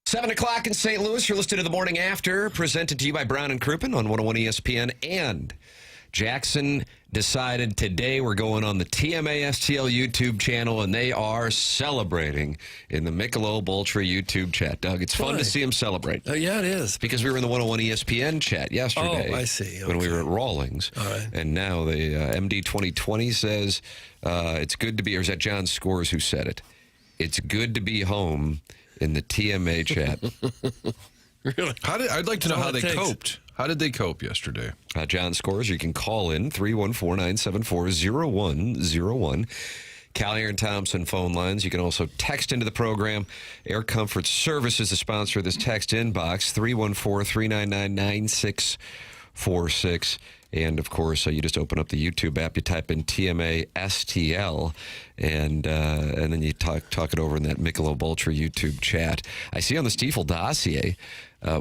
7 o'clock in St. Louis. You're listening to The Morning After, presented to you by Brown and Crouppen on 101 ESPN. And Jackson decided today we're going on the TMA STL YouTube channel, and they are celebrating in the Michelob Ultra YouTube chat. Doug, it's fun to see them celebrate. Oh, yeah, it is. Because we were in the 101 ESPN chat yesterday. Oh, I see. When we were at Rawlings. All right. And now the MD 2020 says it's good to be, or is that John Scores who said it? It's good to be home in the TMA chat. Really? I'd like to know how they coped. How did they cope yesterday? John Scores, you can call in 314-974-0101. Callier and Thompson phone lines. You can also text into the program. Air Comfort Service is the sponsor of this text inbox, 314-399-9646. And, of course, you just open up the YouTube app, you type in TMA STL, and then you talk it over in that Michelob Ultra YouTube chat. I see on the Stiefel dossier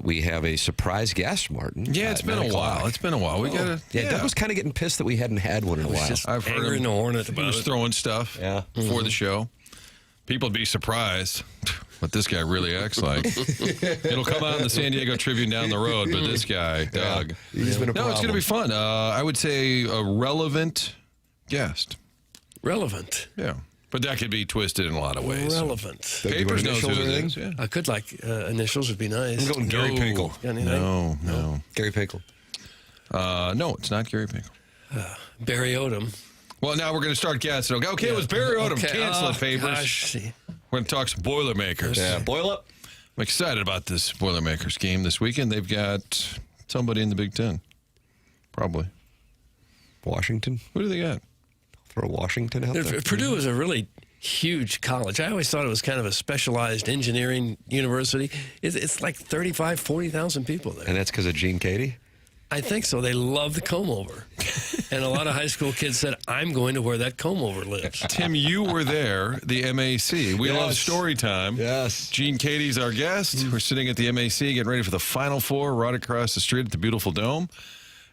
we have a surprise guest, Martin. Yeah, it's been a while. It's been a while. We got to. Yeah, Doug was kind of getting pissed that we hadn't had one in a while. I've heard him. Hornet He about was it. throwing stuff before the show. People would be surprised what this guy really acts like. It'll come out in the San Diego Tribune down the road, but this guy, Doug. He's been a problem. No, it's going to be fun. I would say a relevant guest. Relevant. Yeah. But that could be twisted in a lot of ways. Relevant. Papers knows who it is. Yeah. I could like initials would be nice. I'm going Gary Pinkel. Got anything? No. Gary Pinkel. No, it's not Gary Pinkel. Barry Odom. Well, now we're going to start guessing. Okay, it was Barry Odom. Okay. Cancel it, Papers. Gosh. We're going to talk some Boilermakers. Yeah, boil up. I'm excited about this Boilermakers game this weekend. They've got somebody in the Big Ten. Probably. Washington. Who do they got? Throw Washington out there. Purdue is a really huge college. I always thought it was kind of a specialized engineering university. It's like 35,000, 40,000 people there. And that's because of Gene Katie? I think so. They love the comb over. And a lot of high school kids said, I'm going to where that comb over lives. Tim, you were there, the MAC. We love story time. Yes. Gene Katie's our guest. We're sitting at the MAC getting ready for the Final Four right across the street at the beautiful Dome.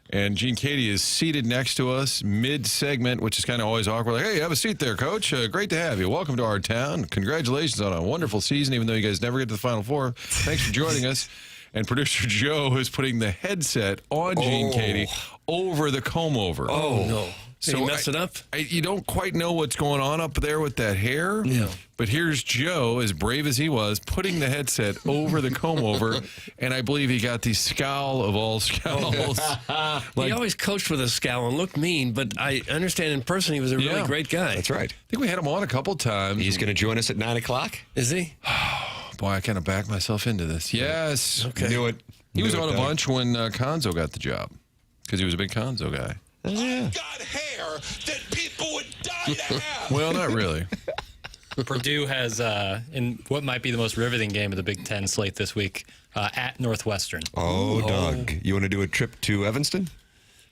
And Gene Katie is seated next to us mid-segment, which is kind of always awkward. Like, hey, have a seat there, Coach. Great to have you. Welcome to our town. Congratulations on a wonderful season, even though you guys never get to the Final Four. Thanks for joining us. And producer Joe is putting the headset on Gene Katie over the comb-over. Oh, no. Did he mess it up? You don't quite know what's going on up there with that hair. Yeah. But here's Joe, as brave as he was, putting the headset over the comb-over, and I believe he got the scowl of all scowls. He always coached with a scowl and looked mean, but I understand in person he was a really great guy. That's right. I think we had him on a couple times. He's going to join us at 9 o'clock. Is he? Boy, I kind of backed myself into this. Yes. Okay. Knew it. He was Knew it, on a Doug. bunch when Konzo got the job, because he was a big Konzo guy. Yeah. Got hair that people would die to have. Well, not really. Purdue has, in what might be the most riveting game of the Big Ten slate this week, at Northwestern. Oh, Doug. You want to do a trip to Evanston?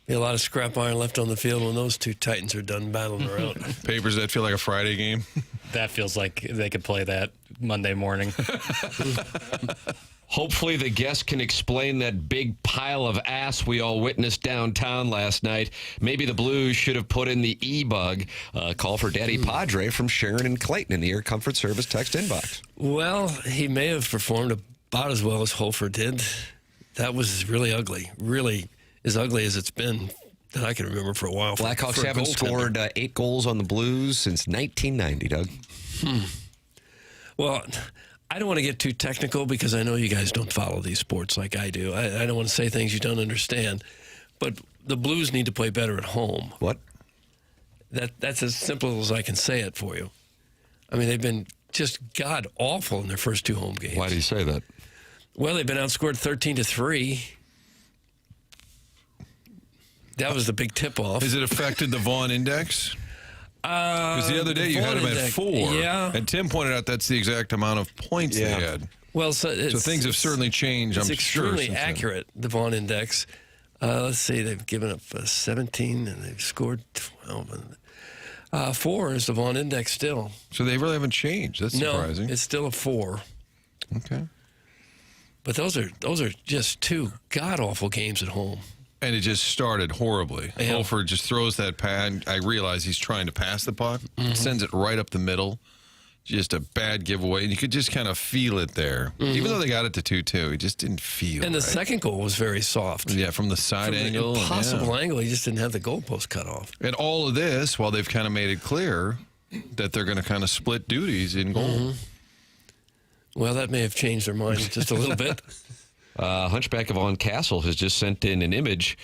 Be a lot of scrap iron left on the field when those two Titans are done battling around. Papers, that feel like a Friday game. That feels like they could play that Monday morning. Hopefully the guest can explain that big pile of ass we all witnessed downtown last night. Maybe the Blues should have put in the E-Bug. Call for Daddy Padre from Sharon and Clayton in the Air Comfort Service text inbox. Well, he may have performed about as well as Holford did. That was really ugly. Really as ugly as it's been that I can remember for a while. Blackhawks for a haven't goaltender. scored 8 goals on the Blues since 1990, Doug. Well, I don't want to get too technical because I know you guys don't follow these sports like I do. I don't want to say things you don't understand. But the Blues need to play better at home. What? That's as simple as I can say it for you. I mean, they've been just god-awful in their first 2 home games. Why do you say that? Well, they've been outscored 13-3. That was the big tip-off. Has it affected the Vaughn Index? Because the other day you had Vaughn them at Index, 4. yeah. And Tim pointed out that's the exact amount of points they had. Well, so things have certainly changed, It's I'm sure. extremely since then. accurate, the Vaughn Index. Let's see, they've given up 17 and they've scored 12. 4 is the Vaughn Index still. So they really haven't changed. That's surprising. No, it's still a 4. Okay. But those are just 2 god-awful games at home. And it just started horribly. Yeah. Holford just throws that pass. I realize he's trying to pass the puck, sends it right up the middle just a bad giveaway, and you could just kind of feel it there. Even though they got it to 2-2, it just didn't feel And the right. second goal was very soft. Yeah, from the side From an angle. impossible angle. He just didn't have the goalpost cut off. And all of this, while they've kind of made it clear that they're going to kind of split duties in goal. Well, that may have changed their mind just a little bit. Hunchback of Vaughn Castle has just sent in an image.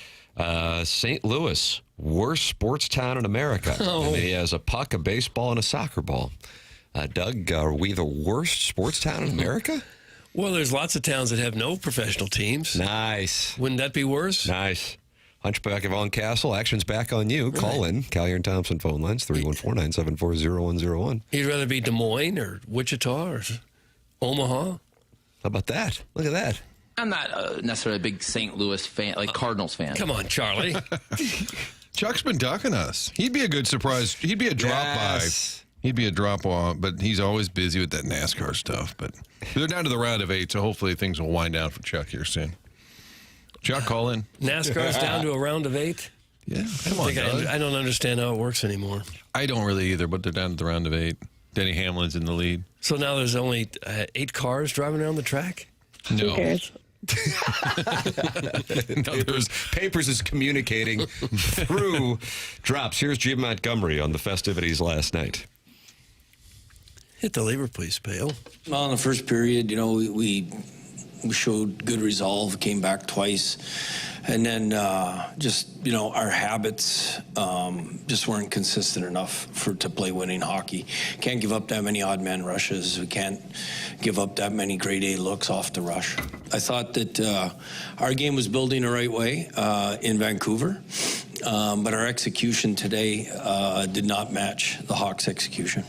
St. Louis, worst sports town in America. And he has a puck, a baseball, and a soccer ball. Doug, are we the worst sports town in America? Well, there's lots of towns that have no professional teams. Nice. Wouldn't that be worse? Nice. Hunchback of Vaughn Castle, action's back on you. Call in. Collier and Thompson phone lines, 314-974-0101. You'd rather be Des Moines or Wichita or Omaha? How about that? Look at that. I'm not necessarily a big St. Louis fan, like Cardinals fan. Come on, Charlie. Chuck's been ducking us. He'd be a good surprise. He'd be a drop Yes. by. He'd be a drop off, but he's always busy with that NASCAR stuff. But they're down to the round of 8, so hopefully things will wind down for Chuck here soon. Chuck, call in. NASCAR's down to a round of 8? Yeah, come on, Doug. I don't understand how it works anymore. I don't really either, but they're down to the round of 8. Denny Hamlin's in the lead. So now there's only 8 cars driving around the track? No. Papers is communicating through drops. Here's Jim Montgomery on the festivities last night. Hit the lever, please, Pale. Well, in the first period, we showed good resolve, came back twice, and then our habits just weren't consistent enough to play winning hockey. Can't give up that many odd man rushes. We can't give up that many grade A looks off the rush. I thought that our game was building the right way in Vancouver, but our execution today did not match the Hawks' execution.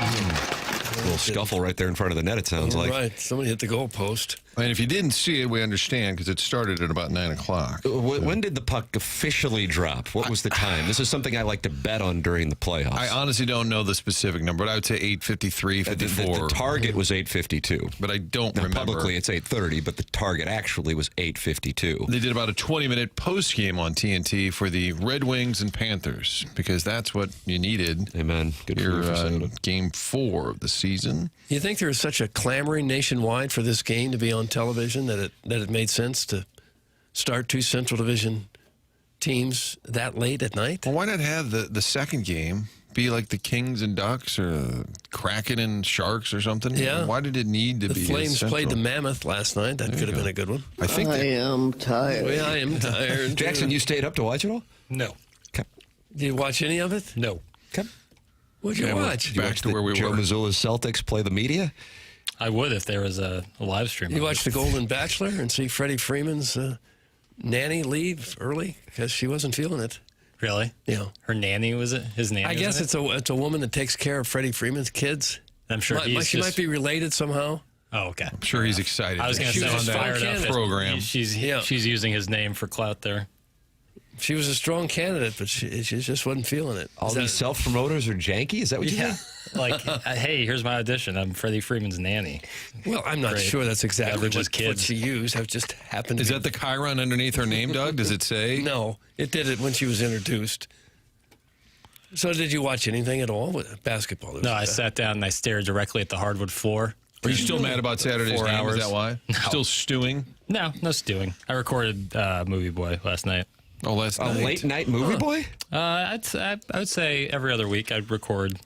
A little scuffle right there in front of the net, it sounds like. Right. Somebody hit the goalpost. And if you didn't see it, we understand because it started at about 9 o'clock. When did the puck officially drop? What was the time? This is something I like to bet on during the playoffs. I honestly don't know the specific number, but I would say 8:53, 54. The target was 8:52. But I don't Now, remember. publicly, it's 8:30, but the target actually was 8:52. They did about a 20-minute post game on TNT for the Red Wings and Panthers because that's what you needed. Amen. Good for Here, your facility. game 4 of the season. You think there was such a clamoring nationwide for this game to be on television that it made sense to start 2 Central Division teams that late at night? Well, why not have the second game be like the Kings and Ducks or Kraken and Sharks or something? Yeah. Why did it need to The be Flames Central? played the Mammoth last night. That could have been a good one. I think they, am tired. Well, I am tired. Jackson, you stayed up to watch it all? No. Okay. Did you watch any of it? No. Okay. What'd you Yeah, we're watch? back to where we Joe were. Missoula's Celtics play the media? I would if there was a live stream. You of it. watch The Golden Bachelor and see Freddie Freeman's nanny leave early because she wasn't feeling it. Really? Yeah. Her nanny was it? His nanny? I guess it's a woman that takes care of Freddie Freeman's kids. I'm sure he's She might be related somehow. Oh, okay. I'm sure he's excited. I was going to She say, was was on fired that up. that program. She's Yeah. using his name for clout there. She was a strong candidate, but she just wasn't feeling it. All Is that- these self-promoters are janky? Is that what you Yeah. think? Like, hey, here's my audition. I'm Freddie Freeman's nanny. Well, I'm not Great. sure that's exactly Beverages what kids. she used. That just happened to Is be. that the chyron underneath her name, Doug? Does it say? No, it did it when she was introduced. So did you watch anything at all with basketball? No, I sat down and I stared directly at the hardwood floor. Are you still mad about Saturday's 4 game? hours. Is that why? Still stewing? No stewing. I recorded Movie Boy last night. Oh, last A night. late night movie boy? I would say every other week I'd record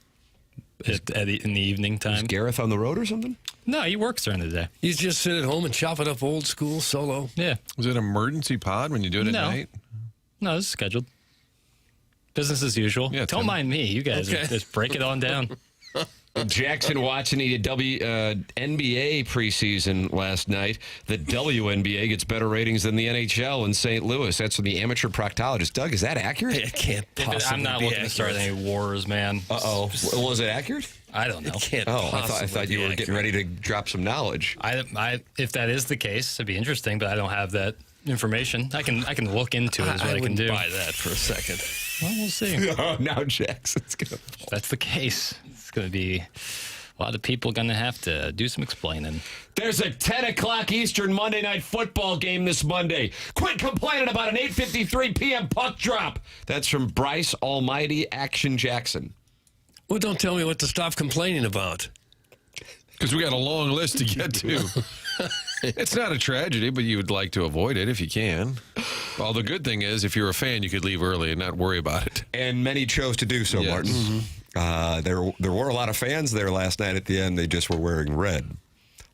it in the evening Is time. Gareth on the road or something? No, he works during the day. You just sit at home and chop it up old school solo. Yeah. Was it an emergency pod when you do it at No. night? No, this is scheduled. Business as usual. Yeah, Don't Tim. mind me. You guys Okay. just break it on down. Jackson watching the NBA preseason last night. The WNBA gets better ratings than the NHL in St. Louis. That's from the amateur proctologist. Doug, is that accurate? It can't possibly I'm not be looking to start accurate. any wars, man. Uh-oh. Was it accurate? I don't know. It can't Oh, I possibly thought you be were getting accurate. ready to drop some knowledge. If that is the case, it'd be interesting, but I don't have that information. I can look into it. Is what I, can wouldn't do. buy that for a second. Well, we'll see. Oh, now Jackson's going to... If that's the case, it's going to be a lot of people going to have to do some explaining. There's a 10 o'clock Eastern Monday night football game this Monday. Quit complaining about an 8:53 p.m. puck drop. That's from Bryce Almighty Action Jackson. Well, don't tell me what to stop complaining about. Because we got a long list to get to. It's not a tragedy, but you would like to avoid it if you can. Well, the good thing is, if you're a fan, you could leave early and not worry about it. And many chose to do so, Yes. Martin. There were a lot of fans there last night at the end. They just were wearing red.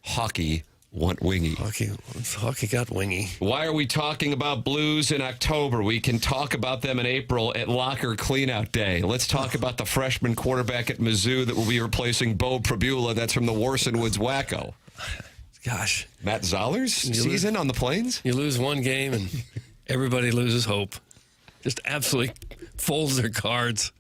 Hockey want wingy. Hockey got wingy. Why are we talking about Blues in October? We can talk about them in April at Locker Cleanout Day. Let's talk about the freshman quarterback at Mizzou that will be replacing Bo Prabula. That's from the Warson Woods Wacko. Gosh. Matt Zoller's season on the Plains? You lose one game and everybody loses hope. Just absolutely folds their cards.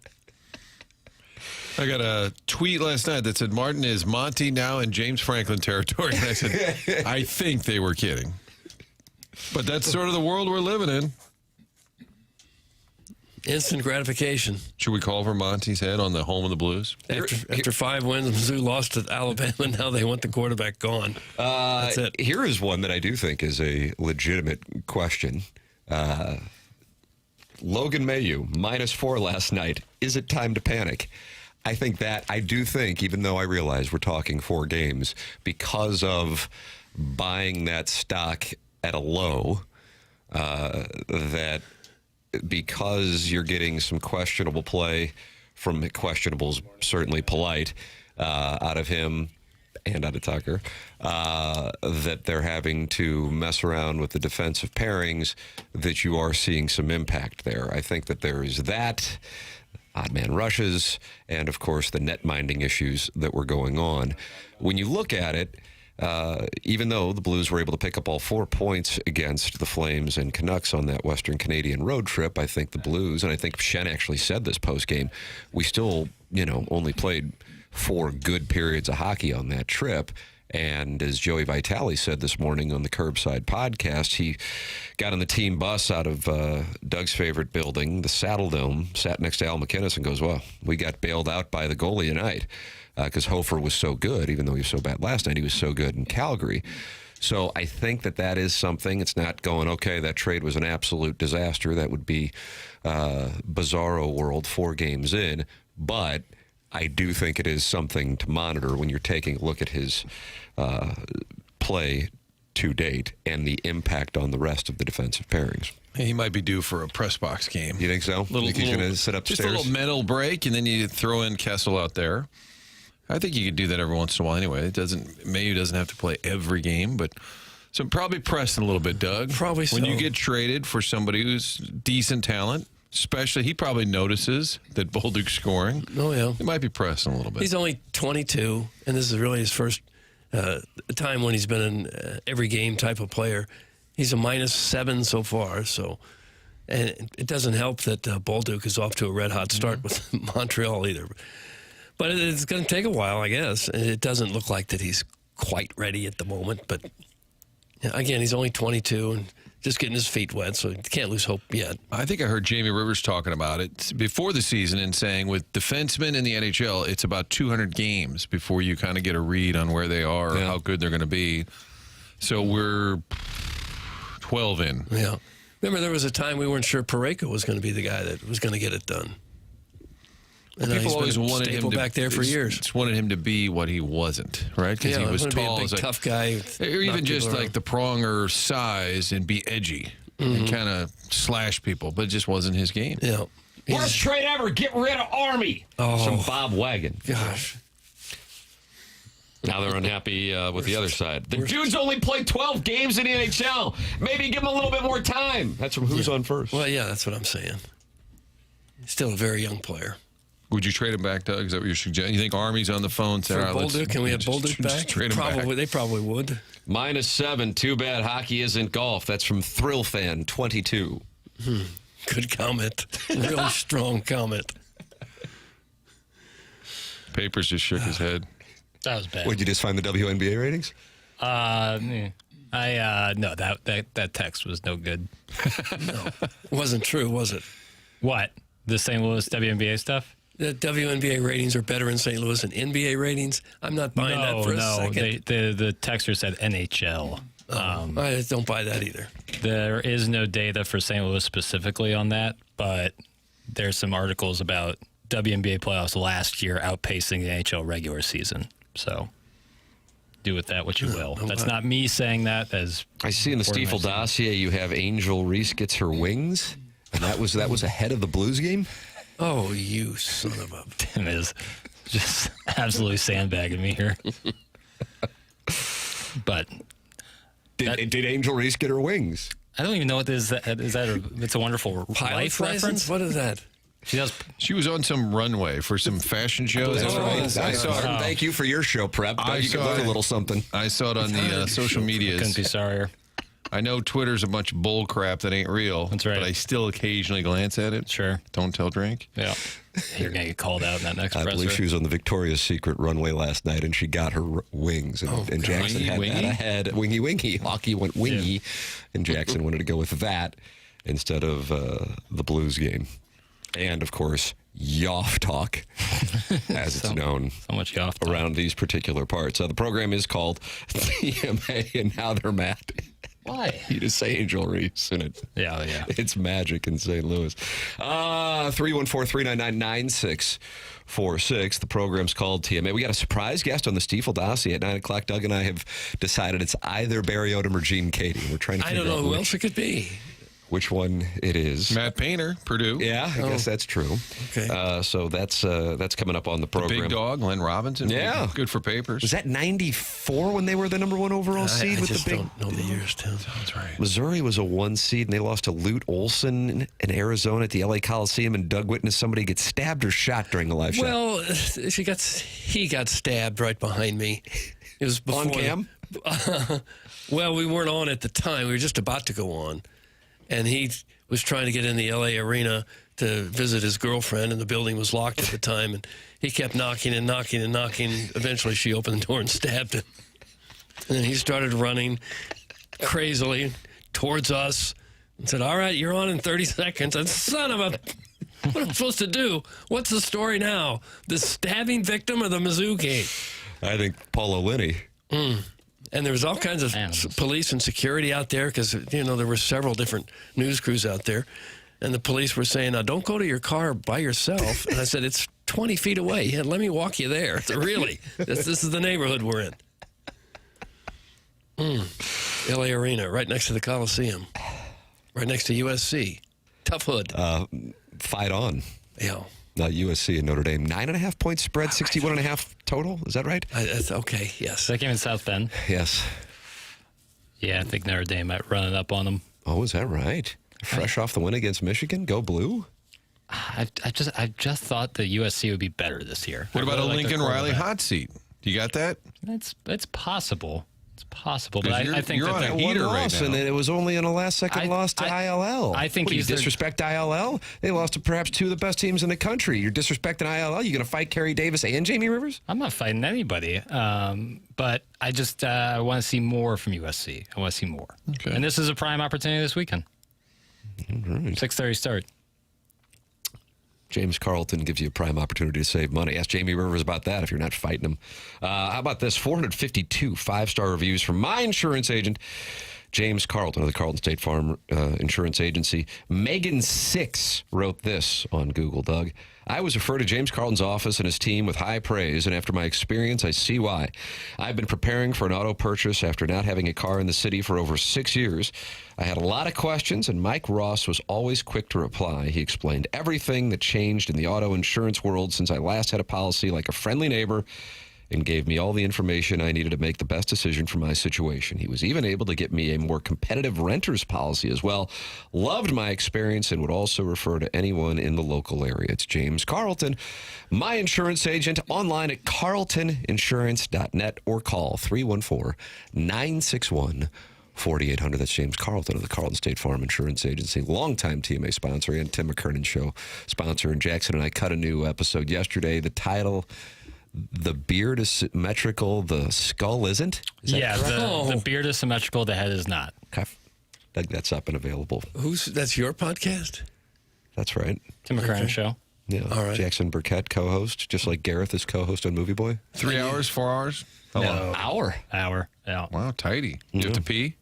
I got a tweet last night that said, Martin, is Monty now in James Franklin territory? And I said, I think they were kidding. But that's sort of the world we're living in. Instant gratification. Should we call for Monty's head on the home of the Blues? After 5 wins, Mizzou lost to Alabama. Now they want the quarterback gone. That's it. Here is one that I do think is a legitimate question. Logan Mayu, -4 last night. Is it time to panic? I do think, even though I realize we're talking 4 games, because of buying that stock at a low, that because you're getting some questionable play from questionables, certainly polite, out of him and out of Tucker, that they're having to mess around with the defensive pairings, that you are seeing some impact there. I think that there is that. Odd man rushes, and of course the net minding issues that were going on. When you look at it, even though the Blues were able to pick up all 4 points against the Flames and Canucks on that Western Canadian road trip, I think the Blues, and I think Shen actually said this post-game, we still, only played 4 good periods of hockey on that trip. And as Joey Vitale said this morning on the Curbside podcast, he got on the team bus out of Doug's favorite building, the Saddle Dome, sat next to Al McInnes and goes, well, we got bailed out by the goalie tonight because Hofer was so good. Even though he was so bad last night, he was so good in Calgary. So I think that is something. It's not going, okay, that trade was an absolute disaster. That would be bizarro world 4 games in. But I do think it is something to monitor when you're taking a look at his play to date and the impact on the rest of the defensive pairings. He might be due for a press box game. You think so? Think he's going to sit upstairs? Just a little mental break, and then you throw in Kessel out there. I think you could do that every once in a while anyway. Mayu doesn't have to play every game, but so probably pressing a little bit, Doug. Probably so. When you get traded for somebody who's decent talent, especially, he probably notices that Bolduc's scoring. Oh, yeah. He might be pressing a little bit. He's only 22, and this is really his first time when he's been an every game type of player. He's a -7 so far, and it doesn't help that Bolduc is off to a red-hot start with Montreal either. But it's going to take a while, I guess. And it doesn't look like that he's quite ready at the moment. But, again, he's only 22 and just getting his feet wet, so he can't lose hope yet. I think I heard Jamie Rivers talking about it before the season and saying with defensemen in the NHL, it's about 200 games before you kind of get a read on where they are or how good they're going to be. So we're 12 in. Yeah. Remember, there was a time we weren't sure Parayko was going to be the guy that was going to get it done. And people always wanted him to back there for years. Just wanted him to be what he wasn't, right? Because he was tall, be a big, tough guy, or even just like the pronger size and be edgy and kind of slash people, but it just wasn't his game. Yeah, Worst trade ever. Get rid of Army. Some Bob Wagon. Gosh. Now they're unhappy with the other side. The dude's only played 12 games in the NHL. Maybe give him a little bit more time. That's from Who's on First. Well, yeah, that's what I'm saying. He's still a very young player. Would you trade him back, Doug? Is that what you're suggesting? You think Army's on the phone? For Bolduc, can we have Bolduc back? Trade him back. They probably would. -7. Too bad hockey isn't golf. That's from Thrill Fan 22. Good comment. Really strong comment. Papers just shook his head. That was bad. Would you just find the WNBA ratings? No, that text was no good. No, it wasn't true, was it? What? The St. Louis WNBA stuff? The WNBA ratings are better in St. Louis than NBA ratings. I'm not buying that for a second. The texter said NHL. I don't buy that either. There is no data for St. Louis specifically on that, but there's some articles about WNBA playoffs last year outpacing the NHL regular season. So do with that what you will. That's not me saying that. As I see in the Stiefel dossier you have Angel Reese gets her wings, and that was ahead of the Blues game. Oh, you son of a... Tim is just absolutely sandbagging me here. But did Angel Reese get her wings? I don't even know what is that. Is that it's a Wonderful Life reference? What is that? She does. She was on some runway for some fashion show. That's right. I saw her. Thank you for your show prep. You can learn a little something. I saw it on the social media. Couldn't be sorrier. I know Twitter's a bunch of bull crap that ain't real. That's right. But I still occasionally glance at it. Sure. Don't tell drink. Yeah. You're going to get called out in that next I presser. believe she was on the Victoria's Secret runway last night, and she got her wings. And Jackson Wingy, had wingy? that ahead. Wingy. Hockey went wingy, and Jackson wanted to go with that instead of the Blues game. And, of course, Yoff talk, as it's known So much Yoff talk. around these particular parts. The program is called TMA, and now they're mad. Why? You just say Angel Reese, and Yeah. it's magic in St. Louis. 314-399-9646. The program's called TMA. We got a surprise guest on the Stiefel dossier at 9 o'clock. Doug and I have decided it's either Barry Odom or Gene Katie. We're trying to I figure don't know out who else it could be. which one it is. Matt Painter, Purdue. Yeah, I guess that's true. Okay. So that's coming up on the The program. big dog, Len Robinson. Yeah. Good for papers. Was that 94 when they were the number one overall seed I with just the big? don't know the years, Tim. That's right. Missouri was a 1 seed, and they lost to Lute Olson in Arizona at the LA Coliseum, and Doug witnessed somebody get stabbed or shot during the live shot. Well, he got stabbed right behind me. It was before, On cam? Well, we weren't on at the time. We were just about to go on. And he was trying to get in the L.A. arena to visit his girlfriend, and the building was locked at the time. And he kept knocking and knocking and knocking. Eventually, she opened the door and stabbed him. And then he started running crazily towards us and said, "All right, you're on in 30 seconds." And son of a... What am I supposed to do? What's the story now? The stabbing victim or the Mizzou game? I think Paula Linney. And there was all kinds of police and security out there because, there were several different news crews out there. And the police were saying, "Now, don't go to your car by yourself." And I said, "It's 20 feet away. Yeah, let me walk you there." So really, this is the neighborhood we're in. L.A. Arena, right next to the Coliseum, right next to USC. Tough hood. Fight on. Yeah. USC and Notre Dame. 9.5 point spread, 61.5 total. Is that right? That's okay, yes. That game in South Bend. Yes. Yeah, I think Notre Dame might run it up on them. Oh, is that right? Fresh off the win against Michigan? Go Blue? I just thought that USC would be better this year. What about I a really like their Lincoln Riley quarterback. hot seat? You got that? It's possible. It's possible, but 'Cause I think you're that on they're- a heater One right loss, now. and then it was only in a last-second loss to ILL. I think What, do you he's their- disrespect ILL? They lost to perhaps two of the best teams in the country. You're disrespecting ILL? You going to fight Kerry Davis and Jamie Rivers? I'm not fighting anybody, but I just want to see more from USC. I want to see more. Okay. And this is a prime opportunity this weekend. Right. 6:30 start. James Carlton gives you a prime opportunity to save money. Ask Jamie Rivers about that if you're not fighting him. How about this? 452 five-star reviews from my insurance agent, James Carlton of the Carlton State Farm Insurance Agency. Megan 6 wrote this on Google, Doug. I was referred to James Carlton's office and his team with high praise, and after my experience, I see why. I've been preparing for an auto purchase after not having a car in the city for over 6 years. I had a lot of questions, and Mike Ross was always quick to reply. He explained everything that changed in the auto insurance world since I last had a policy like a friendly neighbor, and gave me all the information I needed to make the best decision for my situation. He was even able to get me a more competitive renter's policy as well. Loved my experience and would also refer to anyone in the local area. It's James Carlton, my insurance agent, online at carltoninsurance.net or call 314-961-4800. That's James Carlton of the Carlton State Farm Insurance Agency, longtime TMA sponsor and Tim McKernan Show sponsor. And Jackson and I cut a new episode yesterday. The title... The beard is symmetrical, the skull isn't? Is that Yeah, correct? the beard is symmetrical, the head is not. Okay. Doug, that's up and available. That's your podcast? That's right. Tim McKernan Show. Yeah. All right. Jackson Burkett, co-host, just like Gareth is co-host on Movie Boy. 3 hours, 4 hours? How long? Hour. Hour. Yeah. Wow, tidy. You have to pee?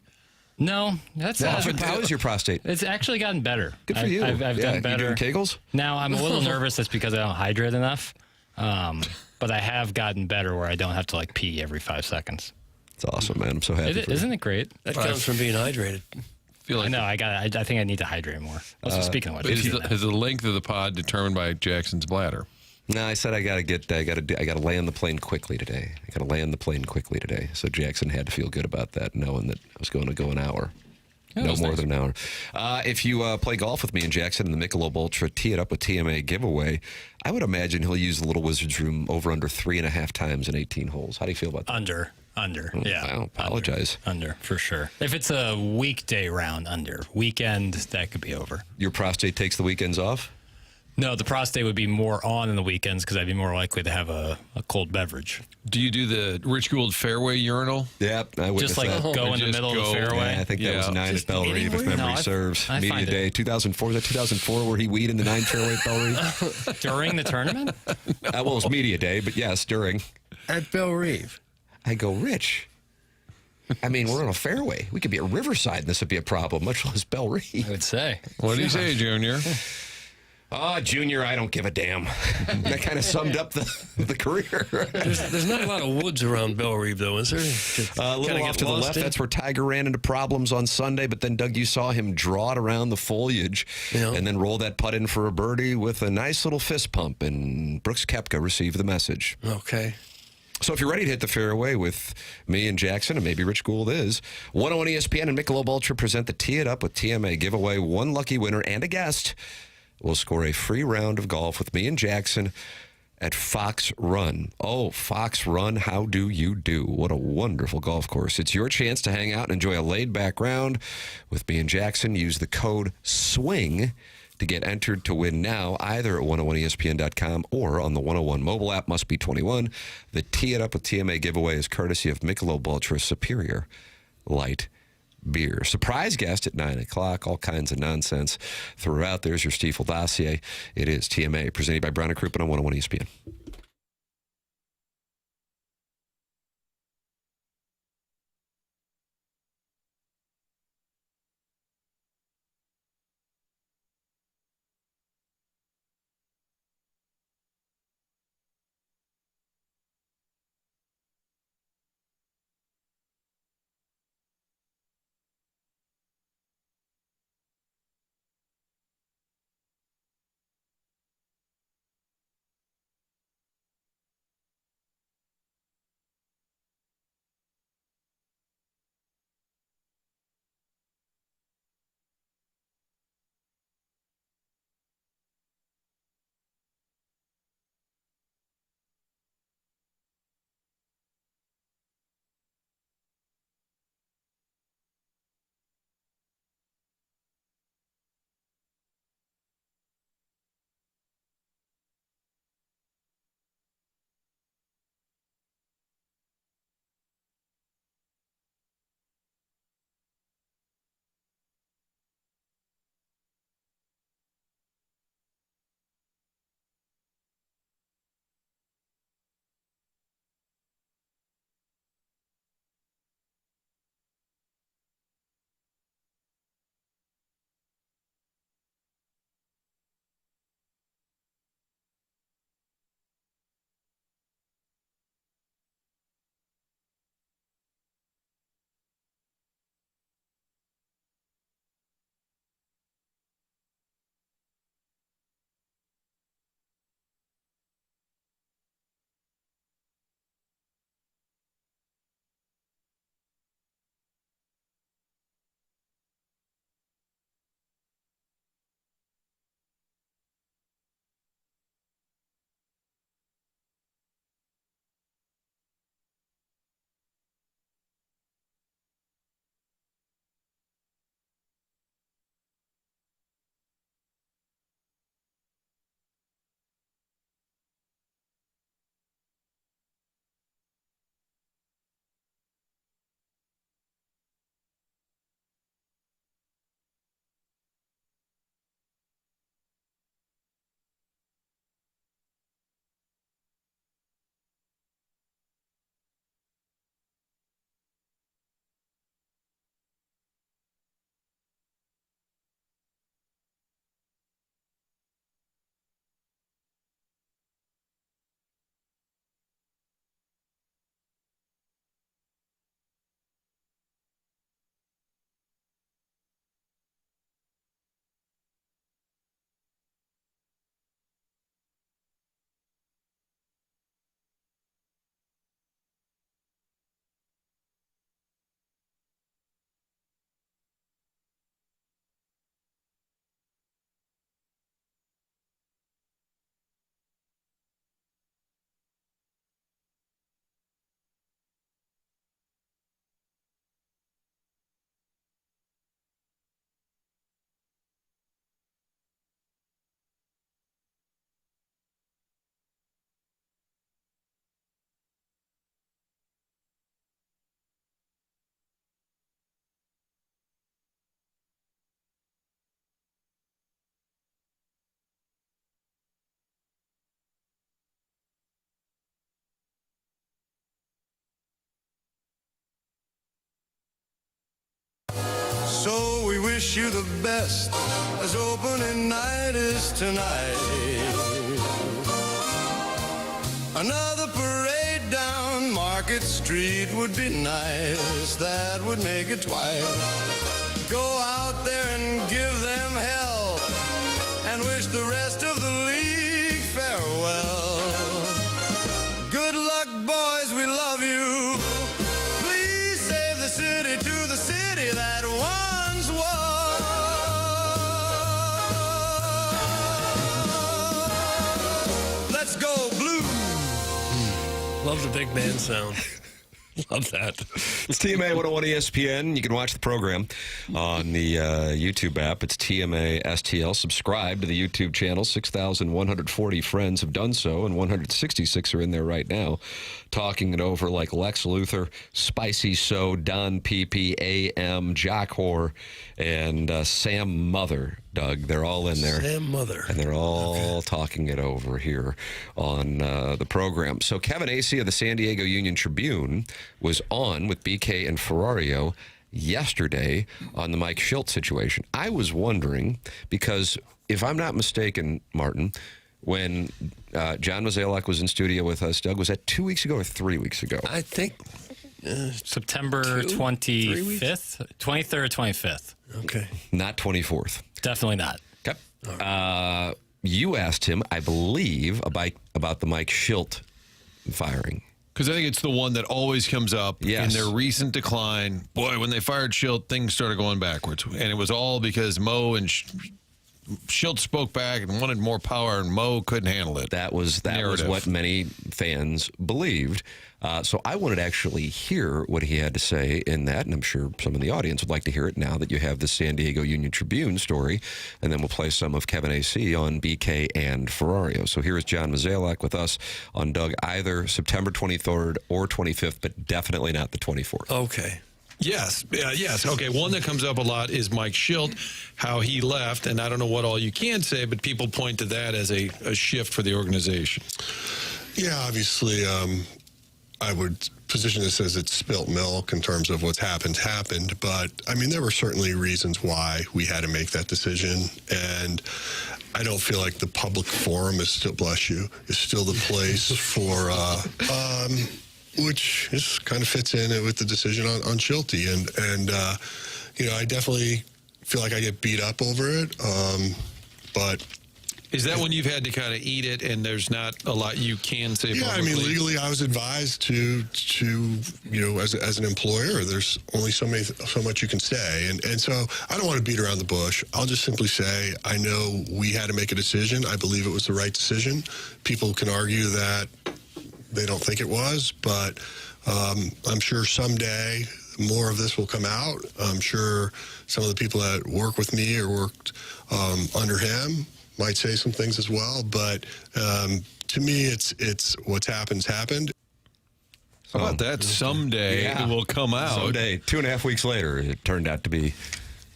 No, that's How is your prostate? It's actually gotten better. Good for you. I've done better. You doing Kegels? Now, I'm a little nervous. That's because I don't hydrate enough. But I have gotten better where I don't have to like pee every 5 seconds. It's awesome, man. I'm so happy for you. Isn't it great? That comes from being hydrated. I know. I think I need to hydrate more. Also, speaking of which, Is the length of the pod determined by Jackson's bladder? No, I said I got to land the plane quickly today. I got to land the plane quickly today. So Jackson had to feel good about that, knowing that I was going to go an hour. No more than an hour. If you play golf with me and Jackson in the Michelob Ultra Tee It Up with TMA giveaway, I would imagine he'll use the Little Wizards room over under 3.5 times in 18 holes. How do you feel about that? Under. Yeah. I don't apologize. Under, for sure. If it's a weekday round, under. Weekend, that could be over. Your prostate takes the weekends off? No, the prostate would be more on in the weekends because I'd be more likely to have a cold beverage. Do you do the Rich Gould fairway urinal? Yep, I witnessed Just like that. go in the middle of the fairway? Yeah, I think that was 9 at Bell Reeve, if anywhere? memory serves. Media Day, 2004. Was that 2004 where he weed in the 9 fairway at Bell Reeve? During the tournament? Well, it was Media Day, but yes, during. At Bell Reeve. I go, Rich. I mean, we're on a fairway. We could be at Riverside, and this would be a problem, much less Bell Reeve. I would say. What do you say, Junior? Oh, Junior, I don't give a damn. That kind of summed up the career. There's not a lot of woods around Bell Reeve, though, is there? A little off to the left, that's where Tiger ran into problems on Sunday, but then, Doug, you saw him draw it around the foliage and then roll that putt in for a birdie with a nice little fist pump, and Brooks Koepka received the message. Okay. So if you're ready to hit the fairway with me and Jackson, and maybe Rich Gould is, 101 ESPN and Michelob Ultra present the Tee It Up with TMA giveaway. One lucky winner and a guest will score a free round of golf with me and Jackson at Fox Run. Oh, Fox Run, how do you do? What a wonderful golf course. It's your chance to hang out and enjoy a laid-back round with me and Jackson. Use the code SWING to get entered to win now, either at 101ESPN.com or on the 101 mobile app. Must be 21. The Tee It Up with TMA giveaway is courtesy of Michelob Ultra Superior Light Beer. Surprise guest at 9 o'clock. All kinds of nonsense throughout. There's your Stiefel dossier. It is TMA, presented by Brown and Crouppen on 101 ESPN. wish you the best as opening night is tonight. Another parade down Market Street would be nice. That would make it twice. Go out there and give them hell and wish the rest of the league farewell. Good luck, boys, we love you. Please save the city to the city that once was. Let's go, Blue. Love the big band sound. Love that. It's TMA 101 ESPN. You can watch the program on the YouTube app. It's TMA STL. Subscribe to the YouTube channel. 6,140 friends have done so, and 166 are in there right now, talking it over like Lex Luthor, Spicy So, Don PP, AM, Jock Whore, and Sam Mother. Doug, they're all in there. Sam Mother. And they're all talking it over here on the program. So Kevin Acee of the San Diego Union Tribune was on with BK and Ferrario yesterday on the Mike Shildt situation. I was wondering, because if I'm not mistaken, Martin, when John Mozeliak was in studio with us, Doug, was that 2 weeks ago or 3 weeks ago? I think September 25th, 23rd or 25th. Okay. Not 24th. Definitely not. Okay. You asked him, I believe, about the Mike Shildt firing. Because I think it's the one that always comes up Yes. in their recent decline. Boy, when they fired Shildt, things started going backwards. And it was all because Mo and Shildt spoke back and wanted more power, and Mo couldn't handle it. That was Narrative. what many fans believed. So I wanted to actually hear what he had to say in that, and I'm sure some in the audience would like to hear it now that you have the San Diego Union Tribune story, and then we'll play some of Kevin Acee on BK and Ferrario. So here is John Mozeliak with us on Doug, either September 23rd or 25th, but definitely not the 24th. Okay. Yes. Yes. Okay. One that comes up a lot is Mike Shildt, how he left. And I don't know what all you can say, but people point to that as a shift for the organization. Yeah, obviously, I would position this as it's spilt milk in terms of what's happened. But, I mean, there were certainly reasons why we had to make that decision. And I don't feel like the public forum is still, bless you, is still the place for, which is kind of fits in with the decision on Shilty. And you know, I definitely feel like I get beat up over it. But is that when you've had to kind of eat it and there's not a lot you can say publicly? Yeah, I mean, legally, I was advised to you know, as an employer, there's only so much you can say. And so I don't want to beat around the bush. I'll just simply say, I know we had to make a decision. I believe it was the right decision. People can argue that they don't think it was, but I'm sure someday more of this will come out. I'm sure some of the people that work with me or worked under him might say some things as well. But to me, it's what's happened. How about that? Someday it will come out. Someday. 2.5 weeks later, it turned out to be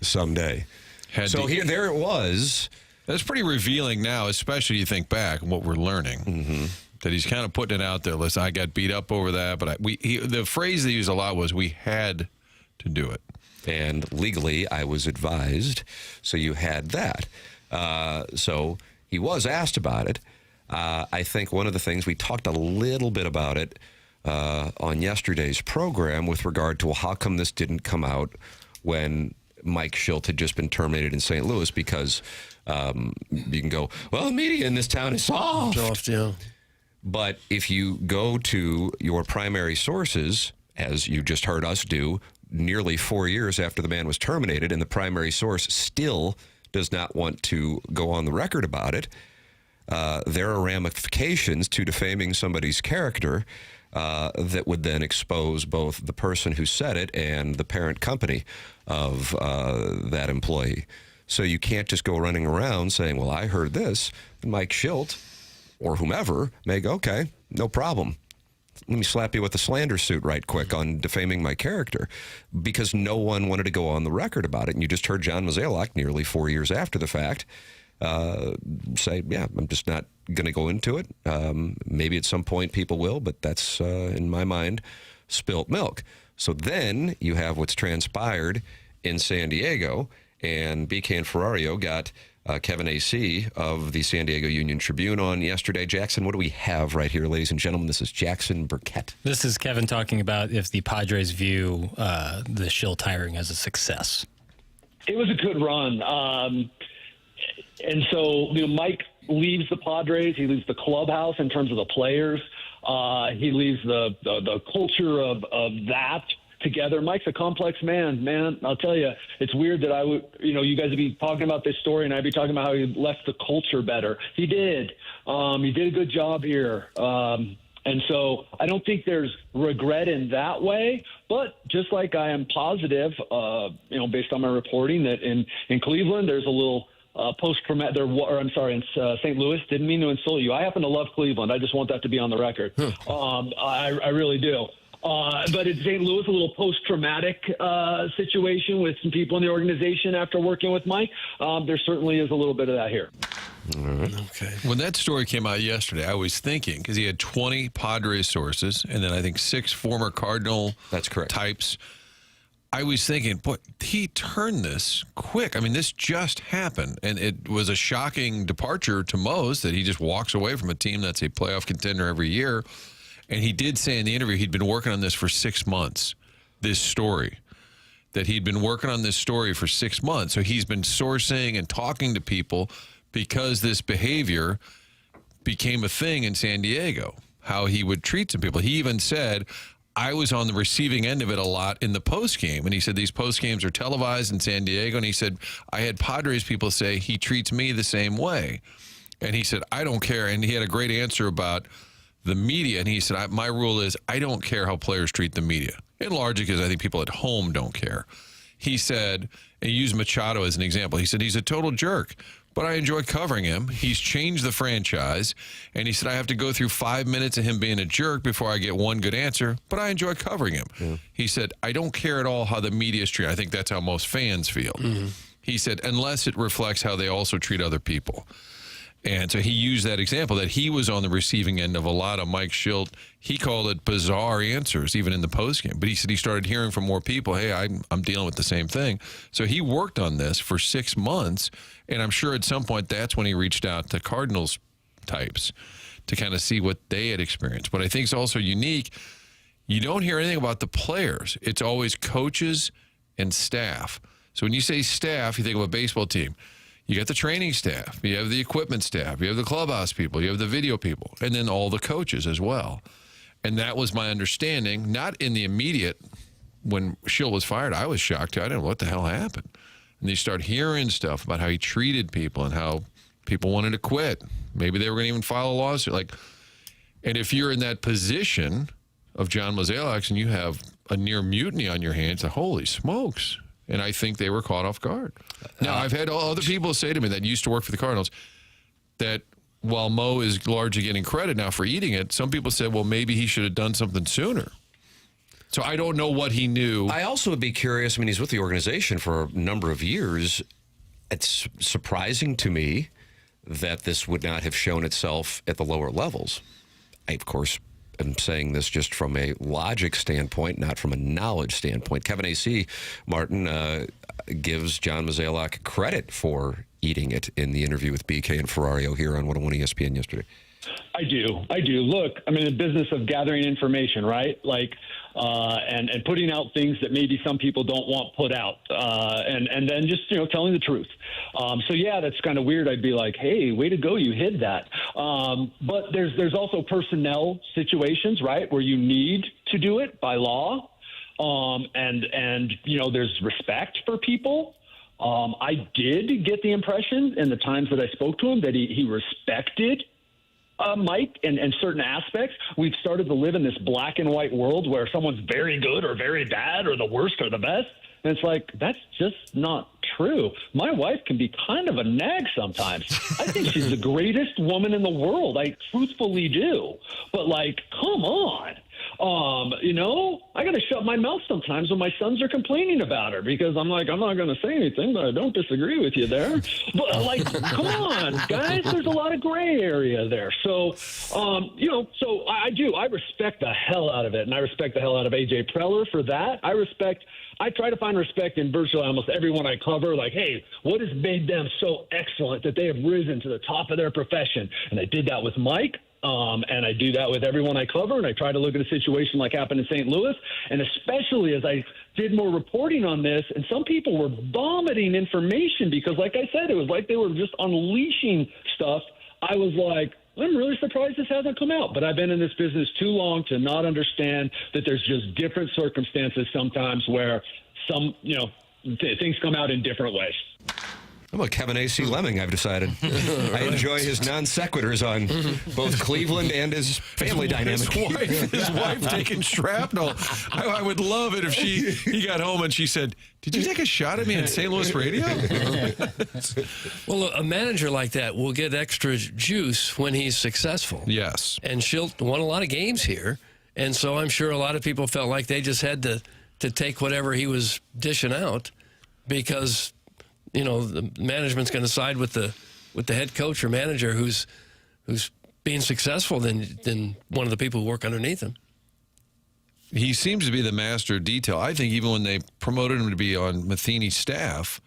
someday. There it was. That's pretty revealing now, especially you think back on what we're learning. Mm-hmm. That he's kind of putting it out there. Listen, I got beat up over that, but the phrase they used a lot was, we had to do it. And legally, I was advised, so you had that. So he was asked about it. I think one of the things, we talked a little bit about it on yesterday's program with regard to how come this didn't come out when Mike Shildt had just been terminated in St. Louis, because you can go, well, the media in this town is soft. Yeah. But if you go to your primary sources, as you just heard us do, nearly 4 years after the man was terminated, and the primary source still does not want to go on the record about it, there are ramifications to defaming somebody's character that would then expose both the person who said it and the parent company of that employee. So you can't just go running around saying, well, I heard this. Mike Shildt or whomever may go, okay, no problem. Let me slap you with a slander suit right quick on defaming my character, because no one wanted to go on the record about it. And you just heard John Mozeliak nearly 4 years after the fact say, yeah, I'm just not going to go into it. Maybe at some point people will, but that's, in my mind, spilt milk. So then you have what's transpired in San Diego, and BK and Ferrario got Kevin A.C. of the San Diego Union Tribune on yesterday. Jackson, what do we have right here, ladies and gentlemen? This is Jackson Burkett. This is Kevin talking about if the Padres view the Shildt hiring as a success. It was a good run. And so, Mike leaves the Padres. He leaves the clubhouse in terms of the players. He leaves the culture of that together. Mike's a complex man. I'll tell you, it's weird that you guys would be talking about this story and I'd be talking about how he left the culture better. He did. He did a good job here. And so I don't think there's regret in that way, but just like I am positive, based on my reporting that in Cleveland, there's a little post-traumatic, in St. Louis, didn't mean to insult you. I happen to love Cleveland. I just want that to be on the record. I really do. But in St. Louis, a little post-traumatic situation with some people in the organization after working with Mike. There certainly is a little bit of that here. All right. Okay. When that story came out yesterday, I was thinking, because he had 20 Padres sources and then I think 6 former Cardinal types. I was thinking, boy, he turned this quick. I mean, this just happened, and it was a shocking departure to most that he just walks away from a team that's a playoff contender every year. And he did say in the interview he'd been working on this for 6 months, this story, that he'd been working on this story for 6 months. So he's been sourcing and talking to people because this behavior became a thing in San Diego, how he would treat some people. He even said, I was on the receiving end of it a lot in the post game. And he said these post games are televised in San Diego. And he said, I had Padres people say he treats me the same way. And he said, I don't care. And he had a great answer about the media. And he said, my rule is I don't care how players treat the media. In large because I think people at home don't care. He said, and he used Machado as an example. He said, he's a total jerk, but I enjoy covering him. He's changed the franchise. And he said, I have to go through 5 minutes of him being a jerk before I get one good answer, but I enjoy covering him. Yeah. He said, I don't care at all how the media is treated. I think that's how most fans feel. Mm-hmm. He said, unless it reflects how they also treat other people. And so he used that example that he was on the receiving end of a lot of Mike Shildt. He called it bizarre answers, even in the postgame. But he said he started hearing from more people, hey, I'm dealing with the same thing. So he worked on this for 6 months. And I'm sure at some point that's when he reached out to Cardinals types to kind of see what they had experienced. But I think it's also unique. You don't hear anything about the players. It's always coaches and staff. So when you say staff, you think of a baseball team. You got the training staff, you have the equipment staff, you have the clubhouse people, you have the video people, and then all the coaches as well. And that was my understanding, not in the immediate, when Shildt was fired, I was shocked. I didn't know what the hell happened. And you start hearing stuff about how he treated people and how people wanted to quit. Maybe they were going to even file a lawsuit. And if you're in that position of John Mozeliak and you have a near mutiny on your hands, holy smokes. And I think they were caught off guard. Now, I've had other people say to me that used to work for the Cardinals that while Mo is largely getting credit now for eating it, some people said, well, maybe he should have done something sooner. So I don't know what he knew. I also would be curious. I mean, he's with the organization for a number of years. It's surprising to me that this would not have shown itself at the lower levels. I, of course, am saying this just from a logic standpoint, not from a knowledge standpoint. Kevin A.C., Martin, gives John Mozeliak credit for eating it in the interview with BK and Ferrario here on 101 ESPN yesterday. I do. Look, I'm in the business of gathering information, right? And putting out things that maybe some people don't want put out, and then just telling the truth. So yeah, that's kind of weird. I'd be like, hey, way to go, you hid that. But there's also personnel situations, right, where you need to do it by law, and there's respect for people. I did get the impression in the times that I spoke to him that he respected Mike and certain aspects. We've started to live in this black and white world where someone's very good or very bad or the worst or the best. And it's like, that's just not true. My wife can be kind of a nag sometimes. I think she's the greatest woman in the world. I truthfully do. But come on. I got to shut my mouth sometimes when my sons are complaining about her because I'm like, I'm not going to say anything, but I don't disagree with you there. But like, come on, guys, there's a lot of gray area there. So, so I respect the hell out of it. And I respect the hell out of AJ Preller for that. I try to find respect in virtually almost everyone I cover. Like, hey, what has made them so excellent that they have risen to the top of their profession? And I did that with Mike. And I do that with everyone I cover, and I try to look at a situation like happened in St. Louis, and especially as I did more reporting on this, and some people were vomiting information because, like I said, it was like they were just unleashing stuff. I was like, I'm really surprised this hasn't come out, but I've been in this business too long to not understand that there's just different circumstances sometimes where things come out in different ways. I'm a Kevin A.C. Lemming, I've decided. I enjoy his non sequiturs on both Cleveland and his family dynamic. His wife taking shrapnel. I would love it if he got home and she said, "Did you take a shot at me on St. Louis radio?" Well, a manager like that will get extra juice when he's successful. Yes. And Shildt won a lot of games here. And so I'm sure a lot of people felt like they just had to take whatever he was dishing out because the management's going to side with the head coach or manager who's being successful than one of the people who work underneath him. He seems to be the master of detail. I think even when they promoted him to be on Matheny's staff,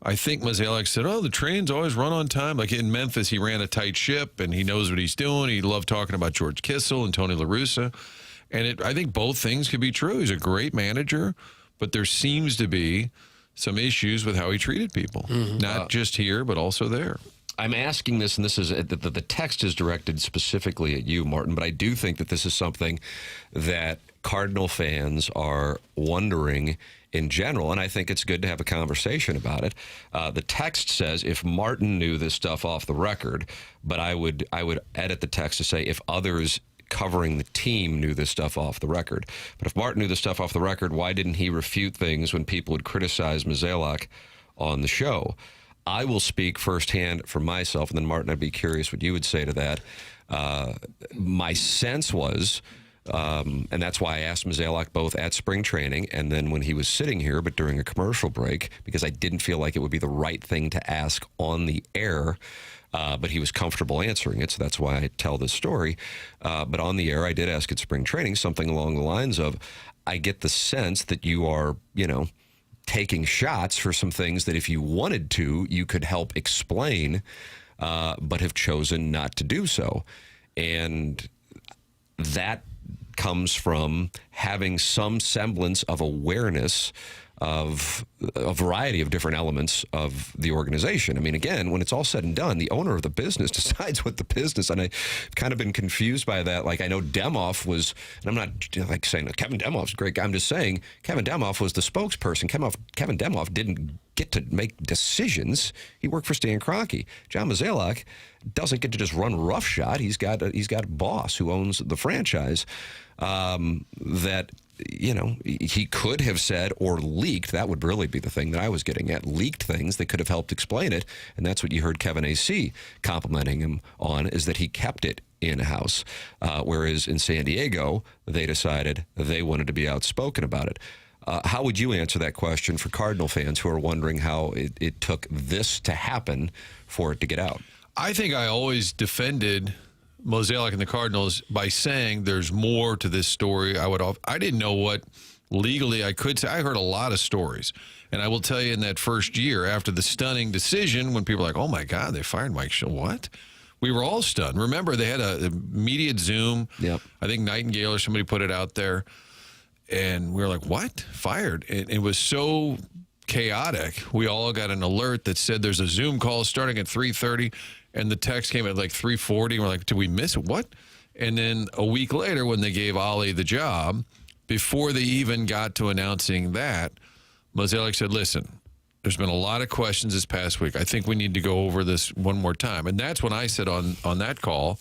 I think Mozeliak said, the trains always run on time. Like in Memphis, he ran a tight ship, and he knows what he's doing. He loved talking about George Kissel and Tony La Russa. And I think both things could be true. He's a great manager, but there seems to be some issues with how he treated people, not just here, but also there. I'm asking this, and this is the text is directed specifically at you, Martin, but I do think that this is something that Cardinal fans are wondering in general, and I think it's good to have a conversation about it. The text says, if Martin knew this stuff off the record, but I would edit the text to say, if others covering the team knew this stuff off the record. But if Martin knew this stuff off the record, why didn't he refute things when people would criticize Mozeliak on the show? I will speak firsthand for myself, and then Martin, I'd be curious what you would say to that. My sense was, and that's why I asked Mozeliak both at spring training and then when he was sitting here, but during a commercial break, because I didn't feel like it would be the right thing to ask on the air. But he was comfortable answering it, so that's why I tell this story. But on the air, I did ask at spring training something along the lines of, I get the sense that you are, taking shots for some things that if you wanted to, you could help explain, but have chosen not to do so. And that comes from having some semblance of awareness of a variety of different elements of the organization. I mean, again, when it's all said and done, the owner of the business decides what the business, and I've kind of been confused by that. Like, I know Demoff was, and I'm not like saying that Kevin Demoff's a great guy. I'm just saying Kevin Demoff was the spokesperson. Kevin Demoff didn't get to make decisions. He worked for Stan Kroenke. John Mozeliak doesn't get to just run roughshod. He's got a boss who owns the franchise that, he could have said or leaked. That would really be the thing that I was getting at. Leaked things that could have helped explain it. And that's what you heard Kevin A.C. complimenting him on, is that he kept it in-house. Whereas in San Diego, they decided they wanted to be outspoken about it. How would you answer that question for Cardinal fans who are wondering how it took this to happen for it to get out? I think I always defended Mozeliak and the Cardinals by saying there's more to this story. I didn't know what legally I could say. I heard a lot of stories. And I will tell you, in that first year, after the stunning decision, when people were like, oh, my God, they fired Mike Shildt. What? We were all stunned. Remember, they had a immediate Zoom. Yep. I think Nightingale or somebody put it out there. And we were like, what? Fired? It was so chaotic. We all got an alert that said there's a Zoom call starting at 3:30. And the text came at like 3:40. We're like, did we miss it? What? And then a week later, when they gave Ollie the job, before they even got to announcing that, Mozeliak said, listen, there's been a lot of questions this past week. I think we need to go over this one more time. And that's when I said on that call,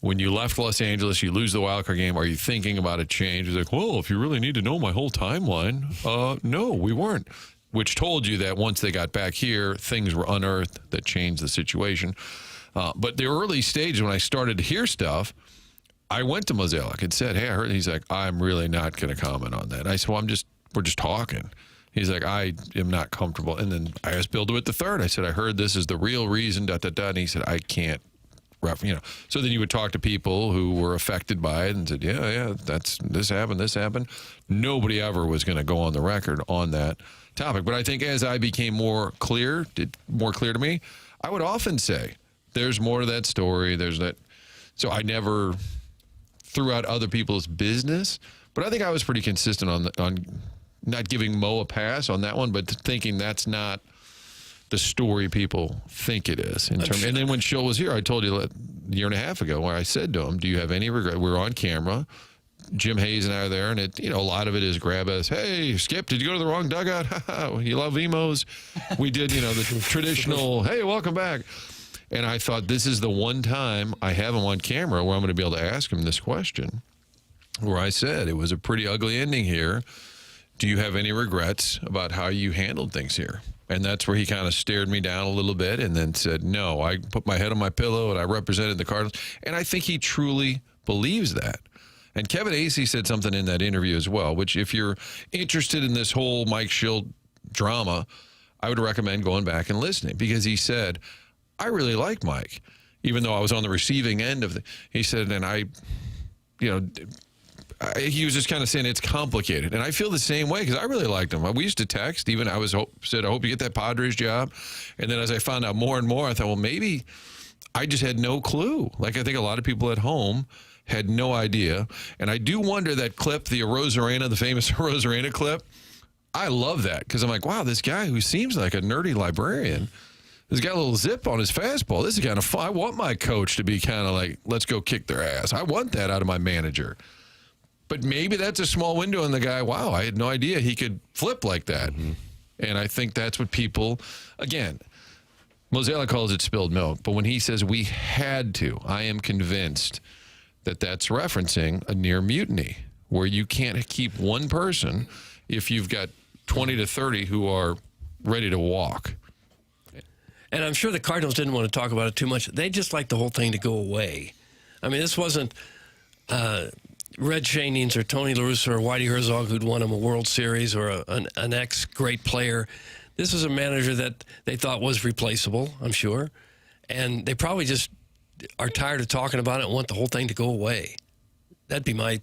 when you left Los Angeles, you lose the wildcard game, are you thinking about a change? He's like, well, if you really need to know my whole timeline, no, we weren't. Which told you that once they got back here, things were unearthed that changed the situation. But the early stage, when I started to hear stuff, I went to Mozeliak and said, hey, I heard. He's like, I'm really not going to comment on that. I said, well, we're just talking. He's like, I am not comfortable. And then I asked Bill DeWitt III. I said, I heard this is the real reason, And he said, I can't, So then you would talk to people who were affected by it and said, yeah, this happened. Nobody ever was going to go on the record on that topic. But I think as I became more clear to me, I would often say, there's more to that story. There's that. So I never threw out other people's business. But I think I was pretty consistent on not giving Mo a pass on that one, but thinking that's not the story people think it is. And then when Shildt was here, I told you a year and a half ago where I said to him, do you have any regret? We're on camera. Jim Hayes and I are there, and a lot of it is grab us. Hey, Skip, did you go to the wrong dugout? You love emos. We did, the traditional, hey, welcome back. And I thought this is the one time I have him on camera where I'm going to be able to ask him this question, where I said it was a pretty ugly ending here. Do you have any regrets about how you handled things here? And that's where he kind of stared me down a little bit and then said, no, I put my head on my pillow and I represented the Cardinals. And I think he truly believes that. And Kevin Acee said something in that interview as well, which if you're interested in this whole Mike Shildt drama, I would recommend going back and listening, because he said, I really like Mike, even though I was on the receiving end of he said, and he was just kind of saying it's complicated. And I feel the same way, because I really liked him. We used to text. Even I said, I hope you get that Padres job. And then as I found out more and more, I thought, well, maybe I just had no clue. Like I think a lot of people at home had no idea. And I do wonder that clip, the famous Arozarena clip, I love that, because I'm like, wow, this guy who seems like a nerdy librarian has got a little zip on his fastball. This is kind of fun. I want my coach to be kind of like, let's go kick their ass. I want that out of my manager. But maybe that's a small window on the guy. Wow, I had no idea he could flip like that. Mm-hmm. And I think that's what people, again, Mozeliak calls it spilled milk. But when he says we had to, I am convinced that that's referencing a near mutiny, where you can't keep one person if you've got 20 to 30 who are ready to walk. And I'm sure the Cardinals didn't want to talk about it too much. They just like the whole thing to go away. I mean, this wasn't Red Schoenings or Tony La Russa or Whitey Herzog who'd won him a World Series, or an ex-great player. This was a manager that they thought was replaceable, I'm sure. And they probably just are tired of talking about it and want the whole thing to go away. That'd be my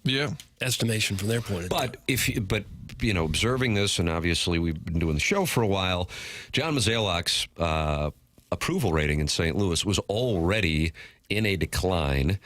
estimation from their point of view. But observing this, and obviously we've been doing the show for a while, John Mozeliak's approval rating in St. Louis was already in a decline.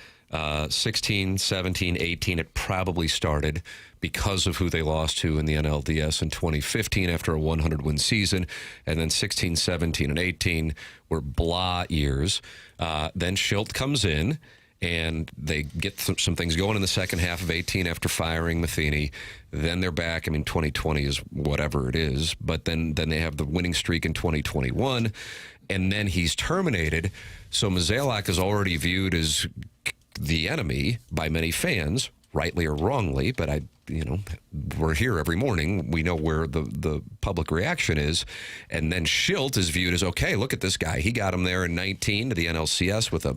16, 17, 18, it probably started because of who they lost to in the NLDS in 2015 after a 100-win season. And then 16, 17, and 18 were blah years. Then Shildt comes in, and they get some things going in the second half of 18 after firing Matheny. Then they're back. I mean, 2020 is whatever it is. But then they have the winning streak in 2021, and then he's terminated. So Mozeliak is already viewed as the enemy by many fans, rightly or wrongly. But we're here every morning. We know where the public reaction is. And then Shildt is viewed as, okay, look at this guy. He got him there in 19 to the NLCS with a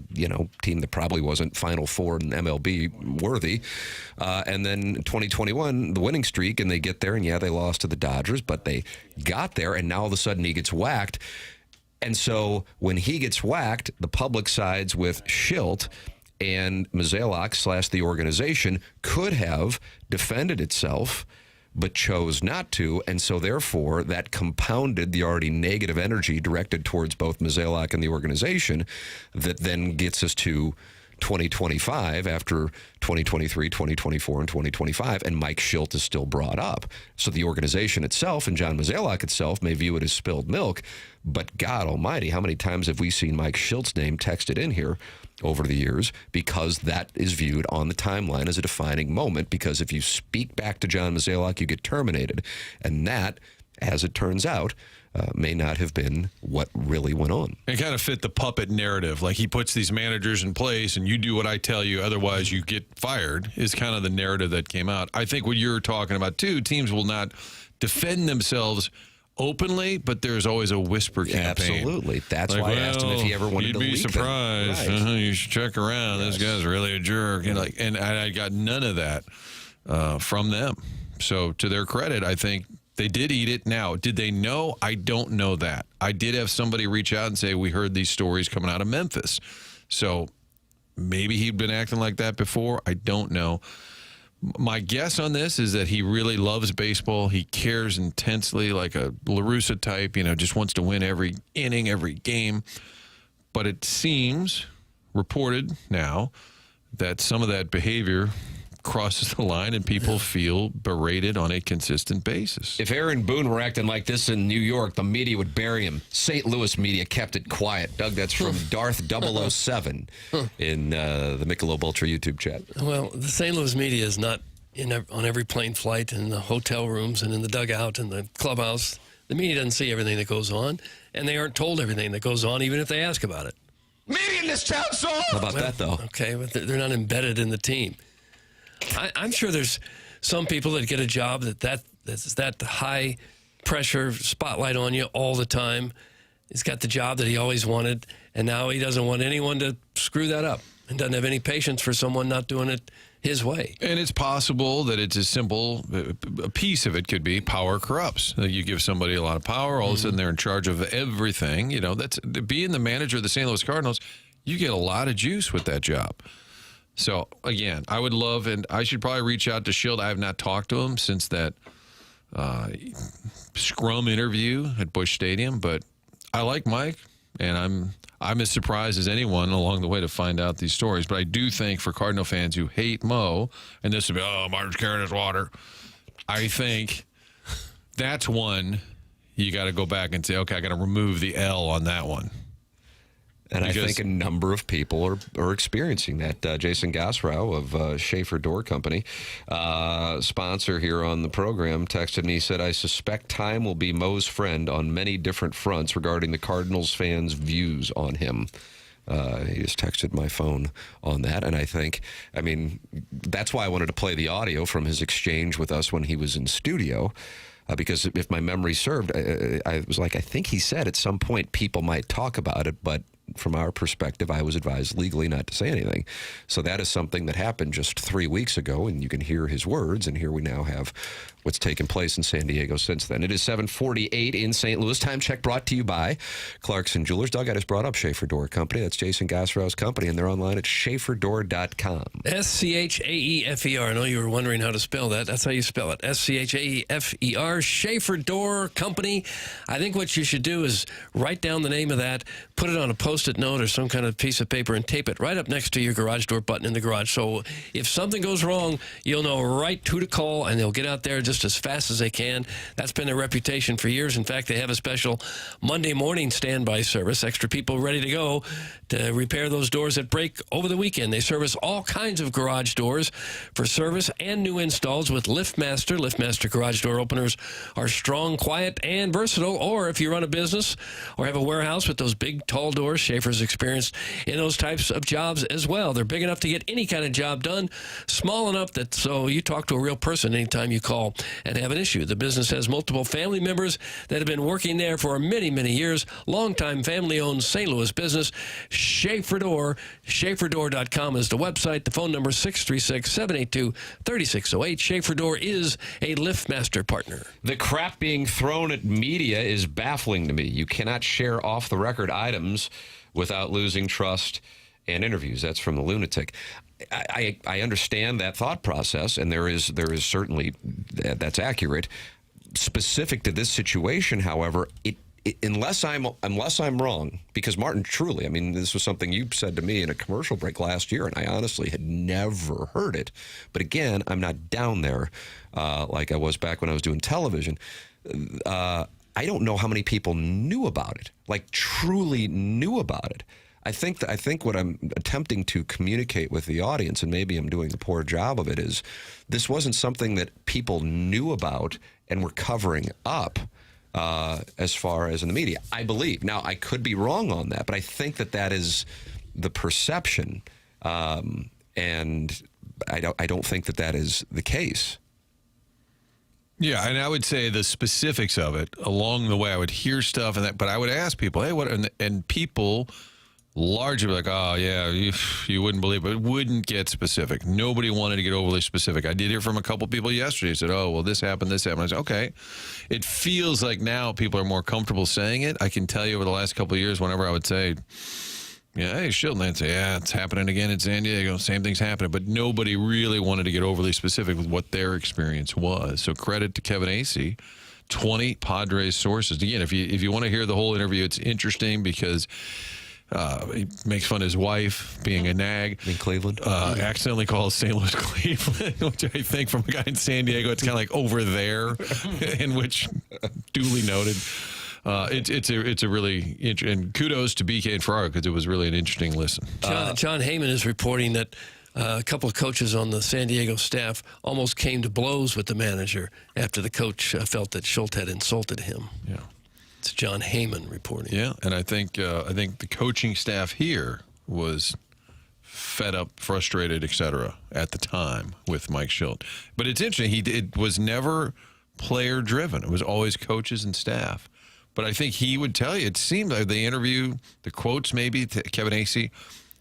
team that probably wasn't Final Four and MLB worthy. And then 2021, the winning streak, and they get there, and they lost to the Dodgers, but they got there, and now all of a sudden he gets whacked. And so when he gets whacked, the public sides with Shildt, and Mozeliak / the organization could have defended itself, but chose not to. And so therefore that compounded the already negative energy directed towards both Mozeliak and the organization, that then gets us to 2025 after 2023, 2024, and 2025, and Mike Shildt is still brought up. So the organization itself and John Mozeliak itself may view it as spilled milk, but God almighty, how many times have we seen Mike Shilt's name texted in here over the years, because that is viewed on the timeline as a defining moment, because if you speak back to John Mozeliak, you get terminated. And that, as it turns out, may not have been what really went on. It kind of fit the puppet narrative. Like, he puts these managers in place and you do what I tell you, otherwise you get fired, is kind of the narrative that came out. I think what you're talking about too, teams will not defend themselves openly, but there's always a whisper campaign. Absolutely. That's why I asked him if he ever wanted to leak You'd be surprised. them. Right. You should check around. This guy's really a jerk. And I got none of that from them. So to their credit, I think they did eat it. Now, did they know? I don't know that. I did have somebody reach out and say, we heard these stories coming out of Memphis. So maybe he'd been acting like that before. I don't know. My guess on this is that he really loves baseball. He cares intensely, like a La Russa type, just wants to win every inning, every game. But it seems reported now that some of that behavior crosses the line and people feel berated on a consistent basis. If Aaron Boone were acting like this in New York, the media would bury him. St. Louis media kept it quiet. Doug, that's from Darth 007 in the Michelob Ultra YouTube chat. Well, the St. Louis media is not on every plane flight, in the hotel rooms and in the dugout and the clubhouse. The media doesn't see everything that goes on, and they aren't told everything that goes on, even if they ask about it. Media in this town, so How about that, though? Okay, but they're not embedded in the team. I'm sure there's some people that get a job that's that high pressure spotlight on you all the time. He's got the job that he always wanted, and now he doesn't want anyone to screw that up and doesn't have any patience for someone not doing it his way. And it's possible that it's as simple, a piece of it could be power corrupts. You give somebody a lot of power, all of a sudden they're in charge of everything. That's being the manager of the St. Louis Cardinals, you get a lot of juice with that job. So, again, I would love, and I should probably reach out to Shildt. I have not talked to him since that scrum interview at Busch Stadium, but I like Mike, and I'm as surprised as anyone along the way to find out these stories. But I do think for Cardinal fans who hate Mo, and this would be, Martin's carrying his water, I think that's one you got to go back and say, okay, I got to remove the L on that one. And I think a number of people are experiencing that. Jason Gosrow of Schaefer Door Company, sponsor here on the program, texted me. He said, I suspect time will be Mo's friend on many different fronts regarding the Cardinals fans' views on him. He just texted my phone on that. And I mean, that's why I wanted to play the audio from his exchange with us when he was in studio. Because if my memory served, I was like, I think he said at some point people might talk about it, but from our perspective, I was advised legally not to say anything. So that is something that happened just 3 weeks ago, and you can hear his words, and here we now have what's taken place in San Diego since then. It is 7:48 in St. Louis. Time check brought to you by Clarkson Jewelers. Doug, I just brought up Schaefer Door Company. That's Jason Gosrow's company, and they're online at schaeferdoor.com. SCHAEFER. I know you were wondering how to spell that. That's how you spell it. SCHAEFER. Schaefer Door Company. I think what you should do is write down the name of that, put it on a Post-it note or some kind of piece of paper, and tape it right up next to your garage door button in the garage. So if something goes wrong, you'll know right who to call, and they'll get out there just as fast as they can. That's been their reputation for years. In fact, they have a special Monday morning standby service, extra people ready to go to repair those doors that break over the weekend. They service all kinds of garage doors for service and new installs with LiftMaster. LiftMaster garage door openers are strong, quiet, and versatile. Or if you run a business or have a warehouse with those big, tall doors, Schaefer's experienced in those types of jobs as well. They're big enough to get any kind of job done, small enough that so you talk to a real person anytime you call and have an issue. The business has multiple family members that have been working there for many, many years. Longtime family-owned St. Louis business. Schaefer Door. Schaeferdoor.com is the website. The phone number is 636-782-3608. Schaefer Door is a LiftMaster partner. The crap being thrown at media is baffling to me. You cannot share off-the-record items without losing trust and interviews. That's from the Lunatic. I understand that thought process, and there is certainly that's accurate. Specific to this situation, however, unless I'm wrong, because Martin, truly, I mean, this was something you said to me in a commercial break last year, and I honestly had never heard it. But again, I'm not down there like I was back when I was doing television. I don't know how many people knew about it, like truly knew about it. I think what I'm attempting to communicate with the audience, and maybe I'm doing a poor job of it, is this wasn't something that people knew about and were covering up as far as in the media, I believe. Now, I could be wrong on that, but I think that is the perception, and I don't think that is the case. Yeah, and I would say the specifics of it along the way. I would hear stuff, but I would ask people, "Hey, what?" And people largely were like, "Oh, yeah, you wouldn't believe it." But wouldn't get specific. Nobody wanted to get overly specific. I did hear from a couple people yesterday who said, "Oh, well, this happened, this happened." I said, "Okay." It feels like now people are more comfortable saying it. I can tell you over the last couple of years, whenever I would say, "Yeah, hey, Shildt," they'd say, "Yeah, it's happening again in San Diego. Same thing's happening." But nobody really wanted to get overly specific with what their experience was. So credit to Kevin Acee, 20 Padres sources. Again, if you want to hear the whole interview, it's interesting because he makes fun of his wife being a nag. In Cleveland. Accidentally calls St. Louis Cleveland, which I think from a guy in San Diego, it's kind of like over there, in which duly noted. It's a really and kudos to BK and Ferraro because it was really an interesting listen. John Heyman is reporting that a couple of coaches on the San Diego staff almost came to blows with the manager after the coach felt that Shildt had insulted him. Yeah, it's John Heyman reporting. Yeah, and I think the coaching staff here was fed up, frustrated, etc. at the time with Mike Shildt. But it's interesting. It was never player driven. It was always coaches and staff. But I think he would tell you, it seemed like the interview, the quotes maybe to Kevin Acee,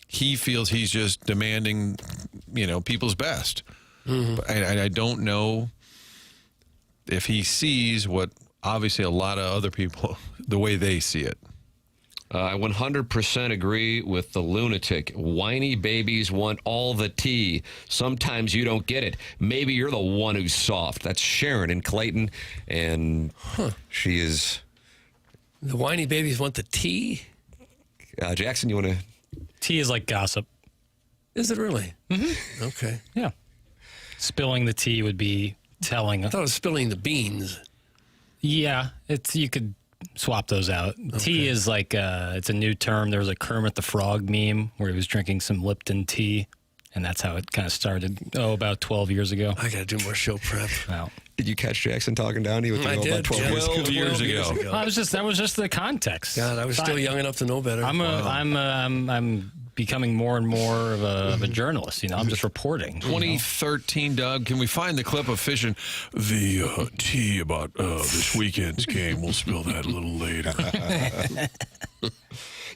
he feels he's just demanding, people's best. Mm-hmm. I don't know if he sees what obviously a lot of other people, the way they see it. I 100% agree with the lunatic. Whiny babies want all the tea. Sometimes you don't get it. Maybe you're the one who's soft. That's Sharon in Clayton, and she is... The whiny babies want the tea? Jackson, you want to... Tea is like gossip. Is it really? Mm-hmm. Okay. Yeah. Spilling the tea would be telling. I thought it was spilling the beans. Yeah, you could swap those out. Okay. Tea is like it's a new term. There was a Kermit the Frog meme where he was drinking some Lipton tea, and that's how it kind of started. About 12 years ago. I got to do more show prep. Wow. Did you catch Jackson talking down to you? I did. About 12 years ago. Well, that was just the context. God, I was still young enough to know better. I'm becoming more and more of a journalist. I'm just reporting. 2013, Doug. Can we find the clip of fishing the tea about this weekend's game? We'll spill that a little later.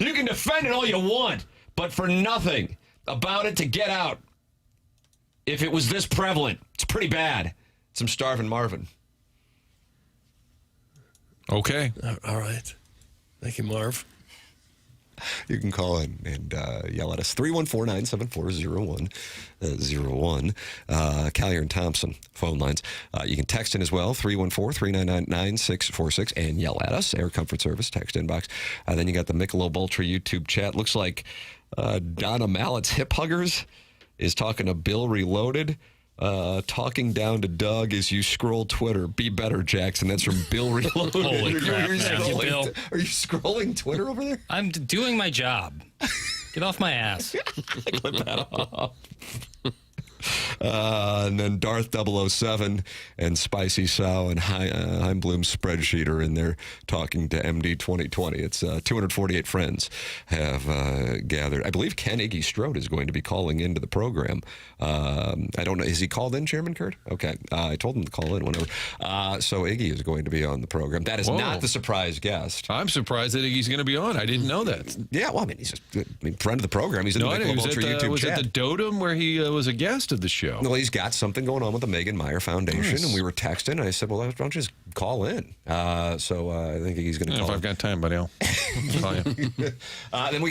You can defend it all you want, but for nothing about it to get out. If it was this prevalent, it's pretty bad. Some Starvin' Marvin. Okay. All right. Thank you, Marv. You can call in and yell at us. 314-974-0101. Collier and Thompson phone lines. You can text in as well, 314-399-9646, and yell at us. Air Comfort Service, text inbox. Then you got the Michelob Ultra YouTube chat. Looks like Donna Mallett's Hip Huggers is talking to Bill Reloaded. Talking down to Doug as you scroll Twitter. Be better, Jackson. That's from Bill Reloaded. Holy crap, Thank you, Bill. Are you scrolling Twitter over there? I'm doing my job. Get off my ass. Clip that off. And then Darth 007 and Spicy Sow and Heimblum's spreadsheet are in there talking to MD 2020. It's 248 friends have gathered. I believe Ken Iggy Strode is going to be calling into the program. I don't know. Is he called in, Chairman Kurt? Okay. I told him to call in whenever. So Iggy is going to be on the program. That is not the surprise guest. I'm surprised that Iggy's going to be on. I didn't know that. Yeah, well, I mean, he's a friend of the program. He's in the Michelob Ultra YouTube was chat. Was it the Dotem where he was a guest of the show? Well, he's got something going on with the Megan Meyer Foundation, and we were texting, and I said, well, why don't you just call in? So I think he's going to call If I've got time, buddy, I'll call you. Then we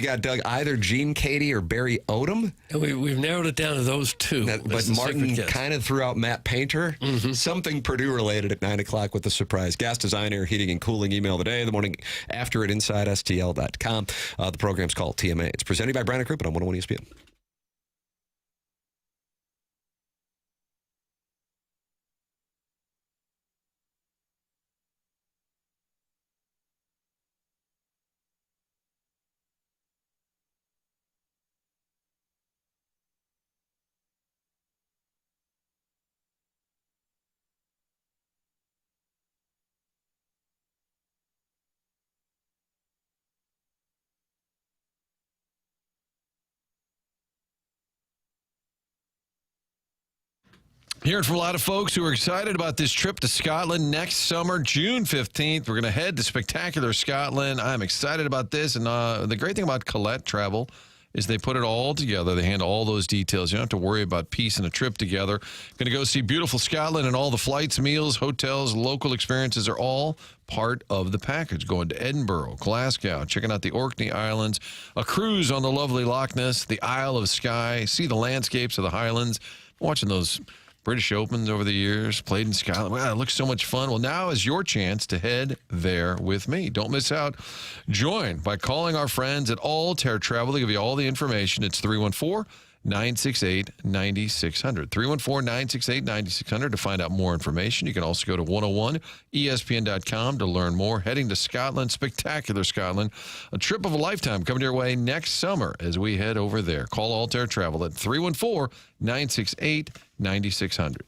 got Doug, either Gene Katie or Barry Odom. And we've narrowed it down to those two. But Martin kind of threw out Matt Painter. Mm-hmm. Something Purdue related at 9 o'clock with the surprise gas design, air heating, and cooling email today, the morning after at InsideSTL.com. The program's called TMA. It's presented by Brown and Crouppen on 101 ESPN. Hearing from a lot of folks who are excited about this trip to Scotland next summer, June 15th. We're going to head to spectacular Scotland. I'm excited about this. And the great thing about Colette Travel is they put it all together. They handle all those details. You don't have to worry about piecing a trip together. Going to go see beautiful Scotland, and all the flights, meals, hotels, local experiences are all part of the package. Going to Edinburgh, Glasgow, checking out the Orkney Islands, a cruise on the lovely Loch Ness, the Isle of Skye, see the landscapes of the Highlands, watching those British Opens over the years, played in Scotland. Wow, it looks so much fun. Well, now is your chance to head there with me. Don't miss out. Join by calling our friends at Altair Travel. They give you all the information. It's 314-968-9600. 314-968-9600 to find out more information. You can also go to 101ESPN.com to learn more. Heading to Scotland, spectacular Scotland. A trip of a lifetime coming your way next summer as we head over there. Call Altair Travel at 314-968-9600.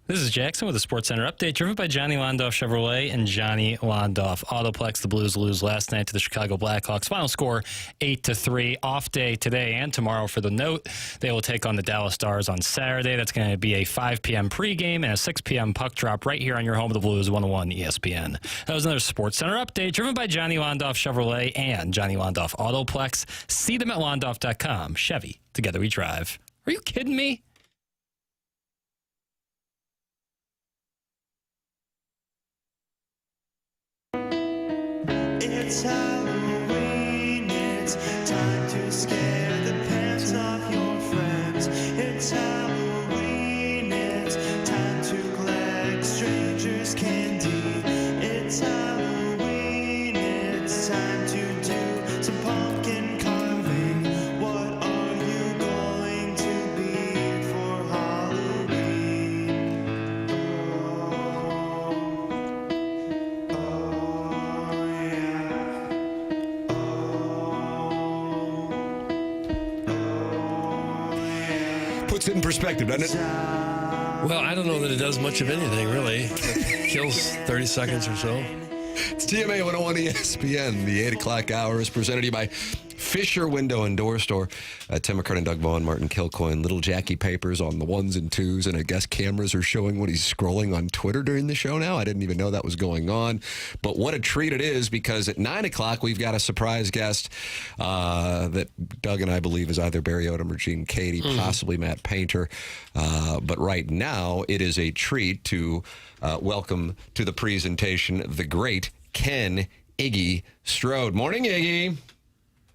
This is Jackson with a Sports Center update, driven by Johnny Londoff Chevrolet and Johnny Londoff Autoplex. The Blues lose last night to the Chicago Blackhawks. Final score 8-3. Off day today and tomorrow for the Note. They will take on the Dallas Stars on Saturday. That's going to be a 5 p.m. pregame and a 6 p.m. puck drop right here on your home of the Blues, 101 ESPN. That was another Sports Center update, driven by Johnny Londoff Chevrolet and Johnny Londoff Autoplex. See them at londoff.com. Chevy, together we drive. Are you kidding me? It's Halloween, it's time to scare the pants off your friends. It's Halloween, it's time to collect strangers' candy. It's Halloween, it's time to do some pumpkin carving. What are you going to be for Halloween? Puts it in perspective, doesn't it? Well, I don't know that it does much of anything, really. It kills 30 seconds or so. It's TMA 101 ESPN. The 8 o'clock hour is presented to you by Fisher Window and Door Store. Tim McKernan, Doug Vaughn, Martin Kilcoyne, little Jackie papers on the ones and twos, and I guess cameras are showing what he's scrolling on Twitter during the show now. I didn't even know that was going on. But what a treat it is, because at 9 o'clock we've got a surprise guest that Doug and I believe is either Barry Odom or Gene Katie, possibly Matt Painter. But right now it is a treat to welcome to the presentation the great Ken Iggy Strode. Morning, Iggy.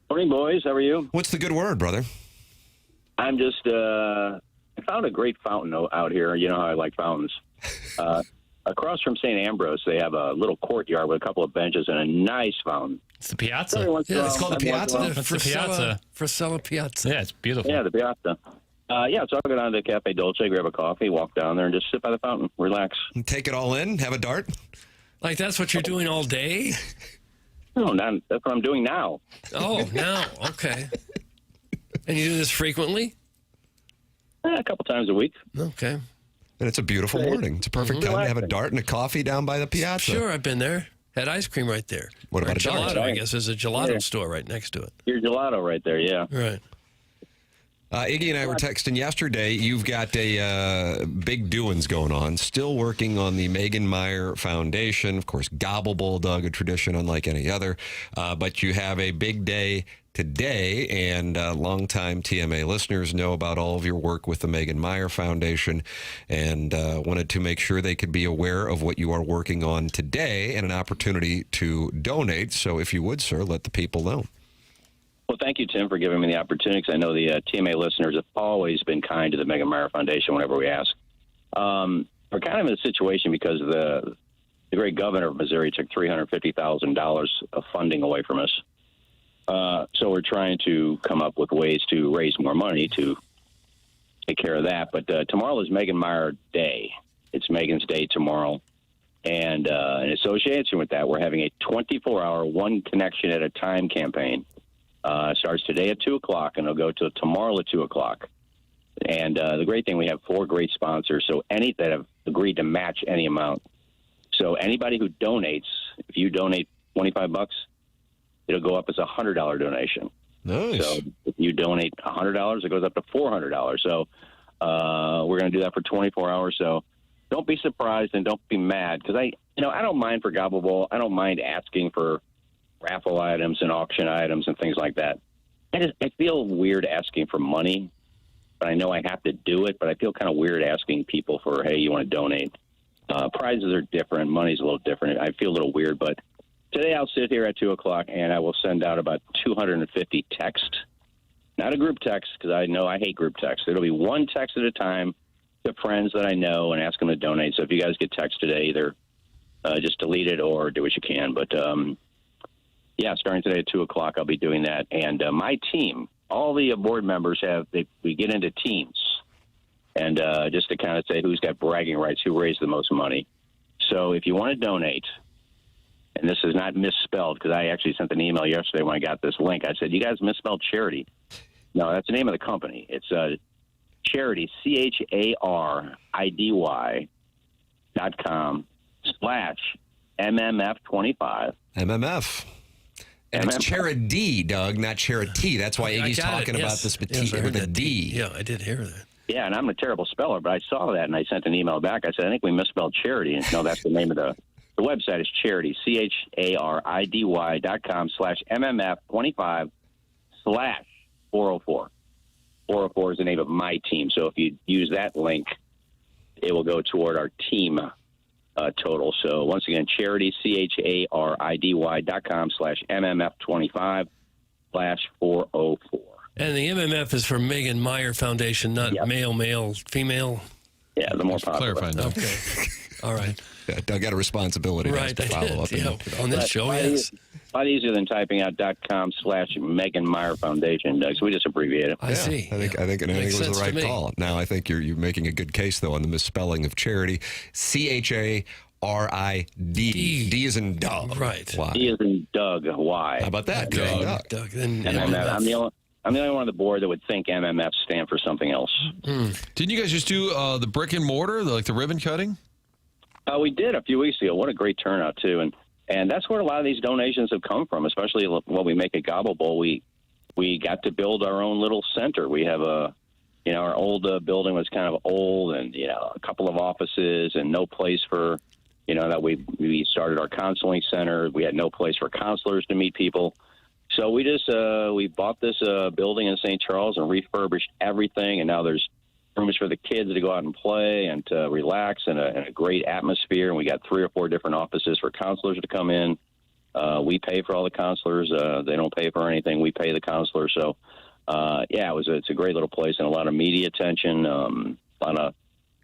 Morning, boys. How are you? What's the good word, brother? I'm just, I found a great fountain out here. You know how I like fountains. Across from St. Ambrose, they have a little courtyard with a couple of benches and a nice fountain. It's the Piazza. Yeah, it's called the Piazza. That's the Piazza. Frisella Piazza. Yeah, it's beautiful. Yeah, the Piazza. So I'll go down to the Cafe Dolce, grab a coffee, walk down there, and just sit by the fountain, relax. Take it all in, have a dart. Like, that's what you're doing all day? No, that's what I'm doing now. Oh, now. Okay. And you do this frequently? A couple times a week. Okay. And it's a beautiful morning. It's a perfect time to have a dart and a coffee down by the Piazza. Sure, I've been there. Had ice cream right there. What about or a dart? gelato? I guess there's a gelato store right next to it. Your gelato right there, yeah. Right. Iggy and I were texting yesterday. You've got a big doings going on. Still working on the Megan Meyer Foundation. Of course, Gobble Bowl, Doug, a tradition unlike any other. But you have a big day today, and longtime TMA listeners know about all of your work with the Megan Meyer Foundation, and wanted to make sure they could be aware of what you are working on today and an opportunity to donate. So if you would, sir, let the people know. Well, thank you, Tim, for giving me the opportunity, because I know the TMA listeners have always been kind to the Megan Meyer Foundation whenever we ask. We're kind of in a situation because the great governor of Missouri took $350,000 of funding away from us. So we're trying to come up with ways to raise more money to take care of that. But tomorrow is Megan Meyer Day. It's Megan's Day tomorrow. And in association with that, we're having a 24-hour one connection at a time campaign. Starts today at 2 o'clock, and it'll go to tomorrow at 2 o'clock. And the great thing, we have 4 great sponsors, so any that have agreed to match any amount. So anybody who donates, if you donate $25, it'll go up as a $100 donation. Nice. So if you donate $100, it goes up to $400. So we're going to do that for 24 hours. So don't be surprised and don't be mad, because I don't mind for Gobble Bowl. I don't mind asking for raffle items and auction items and things like that. I feel weird asking for money, but I know I have to do it. But I feel kind of weird asking people for, hey, you want to donate? Prizes are different. Money's a little different. I feel a little weird, but today I'll sit here at 2 o'clock and I will send out about 250 texts. Not a group text, because I know I hate group text. It'll be one text at a time to friends that I know and ask them to donate. So if you guys get text today, either just delete it or do what you can. But starting today at 2 o'clock, I'll be doing that. And my team, all the board members we get into teams. And just to kind of say who's got bragging rights, who raised the most money. So if you want to donate, and this is not misspelled, because I actually sent an email yesterday when I got this link. I said, you guys misspelled charity. No, that's the name of the company. It's charity, CHARIDY, MMF25. MMF. And it's charity, Doug, not charity. That's why Iggy's talking about this with a D. Yeah, I did hear that. Yeah, and I'm a terrible speller, but I saw that and I sent an email back. I said, I think we misspelled charity. And no, that's the name of the website is charity, CHARIDY.com/MMF25/404. 404 is the name of my team. So if you use that link, it will go toward our team total. So once again, charity, CHARIDY.com/MMF25/404. And the MMF is for Megan Meyer Foundation, not male, female. Yeah, the more popular. Clarifying that. Okay. All right. Yeah, Doug got a responsibility Right, to follow up. yeah, on this show, yes. A lot easier than typing out .com/Megan Meyer Foundation, Doug. So we just abbreviate it. I see. I think it Makes was sense the to right me. call. Now I think you're making a good case though on the misspelling of charity. CHARID. D is in Doug. Right. Why? He is in Doug. Why? How about that? Doug. Doug, then MMF. I'm the only one on the board that would think MMF stand for something else. Didn't you guys just do the brick and mortar, like the ribbon cutting? We did a few weeks ago. What a great turnout, too. And that's where a lot of these donations have come from, especially when we make a Gobble Bowl. We got to build our own little center. We have our old building was kind of old and, a couple of offices and no place for, that we started our counseling center. We had no place for counselors to meet people. So we just we bought this building in St. Charles and refurbished everything, and now there's rooms for the kids to go out and play and to relax and a great atmosphere. And we got 3 or 4 different offices for counselors to come in. We pay for all the counselors. They don't pay for anything. We pay the counselors. So, it's a great little place and a lot of media attention, a lot of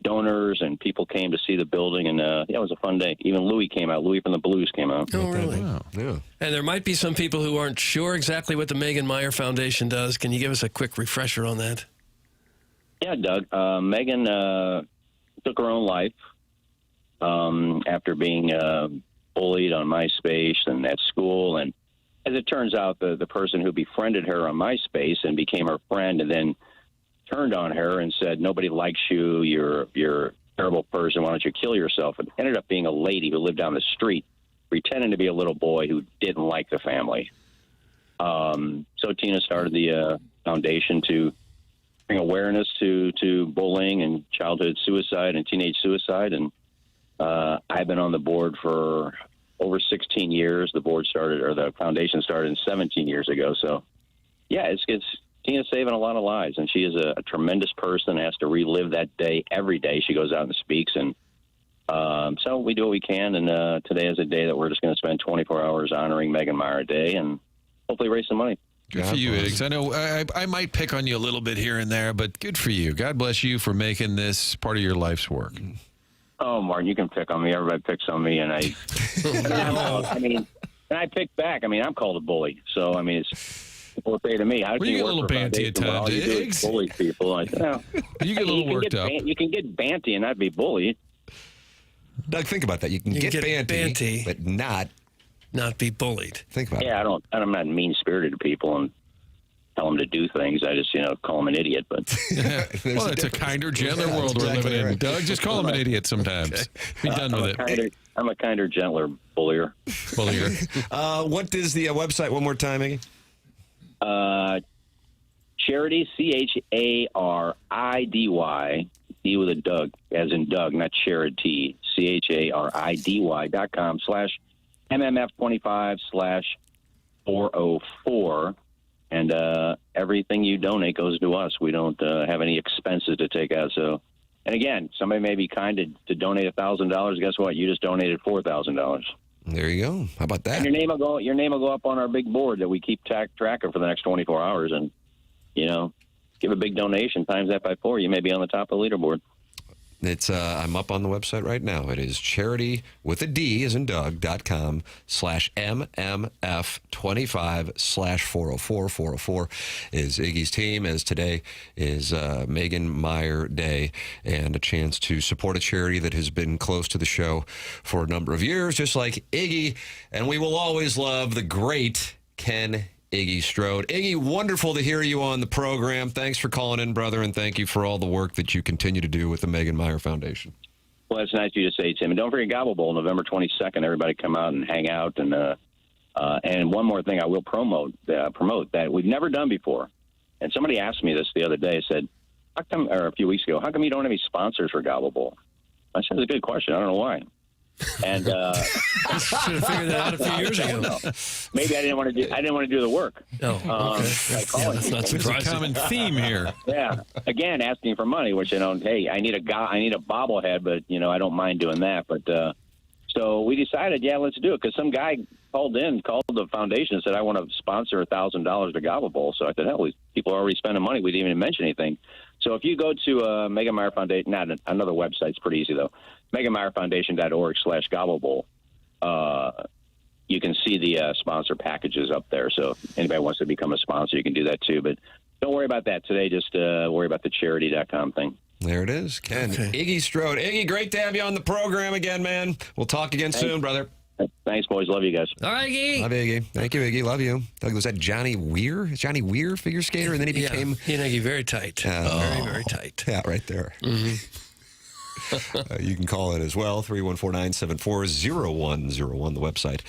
donors and people came to see the building. And, it was a fun day. Even Louis came out. Louis from the Blues came out. Oh, really? Wow. Yeah. And there might be some people who aren't sure exactly what the Megan Meyer Foundation does. Can you give us a quick refresher on that? Yeah, Doug. Megan took her own life after being bullied on MySpace and at school. And as it turns out, the person who befriended her on MySpace and became her friend and then turned on her and said, nobody likes you, you're a terrible person, why don't you kill yourself? It ended up being a lady who lived down the street pretending to be a little boy who didn't like the family. So Tina started the foundation to bring awareness to bullying and childhood suicide and teenage suicide. And I've been on the board for over 16 years. The foundation started 17 years ago. So, yeah, it's Tina's saving a lot of lives, and she is a tremendous person, has to relive that day every day. She goes out and speaks, and so we do what we can. And today is a day that we're just going to spend 24 hours honoring Megan Meyer Day and hopefully raise some money. Good for you, Iggs. I know I might pick on you a little bit here and there, but good for you. God bless you for making this part of your life's work. Oh, Martin, you can pick on me. Everybody picks on me, and I pick back. I'm called a bully. So, it's people say to me, how can you you get a little banty at times, Iggs? Bully people. I say, no. You get a little worked up. You can get banty and not be bullied. Doug, think about that. You can get banty, but not be bullied. Think about it. Yeah, I'm not mean-spirited to people and tell them to do things. I just, call them an idiot. But well, it's a kinder, gentler world we're living in. Doug, just call him an idiot sometimes. Be done with it. I'm a kinder, gentler bullier. What is the website one more time, Iggy? Charity, CHARIDY, D with a Doug, as in Doug, not charity, CHARIDY.com/MMF25/404. And everything you donate goes to us. We don't have any expenses to take out. So, and again, somebody may be kind to donate $1,000. Guess what? You just donated $4,000. There you go. How about that? And your name will go up on our big board that we keep track of for the next 24 hours. And give a big donation, times that by 4, you may be on the top of the leaderboard. It's I'm up on the website right now. It is charity with a D as in Doug.com/MMF25/404. 404 is Iggy's team, as today is Megan Meyer Day, and a chance to support a charity that has been close to the show for a number of years, just like Iggy. And we will always love the great Ken Iggy Strode. Iggy, wonderful to hear you on the program. Thanks for calling in, brother, and thank you for all the work that you continue to do with the Megan Meyer Foundation. Well, that's nice of you to say, Tim. And don't forget Gobble Bowl, November 22nd. Everybody come out and hang out. And one more thing I will promote that we've never done before. And somebody asked me this the other day. Said, how come, or a few weeks ago, how come you don't have any sponsors for Gobble Bowl? I said, it's a good question. I don't know why. And should have figured that out a few years ago. Maybe I didn't want to do the work. Oh, okay. That's not There's a surprising. common theme here. Yeah. Again, asking for money, which hey, I need a bobblehead, but I don't mind doing that. But so we decided, let's do it, because some guy called the foundation and said, I want to sponsor $1,000 to Gobble Bowl. So I said, hell, people are already spending money. We didn't even mention anything. So if you go to Megan Meyer Foundation, not another website, it's pretty easy though, meganmeyerfoundation.org/Gobble Bowl. You can see the sponsor packages up there. So if anybody wants to become a sponsor, you can do that too. But don't worry about that today. Just worry about the charity.com thing. There it is, Ken. Okay. Iggy Strode. Iggy, great to have you on the program again, man. We'll talk again soon, brother. Thanks, boys. Love you guys. All right, Iggy. Love you, Iggy. Thank you, Iggy. Love you. Was that Johnny Weir? Is Johnny Weir figure skater? And then he became... Yeah, he and Iggy very tight. Very, very tight. Yeah, right there. Mm-hmm. You can call it as well, 314-974-0101, the website,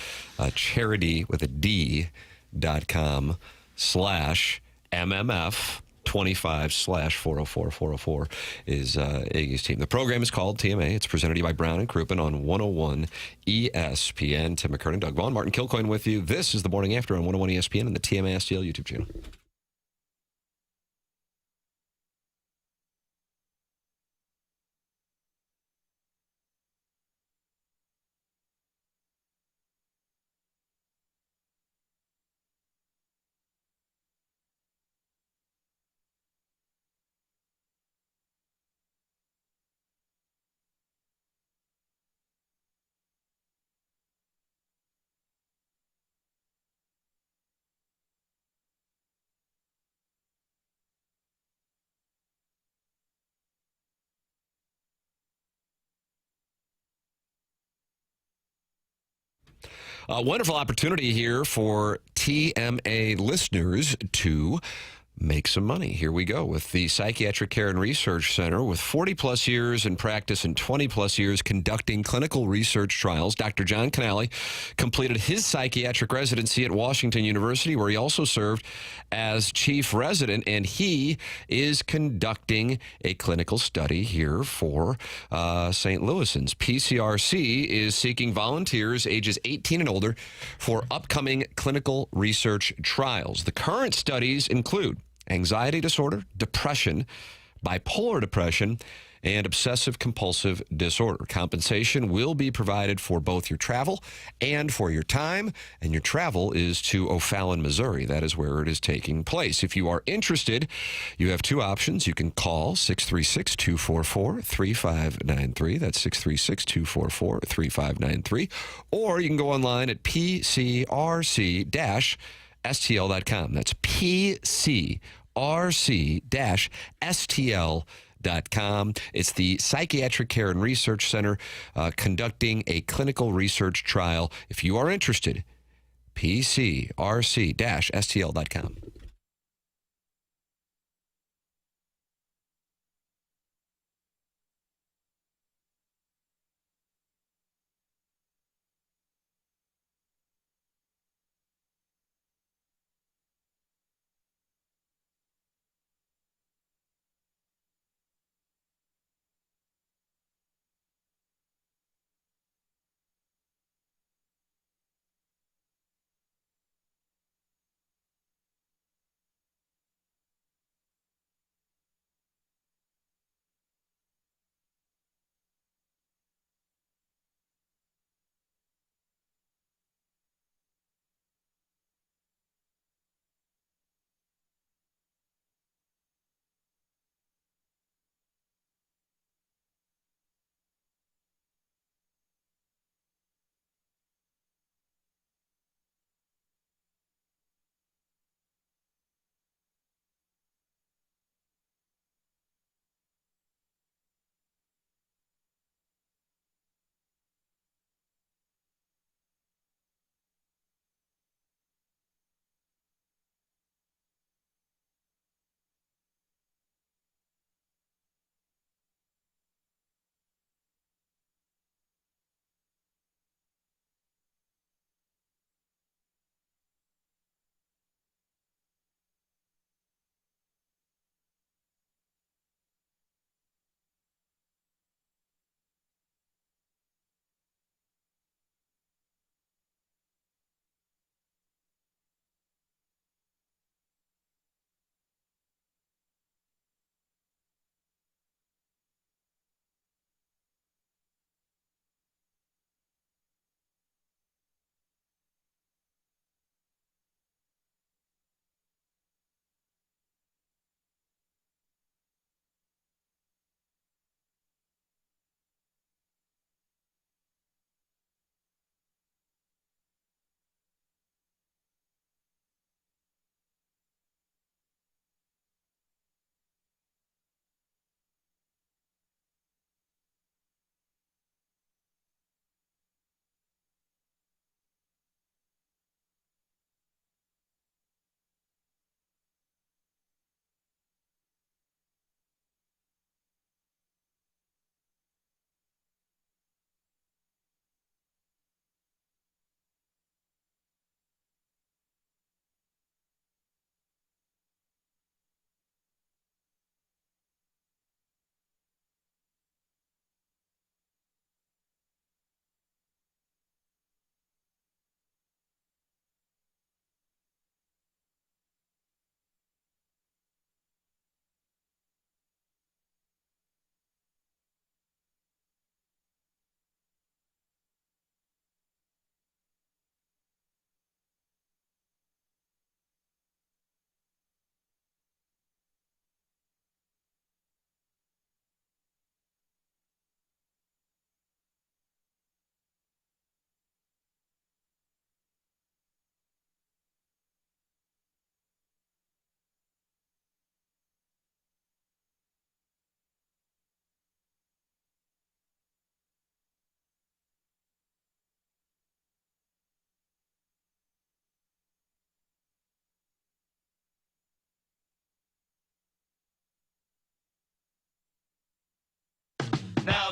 charity.com/MMF 25/404 is Iggy's team. The program is called TMA. It's presented to you by Brown and Crouppen on 101 ESPN. Tim McKernan, Doug Vaughn, Martin Kilcoyne with you. This is the Morning After on 101 ESPN and the TMA STL YouTube channel. A wonderful opportunity here for TMA listeners to make some money. Here we go with the Psychiatric Care and Research Center. With 40-plus years in practice and 20-plus years conducting clinical research trials, Dr. John Canale completed his psychiatric residency at Washington University, where he also served as chief resident, and he is conducting a clinical study here for St. Louisans. PCRC is seeking volunteers ages 18 and older for upcoming clinical research trials. The current studies include anxiety disorder, depression, bipolar depression, and obsessive-compulsive disorder. Compensation will be provided for both your travel and for your time, and your travel is to O'Fallon, Missouri. That is where it is taking place. If you are interested, you have two options. You can call 636-244-3593. That's 636-244-3593. Or you can go online at pcrc-stl.com. That's pcrc-stl.com. It's the Psychiatric Care and Research Center conducting a clinical research trial. If you are interested, pcrc-stl.com.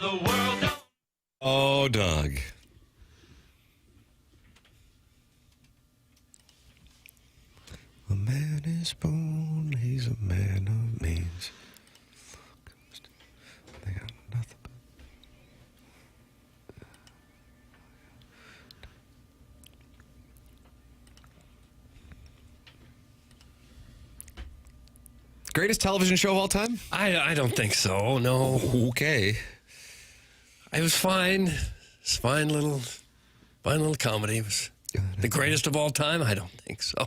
the world don't. Oh, Doug. A man is born, he's a man of means. They got nothing but... Greatest television show of all time? I don't think so. No. Okay. It was fine. It's fine little comedy. It was the greatest of all time. I don't think so.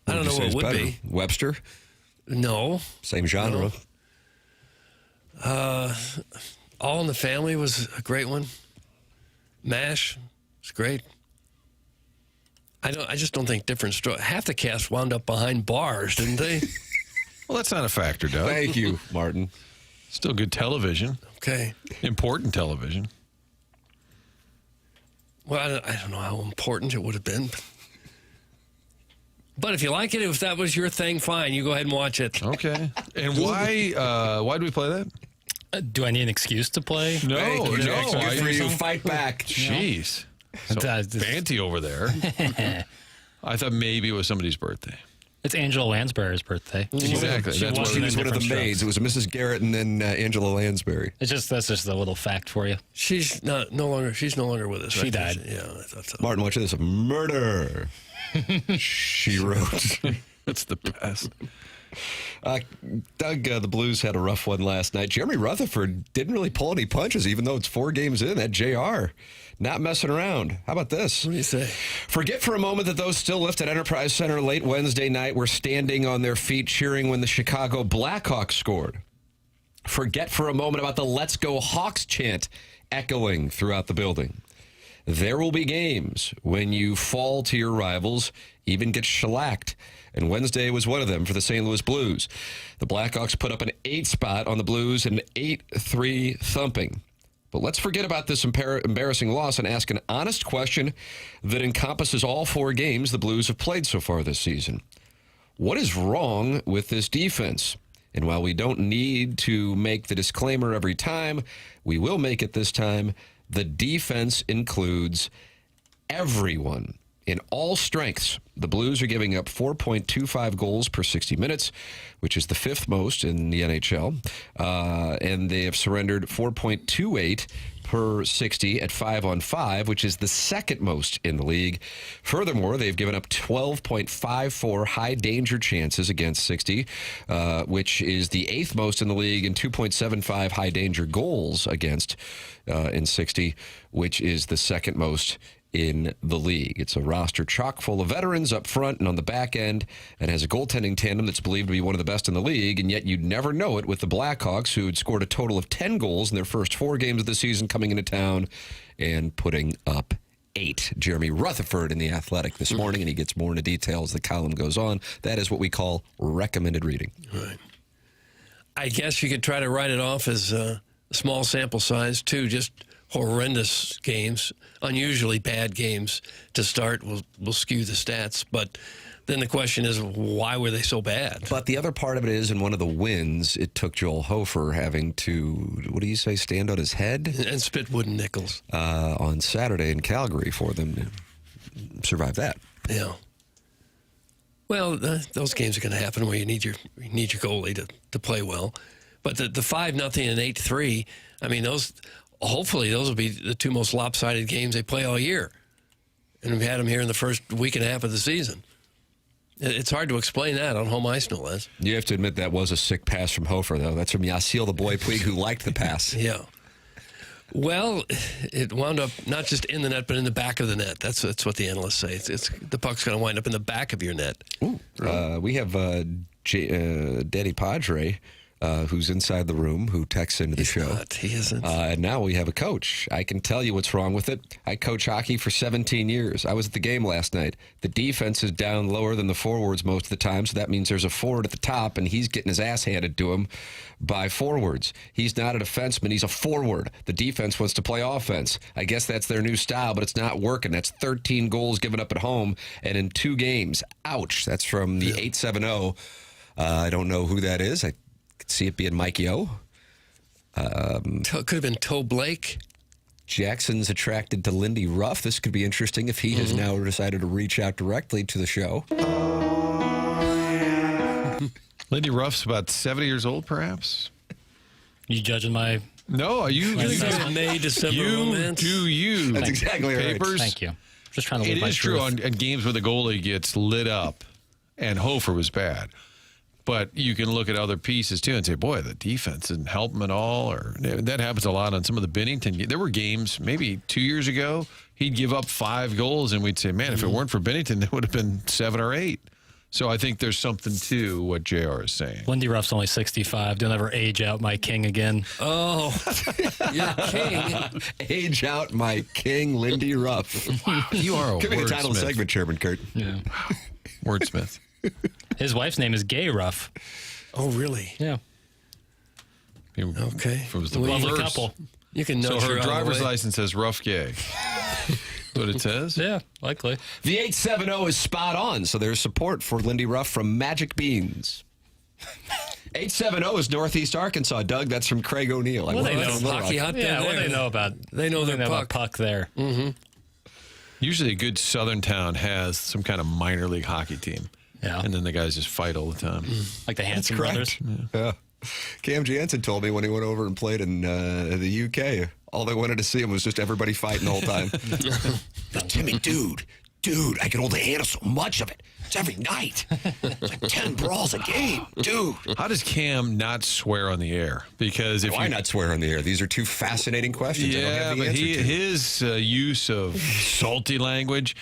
I don't know what it would be. Webster? No. Same genre. All in the Family was a great one. MASH was great. I just don't think different story. Half the cast wound up behind bars, didn't they? Well, that's not a factor, Doug. Thank you, Martin. Still good television. Okay. Important television. Well, I don't know how important it would have been. But if you like it, if that was your thing, fine. You go ahead and watch it. Okay. And why do we play that? Do I need an excuse to play? No, For you, fight back. Jeez. So fancy over there. I thought maybe it was somebody's birthday. It's Angela Lansbury's birthday. Exactly. She That's She was one of the different maids. It was Mrs. Garrett and then Angela Lansbury. That's just a little fact for you. She's no longer with us. She right? died. Yeah, I thought so. Martin, watch this. Murder. She wrote. That's the best. Doug, the Blues had a rough one last night. Jeremy Rutherford didn't really pull any punches, even though it's 4 games in. That JR, not messing around. How about this? What do you say? Forget for a moment that those still left at Enterprise Center late Wednesday night were standing on their feet cheering when the Chicago Blackhawks scored. Forget for a moment about the Let's Go Hawks chant echoing throughout the building. There will be games when you fall to your rivals, even get shellacked. And Wednesday was one of them for the St. Louis Blues. The Blackhawks put up an 8 spot on the Blues, an 8-3 thumping. But let's forget about this embarrassing loss and ask an honest question that encompasses all 4 games the Blues have played so far this season. What is wrong with this defense? And while we don't need to make the disclaimer every time, we will make it this time. The defense includes everyone in all strengths. The Blues are giving up 4.25 goals per 60 minutes, which is the 5th most in the NHL. And they have surrendered 4.28 per 60 at 5-on-5, which is the 2nd most in the league. Furthermore, they've given up 12.54 high danger chances against 60, which is the 8th most in the league, and 2.75 high danger goals against in 60, which is the 2nd most in the league. It's a roster chock full of veterans up front and on the back end, and has a goaltending tandem that's believed to be one of the best in the league, and yet you'd never know it with the Blackhawks, who had scored a total of 10 goals in their first 4 games of the season coming into town and putting up 8. Jeremy Rutherford in The Athletic this morning, and he gets more into detail as the column goes on. That is what we call recommended reading. Right. I guess you could try to write it off as a small sample size, too, just horrendous games, unusually bad games to start will skew the stats. But then the question is, why were they so bad? But the other part of it is, in one of the wins, it took Joel Hofer having to, what do you say, stand on his head? And spit wooden nickels. On Saturday in Calgary for them to survive that. Yeah. Well, those games are going to happen where you need your goalie to play well. But the 5-0 and 8-3, I mean, hopefully those will be the 2 most lopsided games they play all year. And we've had them here in the first week and a half of the season. It's hard to explain that on home ice, no less. You have to admit that was a sick pass from Hofer, though. That's from Yasiel the Boy Puig, who liked the pass. Yeah. Well, it wound up not just in the net, but in the back of the net. That's what the analysts say. It's the puck's going to wind up in the back of your net. Ooh. We have Daddy Padre, who's inside the room, who texts into the show. He isn't. And now we have a coach. I can tell you what's wrong with it. I coach hockey for 17 years. I was at the game last night. The defense is down lower than the forwards most of the time, so that means there's a forward at the top, and he's getting his ass handed to him by forwards. He's not a defenseman. He's a forward. The defense wants to play offense. I guess that's their new style, but it's not working. That's 13 goals given up at home, and in 2 games. Ouch. That's from the 870. I don't know who that is. I could see it being Mikey O. Could have been Toe Blake. Jackson's attracted to Lindy Ruff. This could be interesting if he has now decided to reach out directly to the show. Lindy Ruff's about 70 years old, perhaps. You judging my... No, you May, December romance. do you. That's exactly right. Papers. Thank you. Just trying to live It my is true truth. on games where the goalie gets lit up, and Hofer was bad. But you can look at other pieces, too, and say, boy, the defense didn't help him at all. Or that happens a lot on some of the Bennington games. There were games maybe 2 years ago, he'd give up 5 goals, and we'd say, man, if it weren't for Bennington, it would have been 7 or 8. So I think there's something to what JR is saying. Lindy Ruff's only 65. Don't ever age out my king again. Oh, your king. Age out my king, Lindy Ruff. You are a Give me the title of the wordsmith. segment, Chairman Kurt. Yeah. Wordsmith. His wife's name is Gay Ruff. Oh, really? Yeah. Okay. If it was the Lovely reverse. couple. You can know So her driver's license says rough gay. What it says? Yeah, likely. The 870 is spot on, so there's support for Lindy Ruff from Magic Beans. 870 is Northeast Arkansas. Doug, that's from Craig O'Neill. Well, they know hockey hot Yeah, what there. do they know about? They know their about puck. puck there. Usually a good southern town has some kind of minor league hockey team. Yeah. And then the guys just fight all the time. Like the Hanson correct. brothers. Yeah. Cam Jansen told me when he went over and played in the UK, all they wanted to see him was just everybody fighting the whole time. Timmy, dude, I can only handle so much of it. It's every night. It's like 10 brawls a game, dude. How does Cam not swear on the air? Because if Why you, not swear on the air? These are two fascinating questions. I don't Yeah, have the but answer to. his use of salty language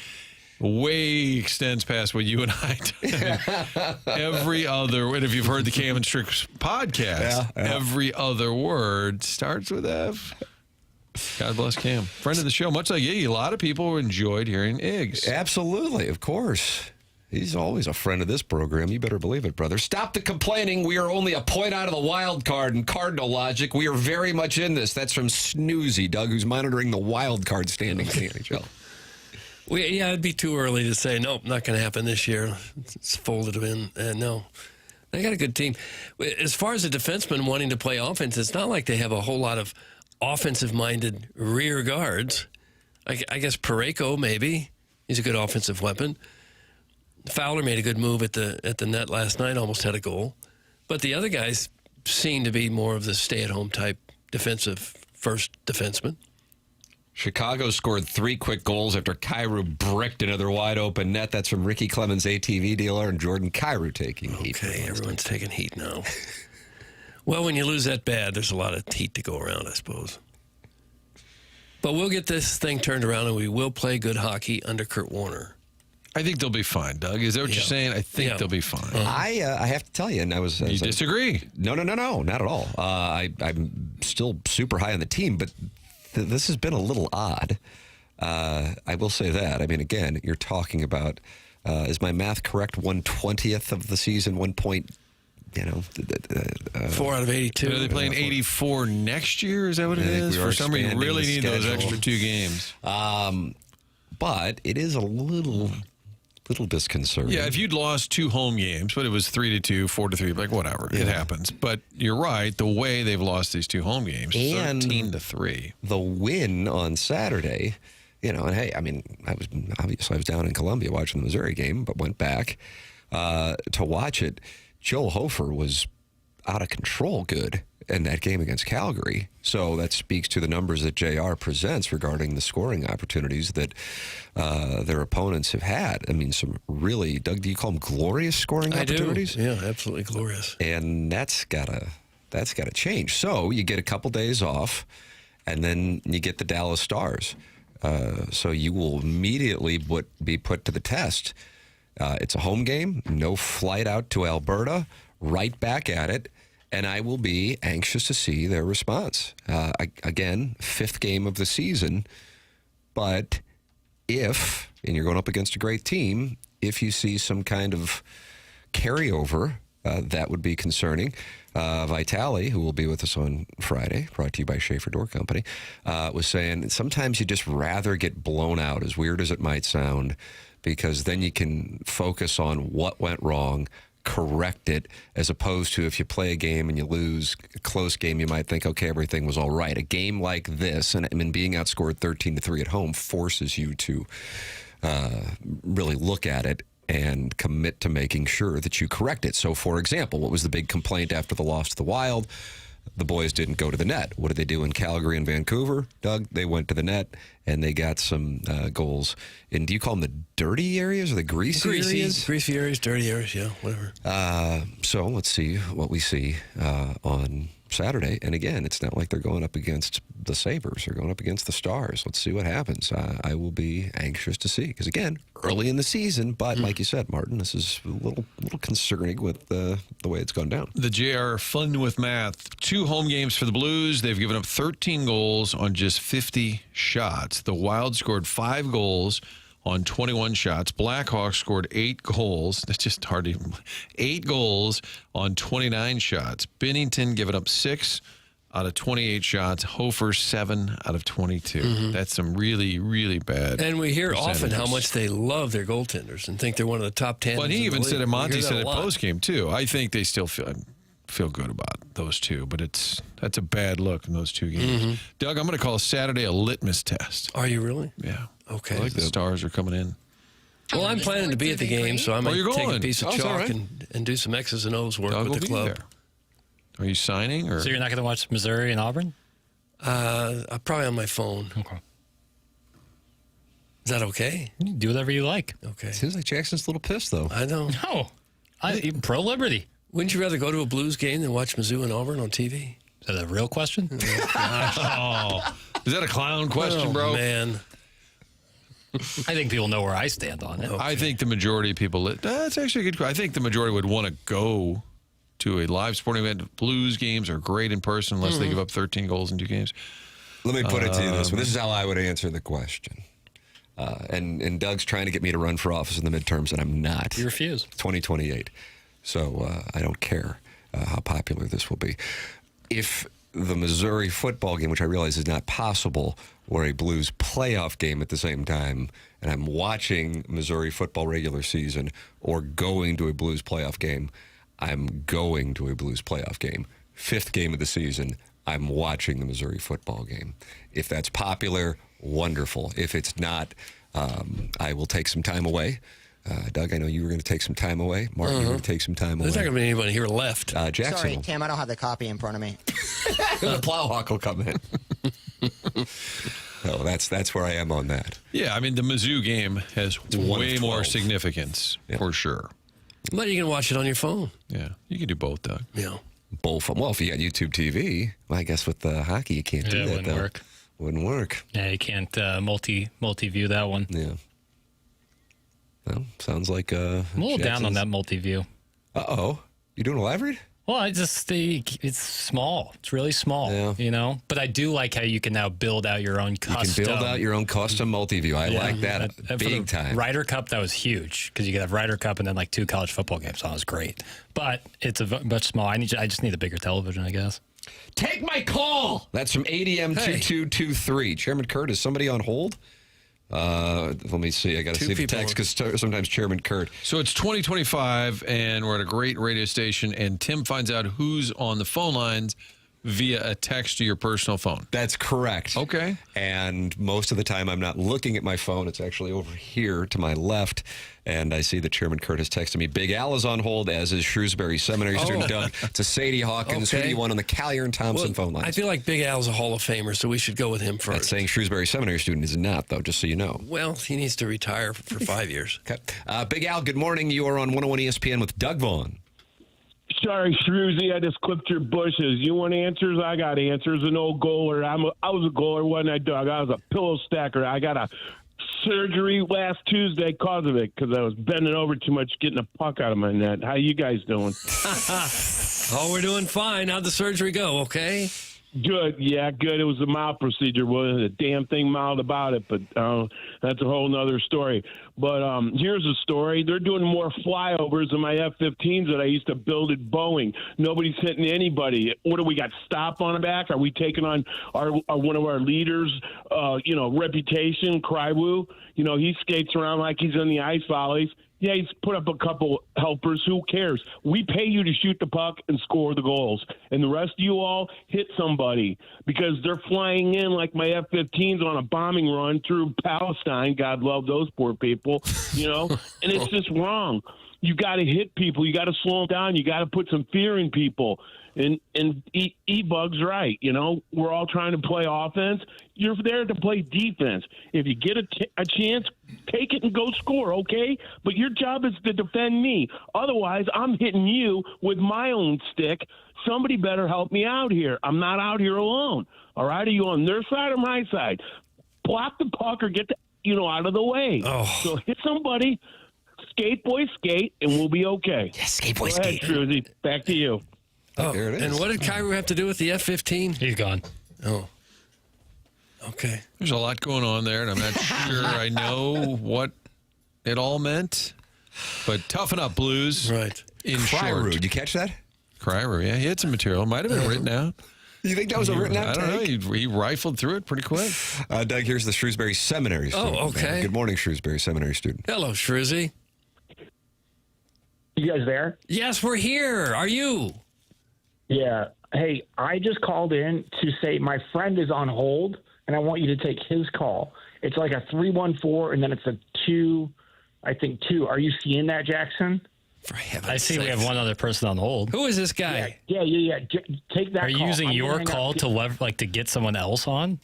way extends past what you and I do. Every other, and if you've heard the Cam and Strick podcast, every other word starts with F. God bless Cam. Friend of the show, much like Iggy, a lot of people enjoyed hearing Iggs. Absolutely, of course. He's always a friend of this program. You better believe it, brother. Stop the complaining. We are only a point out of the wild card in Cardinal logic. We are very much in this. That's from Snoozy, Doug, who's monitoring the wild card standings in the NHL. Yeah, it'd be too early to say, nope, not going to happen this year. It's folded in. No. They got a good team. As far as the defensemen wanting to play offense, it's not like they have a whole lot of offensive-minded rear guards. I guess Parayko, maybe. He's a good offensive weapon. Fowler made a good move at the net last night, almost had a goal. But the other guys seem to be more of the stay-at-home type defensive first defenseman. Chicago scored 3 quick goals after Kyrou bricked another wide-open net. That's from Ricky Clemens, ATV dealer, and Jordan Kyrou taking heat. Okay, everyone's taking heat now. Well, when you lose that bad, there's a lot of heat to go around, I suppose. But we'll get this thing turned around, and we will play good hockey under Kurt Warner. I think they'll be fine, Doug. Is that what you're saying? I think they'll be fine. I have to tell you, and I was... You disagree? No, not at all. I'm still super high on the team, but this has been a little odd. I will say that. I mean, again, you're talking about, is my math correct, 1/20th of the season, 1 point, 4 out of 82. Are they playing 84 next year? Is that what it is? For some reason, you really need those extra 2 games. But it is a little disconcerting. Yeah, if you'd lost 2 home games, but it was 3-2, 4-3, like whatever, it happens. But you're right, the way they've lost these 2 home games, and 13-3. The win on Saturday, and hey, I mean, I was down in Columbia watching the Missouri game, but went back to watch it. Joel Hofer was out of control good in that game against Calgary. So that speaks to the numbers that JR presents regarding the scoring opportunities that their opponents have had. I mean, some really, Doug, do you call them glorious scoring opportunities? Yeah, absolutely glorious. And that's gotta change. So you get a couple days off, and then you get the Dallas Stars. So you will immediately be put to the test. It's a home game, no flight out to Alberta, right back at it. And I will be anxious to see their response. Again, 5th game of the season. But if, and you're going up against a great team, if you see some kind of carryover, that would be concerning. Vitali, who will be with us on Friday, brought to you by Schaefer Door Company, was saying sometimes you just rather get blown out, as weird as it might sound, because then you can focus on what went wrong, correct it, as opposed to if you play a game and you lose a close game, you might think, okay, everything was all right. A game like this, and I mean, being outscored 13-3 at home forces you to really look at it and commit to making sure that you correct it. So, for example, what was the big complaint after the loss to the Wild? The boys didn't go to the net. What did they do in Calgary and Vancouver, Doug? They went to the net, and they got some goals. And do you call them the dirty areas or the greasy areas? Greasy areas, dirty areas, yeah, whatever. So let's see what we see on Saturday. And again, it's not like they're going up against the Sabres. They're going up against the Stars. Let's see what happens. I will be anxious to see. Because, again, early in the season, but like you said, Martin, this is a little concerning with the way it's gone down. The JR Fun with Math. 2 home games for the Blues. They've given up 13 goals on just 50 shots. The Wild scored 5 goals on 21 shots. Blackhawks scored 8 goals. That's just hard to... 8 goals on 29 shots. Bennington giving up 6 out of 28 shots. Hofer 7 out of 22. That's some really, really bad. And we hear often percentages. how much they love their goaltenders and think they're one of the top 10. But he even said it, Monty said it post post-game, too. I think they still feel good about those two, but that's a bad look in those 2 games. Doug, I'm going to call Saturday a litmus test. Are you really? Yeah. Okay. I like the Stars are coming in. Well, I'm planning to be at the game, so I might you're take a going. piece of Oh, it's all chalk right. and do some X's and O's work Doug will with the be club. there. Are you signing? Or? So you're not going to watch Missouri and Auburn? I'm probably on my phone. Okay. Is that okay? You do whatever you like. Okay. Seems like Jackson's a little pissed, though. I know. No. Pro-liberty. Wouldn't you rather go to a Blues game than watch Mizzou and Auburn on TV? Is that a real question? Oh, is that a clown question, Oh, bro? man. I think people know where I stand on it. I think the majority of people, that's actually a good question. I think the majority would want to go to a live sporting event. Blues games are great in person unless they give up 13 goals in 2 games. Let me put it to you this way. This is how I would answer the question. And Doug's trying to get me to run for office in the midterms, and I'm not. You refuse. 2028. So I don't care how popular this will be. If the Missouri football game, which I realize is not possible, or a Blues playoff game at the same time, and I'm watching Missouri football regular season or going to a Blues playoff game, I'm going to a Blues playoff game. 5th game of the season, I'm watching the Missouri football game. If that's popular, wonderful. If it's not, I will take some time away. Doug, I know you were going to take some time away. Martin, you're going to take some time away. There's not going to be anybody here left. Jackson. Sorry, Tim, I don't have the copy in front of me. The Plowhawk will come in. No, that's where I am on that. Yeah, I mean, the Mizzou game has way 12. more significance, for sure. But you can watch it on your phone. Yeah, you can do both, Doug. Yeah. Both. Well, if you got YouTube TV, well, I guess with the hockey you can't do Yeah, it that. wouldn't though. work. Wouldn't work. Yeah, you can't multi-view that one. Yeah. Well, sounds like I'm a little down on Jackson's- that multi-view. Uh-oh. You doing a live read? Well, I just think it's small. It's really small, Yeah. you know? But I do like how you can now build out your own custom. You can build out your own custom multi-view. I like that For big the time. Ryder Cup, that was huge because you could have Ryder Cup and then like 2 college football games. So that was great. But it's much small. I just need a bigger television, I guess. Take my call. That's from ADM2223. Chairman Kurt, is somebody on hold? Let me see. I got to 2 see the people. text because sometimes Chairman Kurt. So it's 2025, and we're at a great radio station, and Tim finds out who's on the phone lines via a text to your personal phone. That's correct. Okay. And most of the time I'm not looking at my phone. It's actually over here to my left. And I see that Chairman Kurt has texted me. Big Al is on hold, as is Shrewsbury Seminary student Doug. It's a Sadie Hawkins. Who do you want on the Callier and Thompson phone lines? I feel like Big Al's a Hall of Famer, so we should go with him first. That's saying Shrewsbury Seminary student is not, though, just so you know. Well, he needs to retire for 5 years. Okay. Big Al, good morning. You are on 101 ESPN with Doug Vaughn. Sorry, Shrewsy, I just clipped your bushes. You want answers? I got answers. An old goaler. I was a goaler, wasn't I, Doug? I was a pillow stacker. I got a surgery last Tuesday because of it, because I was bending over too much getting a puck out of my net. How you guys doing? Oh, we're doing fine. How'd the surgery go, okay? Good, yeah, good. It was a mild procedure. Wasn't a damn thing mild about it, but that's a whole nother story. But here's a story. They're doing more flyovers than my F-15s that I used to build at Boeing. Nobody's hitting anybody. What do we got? Stop on the back? Are we taking on one of our leaders' reputation, Krywoo? He skates around like he's in the ice volleys. Yeah, he's put up a couple helpers. Who cares? We pay you to shoot the puck and score the goals. And the rest of you all hit somebody because they're flying in like my F-15s on a bombing run through Palestine. God love those poor people, And it's just wrong. You got to hit people. You got to slow them down. You got to put some fear in people. And E-Bug's right. We're all trying to play offense. You're there to play defense. If you get a chance, take it and go score, okay? But your job is to defend me. Otherwise, I'm hitting you with my own stick. Somebody better help me out here. I'm not out here alone. All right? Are you on their side or my side? Block the puck or get out of the way. Oh. So hit somebody, skate, boy, skate, and we'll be okay. Yes, skate, boy, Go ahead, skate. Truzy. Back to you. Oh, There it is. and what did Cairo have to do with the F-15? He's gone. Oh. Okay. There's a lot going on there, and I'm not sure I know what it all meant. But toughen up, Blues. Right. In Cryer, short. did you catch that? Cryer, yeah. He had some material. Might have been written out. You think that was a written out I don't know. take? He rifled through it pretty quick. Doug, here's the Shrewsbury Seminary student. Oh, okay. Good morning, Shrewsbury Seminary student. Hello, Shrizzy. You guys there? Yes, we're here. Are you? Yeah. Hey, I just called in to say my friend is on hold, and I want you to take his call. It's like a 314, and then it's a 2, I think 2. Are you seeing that, Jackson? For heaven's I see we sakes. have one other person on hold. Who is this guy? Yeah. Take that Are you call. using I'm your gonna hang call up. to get someone else on?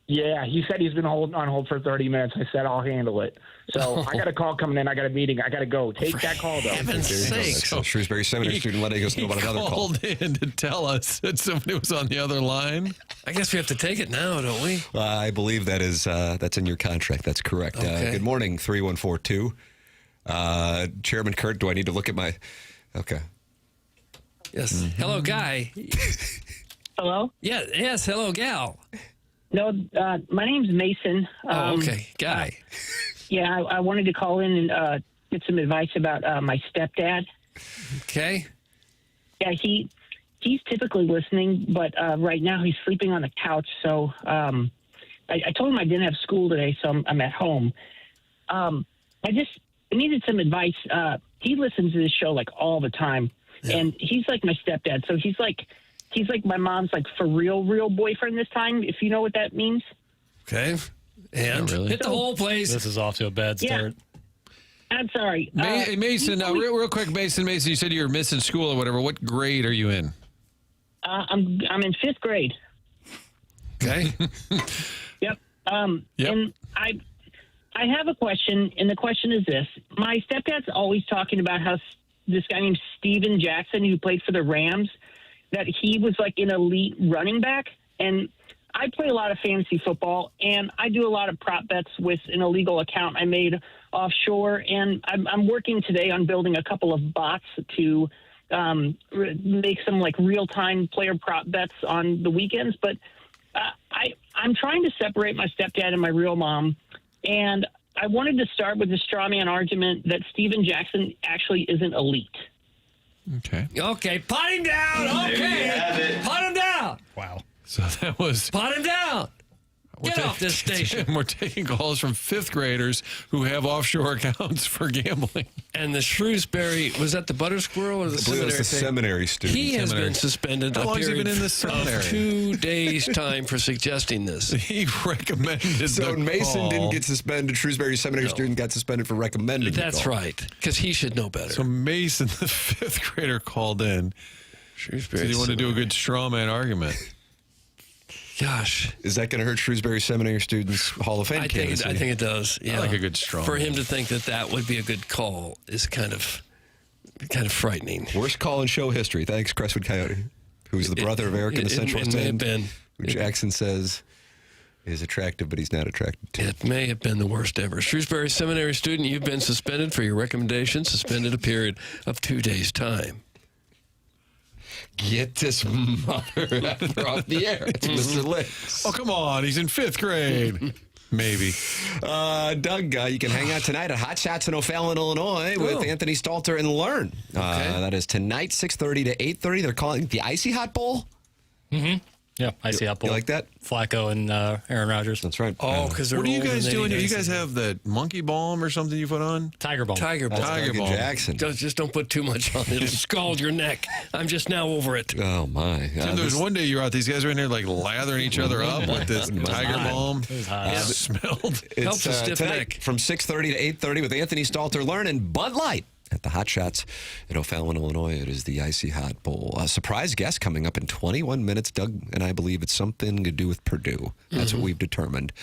Yeah, he said he's been on hold for 30 minutes. I said I'll handle it. So I got a call coming in. I got a meeting. I got to go. Take that call, though. Heaven's sakes. So Shrewsbury Seminary student letting us know about another call. Called in to tell us that somebody was on the other line. I guess we have to take it now, don't we? I believe that is that's in your contract. That's correct. Okay. Good morning, 3142. Chairman Kurt, do I need to look at my... Okay. Yes. Hello, guy. Hello? Yeah. Yes. Hello, gal. No, my name's Mason. Okay. Guy. Yeah, I wanted to call in and get some advice about my stepdad. Okay. Yeah, he's typically listening, but right now he's sleeping on the couch. So I told him I didn't have school today, so I'm at home. I needed some advice. He listens to this show like all the time, and he's like my stepdad. So he's like my mom's like for real boyfriend this time, if you know what that means. Okay. And hit the whole place. This is off to a bad start. I'm sorry. Mason, real quick, Mason, you said you were missing school or whatever. What grade are you in? I'm in 5th grade. Okay. Yep. And I have a question, and the question is this. My stepdad's always talking about how this guy named Steven Jackson, who played for the Rams, that he was like an elite running back. And I play a lot of fantasy football, and I do a lot of prop bets with an illegal account I made offshore. And I'm working today on building a couple of bots to make some like real-time player prop bets on the weekends. But I'm trying to separate my stepdad and my real mom. And I wanted to start with the straw man argument that Steven Jackson actually isn't elite. Okay. Okay. Pot him down. Okay. Pot him down. Wow. So that was... Pot him down. Get off this station. We're taking calls from 5th graders who have offshore accounts for gambling. And the Shrewsbury, was that the Butter Squirrel or the I believe seminary? it was the seminary student. He has been suspended How a long has he period been in the seminary? of 2 days' time for suggesting this. He recommended So the Mason call. didn't get suspended. Shrewsbury Seminary student got suspended for recommending the That's call. right, because he should know better. So Mason, the 5th grader, called in. Shrewsbury Said he wanted to do a good straw man argument. Gosh. Is that going to hurt Shrewsbury Seminary students' Hall of Fame I think it does. Yeah. I like a good straw For man. him to think that would be a good call is kind of frightening. Worst call in show history. Thanks, Crestwood Coyote, who's the brother of Eric in the Central it may have Stand, been. who Jackson says is attractive, but he's not attracted to. It may have been the worst ever. Shrewsbury Seminary student, you've been suspended for your recommendation, suspended a period of 2 days' time. Get this mother off the air. It's Mr. Licks. Oh, come on. He's in 5th grade. Maybe. Doug, you can hang out tonight at Hot Shots in O'Fallon, Illinois with Anthony Stalter and Learn. That is tonight, 6:30 to 8:30. They're calling it the Icy Hot Bowl. Mm-hmm. Yeah, icy apple. You like that? Flacco and Aaron Rodgers. That's right. Oh, because they're What are you old guys and they doing? need You ice. guys have that monkey balm or something you put on? Tiger Balm. Tiger Balm. Tiger Balm. Jackson. Just don't put too much on it. It'll scald your neck. I'm just now over it. Oh, my. Tim, there was one day you were out, these guys were in there like lathering each other up with this Tiger Balm. It was hot. It smelled. Helps a stiff tonight neck. from 6:30 to 8:30 with Anthony Stalter learning Bud Light at the Hot Shots in O'Fallon, Illinois. It is the Icy Hot Bowl. A surprise guest coming up in 21 minutes. Doug and I believe it's something to do with Purdue. That's what we've determined.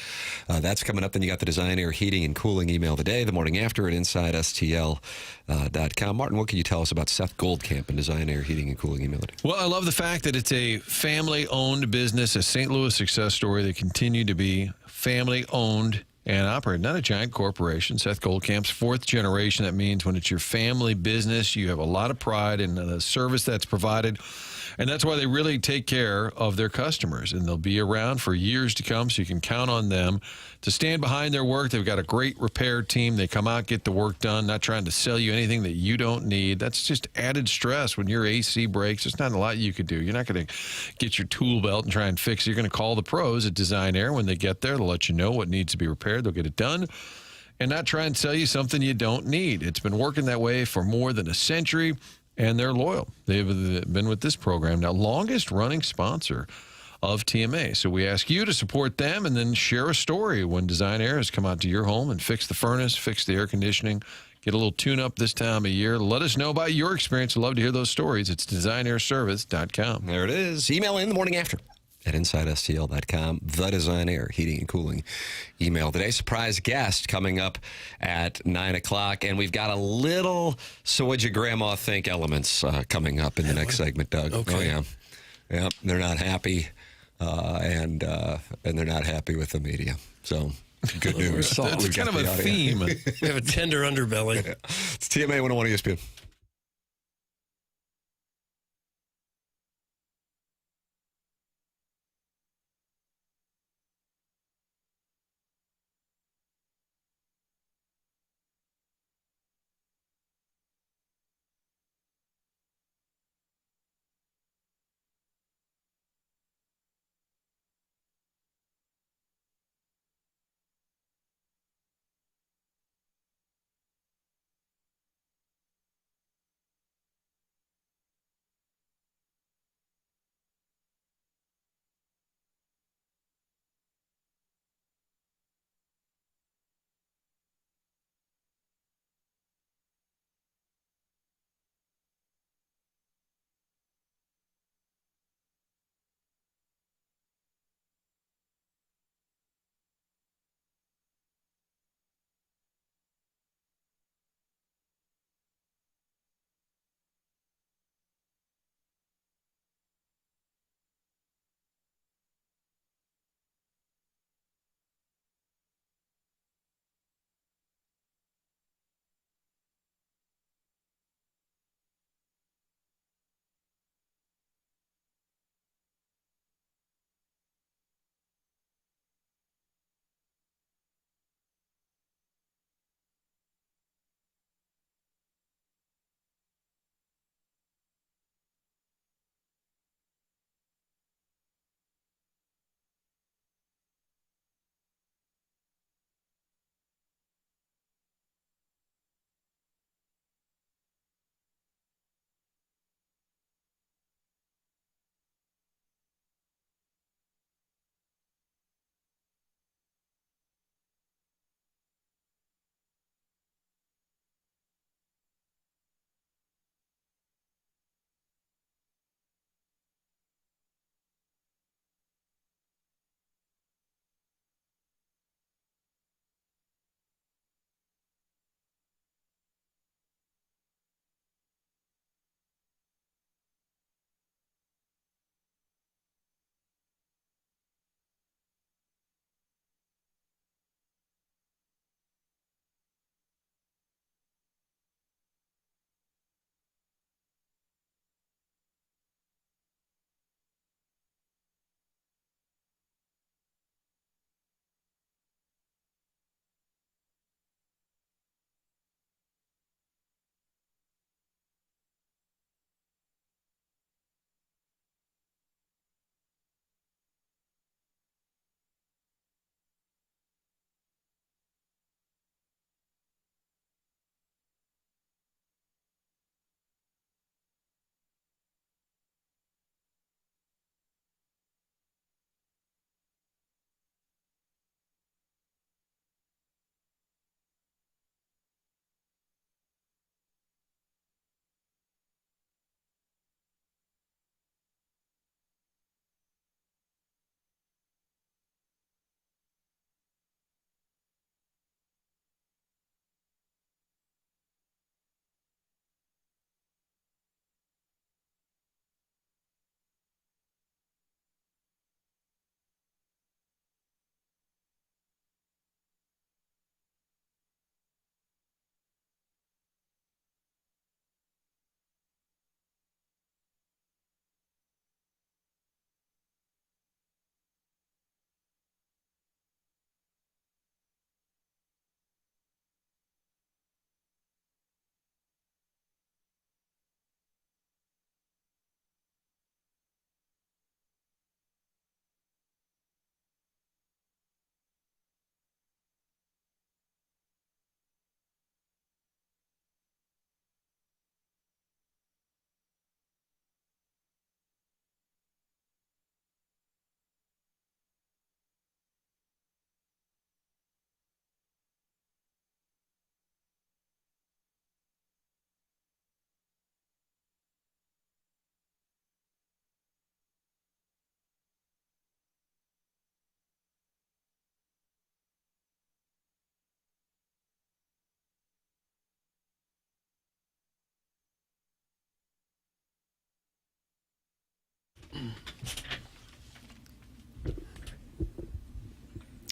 That's coming up. Then you got the Design Air Heating and Cooling email today, the morning after at InsideSTL.com. Martin, what can you tell us about Seth Goldcamp and Design Air Heating and Cooling email today? Well, I love the fact that it's a family-owned business, a St. Louis success story. They continue to be family-owned and operated, not a giant corporation. Seth Goldcamp's fourth generation. That means when it's your family business, you have a lot of pride in the service that's provided. And that's why they really take care of their customers. And they'll be around for years to come, so you can count on them to stand behind their work. They've got a great repair team. They come out, get the work done, not trying to sell you anything that you don't need. That's just added stress when your AC breaks. There's not a lot you could do. You're not going to get your tool belt and try and fix it. You're going to call the pros at Design Air when they get there. They'll let you know what needs to be repaired. They'll get it done and not try and sell you something you don't need. It's been working that way for more than a century. And they're loyal. They've been with this program now, longest running sponsor of TMA. So we ask you to support them and then share a story when Design Air has come out to your home and fixed the furnace, fixed the air conditioning, get a little tune-up this time of year. Let us know about your experience. I'd love to hear those stories. It's designairservice.com. There it is. Email in the morning after at InsideSTL.com. The Design Air Heating and Cooling email today. Surprise guest coming up at 9 o'clock. And we've got a little So What'd Your Grandma Think elements coming up in the next segment, Doug. Okay. Oh, yeah. Yeah, they're not happy. And they're not happy with the media. So good news. It's We've kind got of a the audio. theme. We have a tender underbelly. It's TMA 101 ESPN.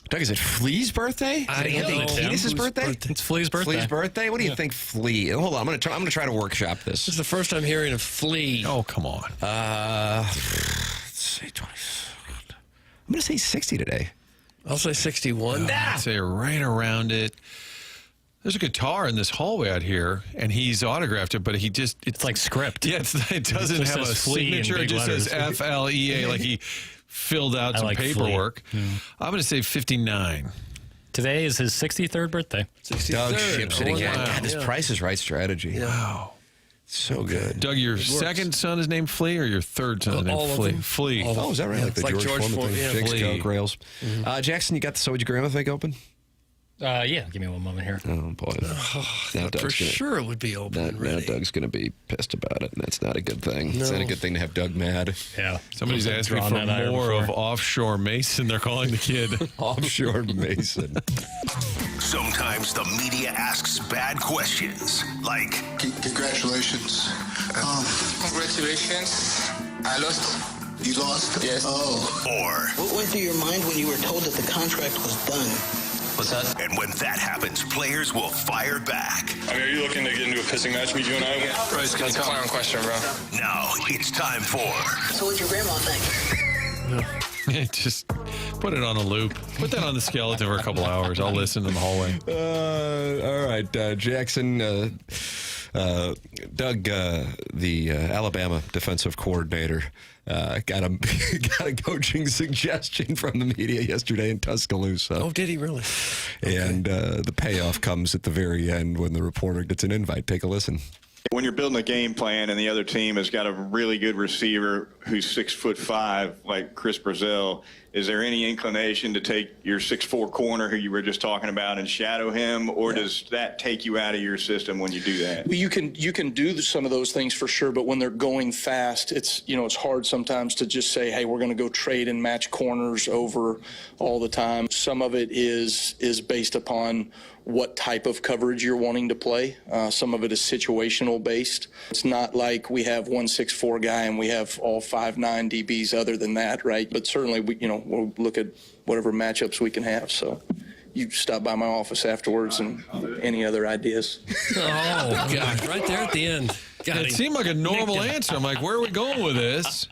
Doug, is it Flea's birthday? Is it Anthony Kiedis' birthday? It's Flea's birthday. Flea's birthday? What do you think, Flea? Hold on, I'm gonna try to workshop this. This is the first I'm hearing of Flea. Oh, come on. Let's see, 20. I'm gonna say 60 today. I'll say 61. I'd say right around it. There's a guitar in this hallway out here, and he's autographed it, but it's like script. Yeah, it doesn't have a signature. It just says FLEA, like he filled out some paperwork. I'm going to say 59. Today is his 63rd birthday. 63rd. Doug ships it again. Wow. God, this Price is Right strategy. Wow. So good. Doug, your second son is named Flea, or your third son is named Flea? Flea. Oh, is that right? Like the George Foreman thing? Big Skunk Rails. Jackson, you got the So Would You Grandma thing open? Yeah, give me one moment here. Oh, boy. Now For sure it would be open. Now Doug's going to be pissed about it, and that's not a good thing. It's not a good thing to have Doug mad. Yeah. Somebody's asking me for more of Offshore Mason. They're calling the kid. Offshore Mason. Sometimes the media asks bad questions, like... Congratulations. Congratulations. I lost. You lost? Yes. Oh. Or... What went through your mind when you were told that the contract was done? What's that? And when that happens, players will fire back. I mean, are you looking to get into a pissing match with you and I? That's a clown question, bro. Now it's time for... So what'd your grandma think? Just put it on a loop. Put that on the skeleton for a couple hours. I'll listen in the hallway. All right, Jackson. Doug, the Alabama defensive coordinator, got a coaching suggestion from the media yesterday in Tuscaloosa. Oh, did he really? And the payoff comes at the very end when the reporter gets an invite. Take a listen. When you're building a game plan and the other team has got a really good receiver who's 6'5", like Chris Brazil, is there any inclination to take your 6'4" corner who you were just talking about and shadow him, or does that take you out of your system when you do that? Well, you can do some of those things for sure, but when they're going fast, it's hard sometimes to just say, hey, we're going to go trade and match corners over all the time. Some of it is based upon what type of coverage you're wanting to play. Some of it is situational based. It's not like we have one 6'4" guy and we have all 5'9" DBs other than that, right? But certainly, we'll look at whatever matchups we can have. So you stop by my office afterwards and any other ideas. Oh, God, right there at the end. God, it seemed like a normal answer. I'm like, where are we going with this?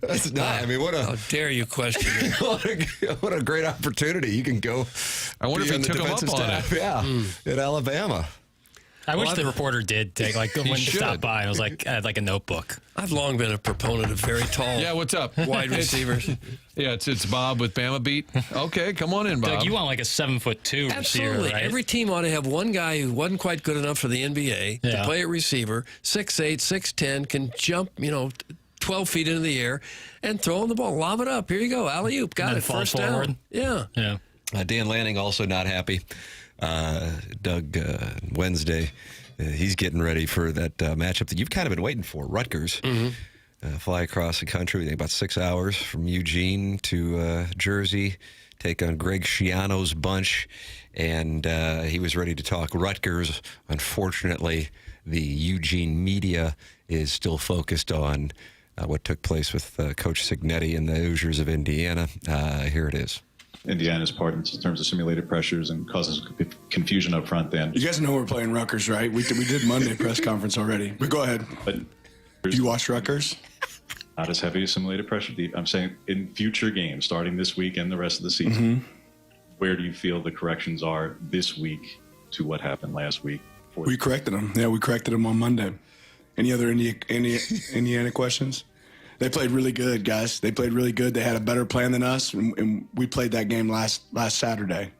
That's not. I mean, what a how dare you question it? what a great opportunity. You can go. I wonder if he took him up on it. Yeah, in Alabama. I wish the reporter did take when to stop by and I was like, I had like a notebook. I've long been a proponent of very tall. Yeah, what's up? Wide receivers. Yeah, it's Bob with Bama Beat. Okay, come on in, Bob. Doug, you want like a 7'2" receiver, Absolutely. right? Every team ought to have one guy who wasn't quite good enough for the NBA to play at receiver, 6'8", 6'10", can jump, 12 feet into the air and throw on the ball. Lob it up. Here you go. Alley-oop. Got it. First down. Yeah. Yeah. Dan Lanning also not happy. Doug, Wednesday, he's getting ready for that matchup that you've kind of been waiting for. Rutgers. Fly across the country, about 6 hours from Eugene to Jersey, take on Greg Schiano's bunch, and he was ready to talk Rutgers. Unfortunately, the Eugene media is still focused on what took place with Coach Cignetti and the Hoosiers of Indiana. Here it is. Indiana's part in terms of simulated pressures and causes confusion up front then. You guys know we're playing Rutgers, right? We did Monday press conference already. But go ahead. But do you watch Rutgers? Not as heavy as simulated pressure. I'm saying in future games, starting this week and the rest of the season, where do you feel the corrections are this week to what happened last week? We corrected them. Yeah, we corrected them on Monday. Any other Indiana questions? They played really good, guys. They played really good. They had a better plan than us, and we played that game last Saturday.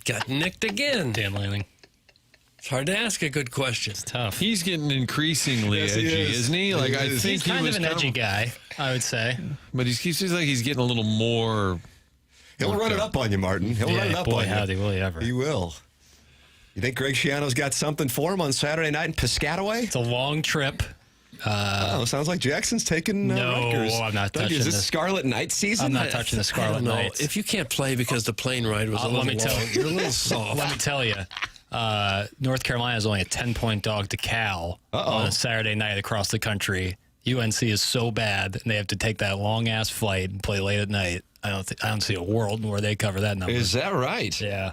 Got nicked again. Dan Lanning. It's hard to ask a good question. It's tough. He's getting increasingly edgy, isn't he? Like I think he's kind of an edgy guy, I would say. But he seems like he's getting a little more. He'll run it up on you, Martin. He'll run it up on you. Howdy, will he ever? He will. You think Greg Schiano's got something for him on Saturday night in Piscataway? It's a long trip. Sounds like Jackson's taking Rutgers. No, I'm not touching Is this Scarlet Night season? I'm not touching the Scarlet Night. If you can't play because the plane ride was a little long, you're a little soft. Let me tell you, North Carolina is only a 10-point dog to Cal on a Saturday night across the country. UNC is so bad, and they have to take that long-ass flight and play late at night. I don't see a world where they cover that number. Is that right? Yeah.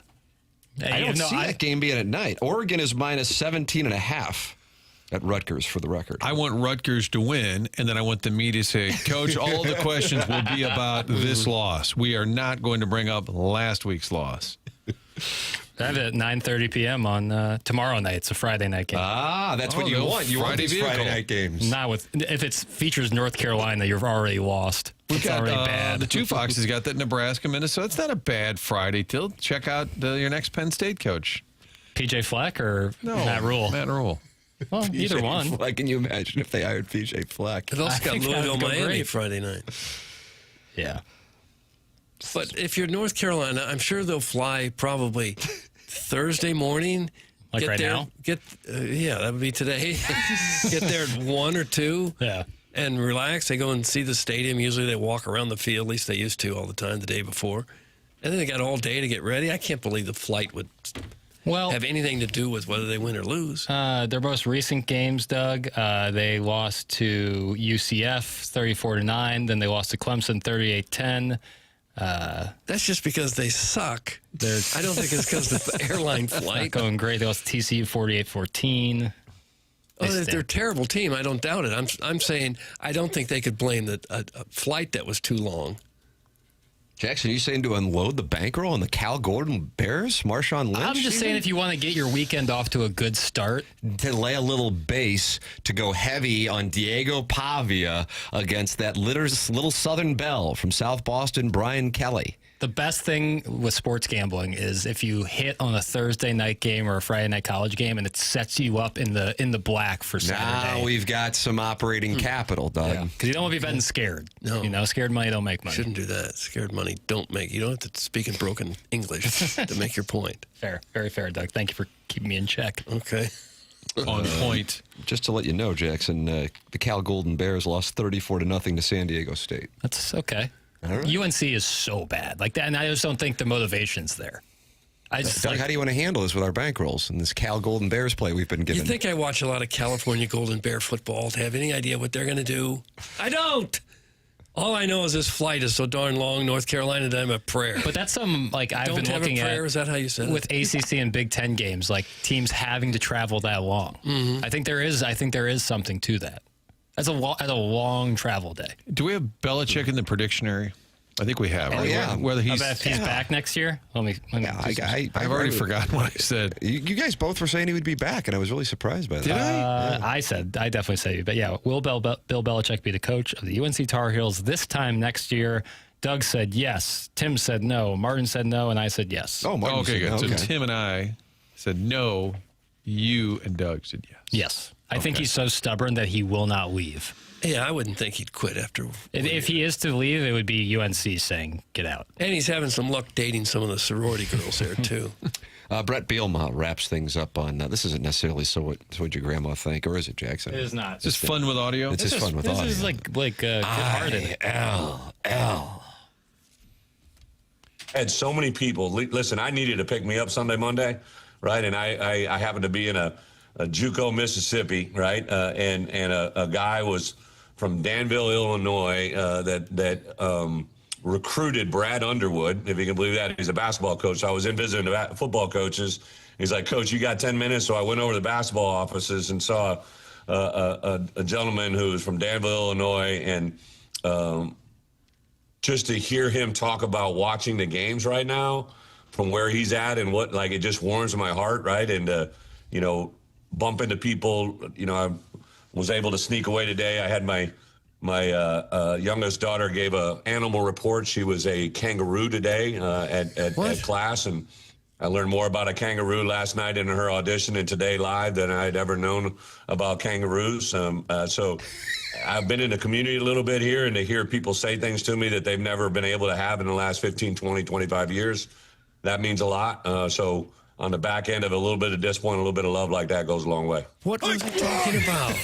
I don't see that game being at night. Oregon is minus 17.5 at Rutgers, for the record. I want Rutgers to win, and then I want the media to say, Coach, all the questions will be about this loss. We are not going to bring up last week's loss. That at 9:30 p.m. on tomorrow night. It's a Friday night game. That's what you want. You want these Friday night games. Not if it features North Carolina, you've already lost. It's already bad. The Two Foxes got that Nebraska, Minnesota. It's not a bad Friday. Till check out your next Penn State coach. PJ Fleck or Matt Rule? Matt Rule. Well, either one. Fleck, can you imagine if they hired PJ Fleck? It also got Louisville, Miami Friday night. Yeah. But if you're North Carolina, I'm sure they'll fly probably Thursday morning. Like get right there, now? Yeah, that would be today. Get there at 1 or 2. Yeah. And relax. They go and see the stadium. Usually they walk around the field. At least they used to all the time the day before. And then they got all day to get ready. I can't believe the flight would have anything to do with whether they win or lose. Their most recent games, Doug, they lost to UCF 34-9. Then they lost to Clemson 38-10. That's just because they suck. I don't think it's because of the airline flight. Not going great. They lost to TCU 48-14. They're a terrible team. I don't doubt it. I'm saying I don't think they could blame a flight that was too long. Jackson, are you saying to unload the bankroll on the Cal Gordon Bears? Marshawn Lynch? I'm just saying if you want to get your weekend off to a good start. To lay a little base to go heavy on Diego Pavia against that little Southern Belle from South Boston, Brian Kelly. The best thing with sports gambling is if you hit on a Thursday night game or a Friday night college game and it sets you up in the black for Saturday. Now we've got some operating capital, Doug. Because you don't want to be betting scared. No. Scared money don't make money. Shouldn't do that. Scared money don't make. You don't have to speak in broken English to make your point. Fair. Very fair, Doug. Thank you for keeping me in check. Okay. On point. Just to let you know, Jackson, the Cal Golden Bears lost 34-0 to San Diego State. That's okay. Right. UNC is so bad like that, and I just don't think the motivation's there. Doug, how do you want to handle this with our bankrolls and this Cal Golden Bears play we've been given? You think I watch a lot of California Golden Bear football to have any idea what they're going to do? I don't. All I know is this flight is so darn long, North Carolina, that I'm a prayer. But that's some, I've don't been have looking a prayer? at. Is that how you said with it? ACC and Big Ten games, like teams having to travel that long. Mm-hmm. I think there is something to that. That's a long travel day. Do we have Belichick in the predictionary? I think we have. Right? Yeah. Whether he's back next year? I've already forgotten what I said. You guys both were saying he would be back, and I was really surprised by that. Did I? I definitely said, but yeah, will Bill Belichick be the coach of the UNC Tar Heels this time next year? Doug said yes. Tim said no. Martin said no, and I said yes. Oh, Martin okay, said good. no. So Tim and I said no. You and Doug said yes. Yes. I think he's so stubborn that he will not leave. Yeah, I wouldn't think he'd quit after. If he is to leave, it would be UNC saying, get out. And he's having some luck dating some of the sorority girls there, too. Brett Bielema wraps things up on, this isn't necessarily so what your grandma think, or is it, Jackson? It is not. Is this fun with audio? It's just fun with audio. This is like good-hearted. I-L-L. Had so many people. Listen, I needed to pick me up Sunday, Monday, right? And I happened to be in a JUCO, Mississippi, right? And a guy was from Danville, Illinois, that recruited Brad Underwood, if you can believe that. He's a basketball coach. So I was in visiting the football coaches. He's like, Coach, you got 10 minutes? So I went over to the basketball offices and saw a gentleman who was from Danville, Illinois, and just to hear him talk about watching the games right now from where he's at and what, like, it just warms my heart, right? And, bump into people. I was able to sneak away today. I had my youngest daughter gave a animal report. She was a kangaroo today at class, and I learned more about a kangaroo last night in her audition and today live than I had ever known about kangaroos. So I've been in the community a little bit here, and to hear people say things to me that they've never been able to have in the last 15, 20, 25 years, that means a lot. So on the back end of a little bit of disappointment, a little bit of love like that goes a long way. What was he talking about?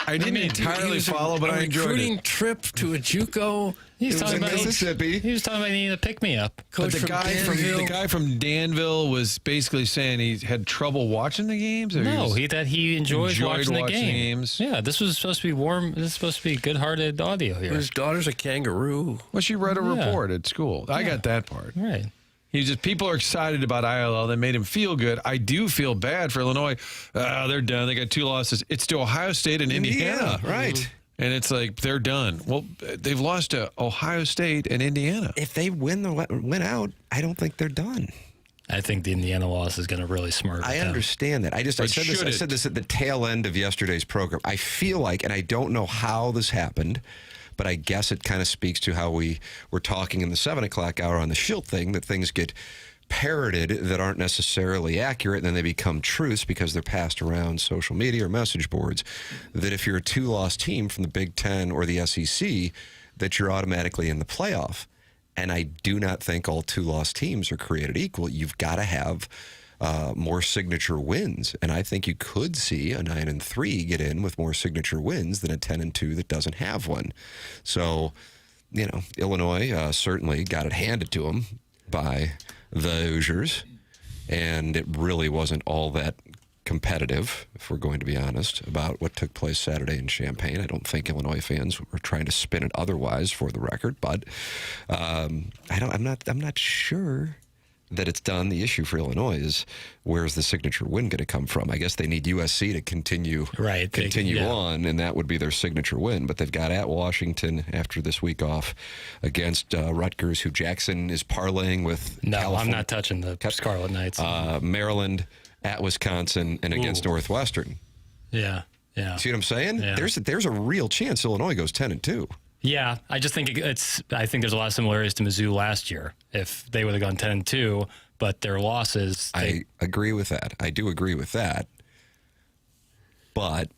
I didn't entirely follow, but I enjoyed recruiting it. trip to a JUCO. He's talking in about Mississippi. He was talking about needing a pick me up. But the guy from Danville was basically saying he had trouble watching the games. Or No, he enjoys watching the watching games. Yeah, this was supposed to be warm. This is supposed to be good-hearted audio here. His daughter's a kangaroo. Well, she read a report at school. I got that part. Right. People are excited about ILL. That made him feel good. I do feel bad for Illinois. They're done. They got 2 losses. It's to Ohio State and Indiana. Right. And it's like they're done. Well, they've lost to Ohio State and Indiana. If they win out, I don't think they're done. I think the Indiana loss is going to really smart. I understand that. I said this at the tail end of yesterday's program. I feel like, and I don't know how this happened, but I guess it kind of speaks to how we were talking in the 7 o'clock hour on the Shildt thing, that things get parroted that aren't necessarily accurate, and then they become truths because they're passed around social media or message boards, that if you're a 2-loss team from the Big Ten or the SEC, that you're automatically in the playoff. And I do not think all 2-loss teams are created equal. You've got to have more signature wins, and I think you could see a 9-3 get in with more signature wins than a 10-2 that doesn't have one. So, Illinois certainly got it handed to them by the Hoosiers, and it really wasn't all that competitive, if we're going to be honest, about what took place Saturday in Champaign. I don't think Illinois fans were trying to spin it otherwise, for the record, but I'm not sure that it's done. The issue for Illinois is, where's the signature win going to come from? I guess they need USC to continue on, and that would be their signature win. But they've got at Washington after this week off, against Rutgers, who Jackson is parlaying with. No, California. I'm not touching the Scarlet Knights. Maryland, at Wisconsin, and against Northwestern. Yeah. See what I'm saying? Yeah. There's a real chance Illinois goes 10-2. Yeah, I just think I think there's a lot of similarities to Mizzou last year. If they would have gone 10-2, but their losses. I agree with that. I do agree with that. But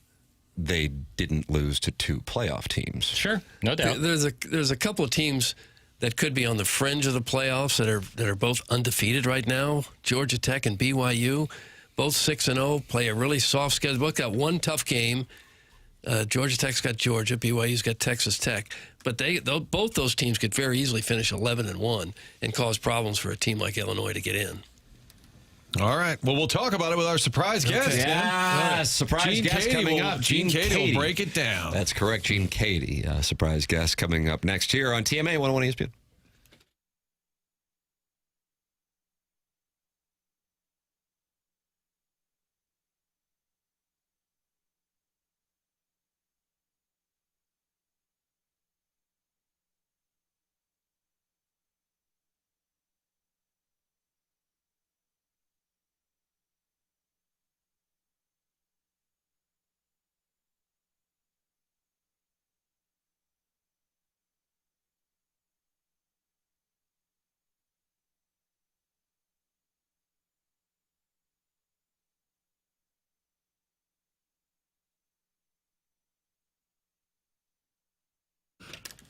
they didn't lose to 2 playoff teams. Sure, no doubt. There's a couple of teams that could be on the fringe of the playoffs that are both undefeated right now. Georgia Tech and BYU, both 6-0, play a really soft schedule. Both got one tough game. Georgia Tech's got Georgia, BYU's got Texas Tech, but both those teams could very easily finish 11-1 and cause problems for a team like Illinois to get in. All right. Well, we'll talk about it with our surprise guest. Yeah, surprise guest coming up. Gene Katie will break it down. That's correct, Gene Katie. Surprise guest coming up next here on TMA 101 ESPN.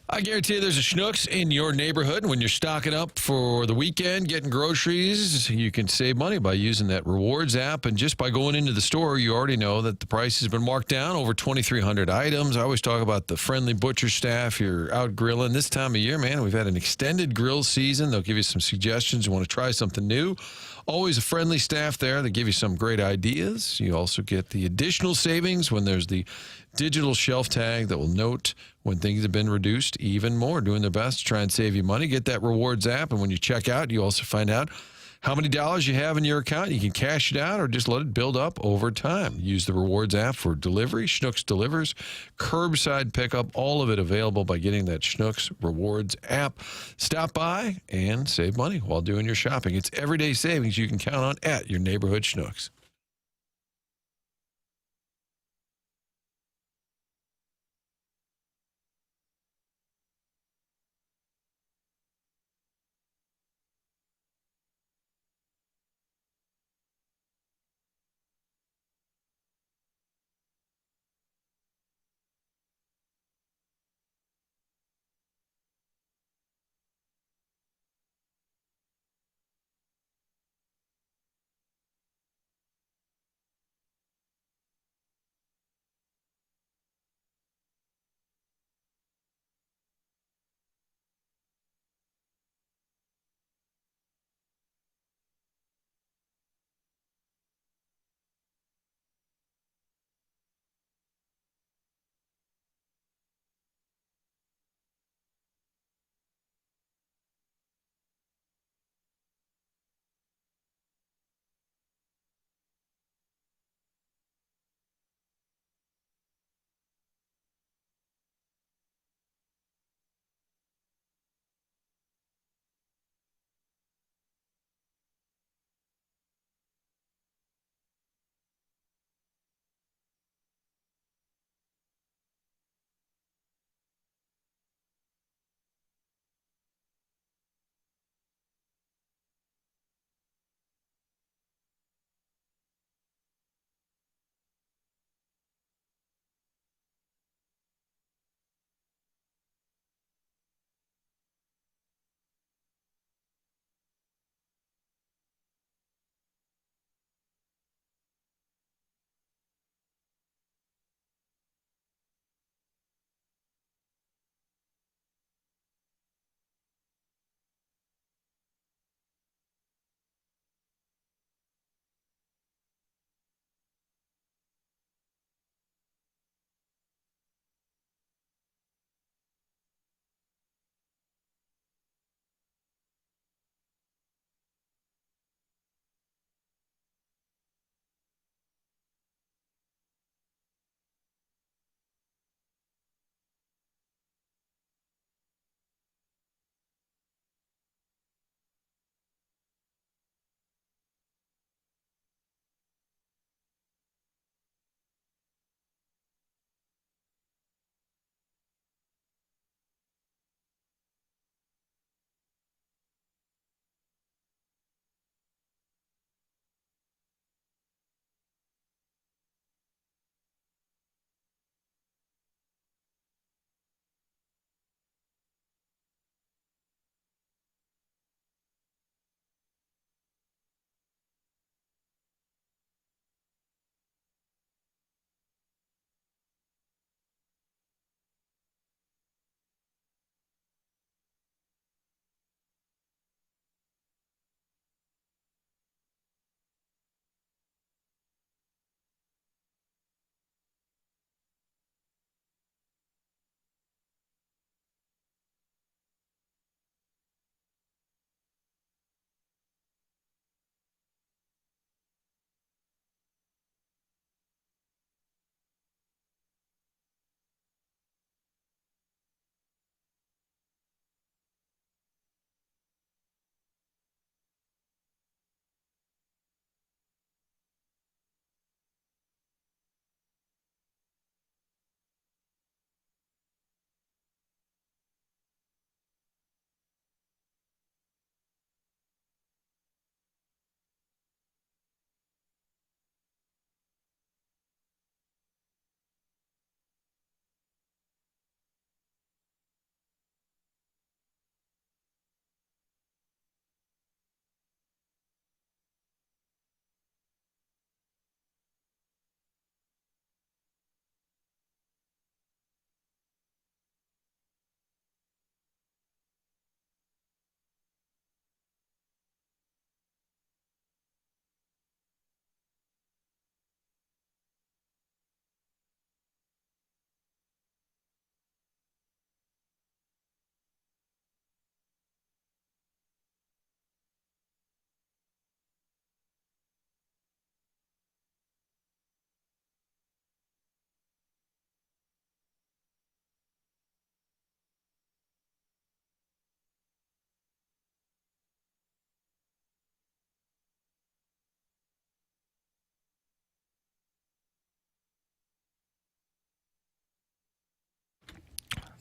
I guarantee you there's a Schnucks in your neighborhood. When you're stocking up for the weekend, getting groceries, you can save money by using that Rewards app. And just by going into the store, you already know that the price has been marked down, over 2,300 items. I always talk about the friendly butcher staff. You're out grilling. This time of year, man, we've had an extended grill season. They'll give you some suggestions. You want to try something new. Always a friendly staff there. They give you some great ideas. You also get the additional savings when there's the digital shelf tag that will note when things have been reduced even more, doing their best to try and save you money. Get that Rewards app, and when you check out, you also find out how many dollars you have in your account. You can cash it out or just let it build up over time. Use the Rewards app for delivery. Schnucks delivers, curbside pickup, all of it available by getting that Schnucks Rewards app. Stop by and save money while doing your shopping. It's everyday savings you can count on at your neighborhood Schnucks.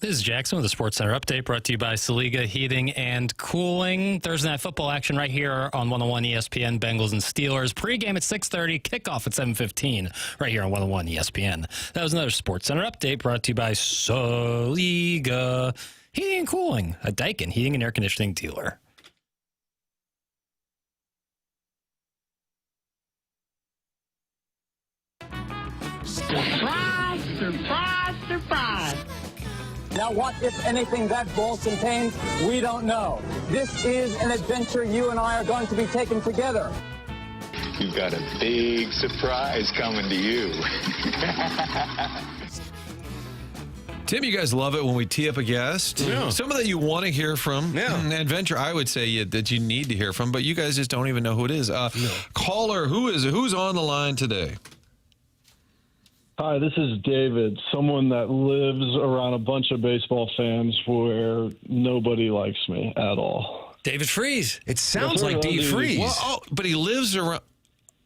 This is Jackson with the Sports Center update brought to you by Saliga Heating and Cooling. Thursday night football action right here on 101 ESPN, Bengals and Steelers. Pre-game at 6:30, kickoff at 7:15 right here on 101 ESPN. That was another Sports Center update brought to you by Saliga Heating and Cooling, a Daikin heating and air conditioning dealer. Surprise, surprise, surprise. Now, what, if anything, that bowl contains, we don't know. This is an adventure you and I are going to be taking together. You've got a big surprise coming to you. Tim, you guys love it when we tee up a guest. Yeah. Somebody that you want to hear from. Yeah. Adventure, I would say that you need to hear from, but you guys just don't even know who it is. Caller, who's on the line today? Hi, this is David, someone that lives around a bunch of baseball fans where nobody likes me at all. David Freese. It sounds like D. Freese. Well, but he lives around.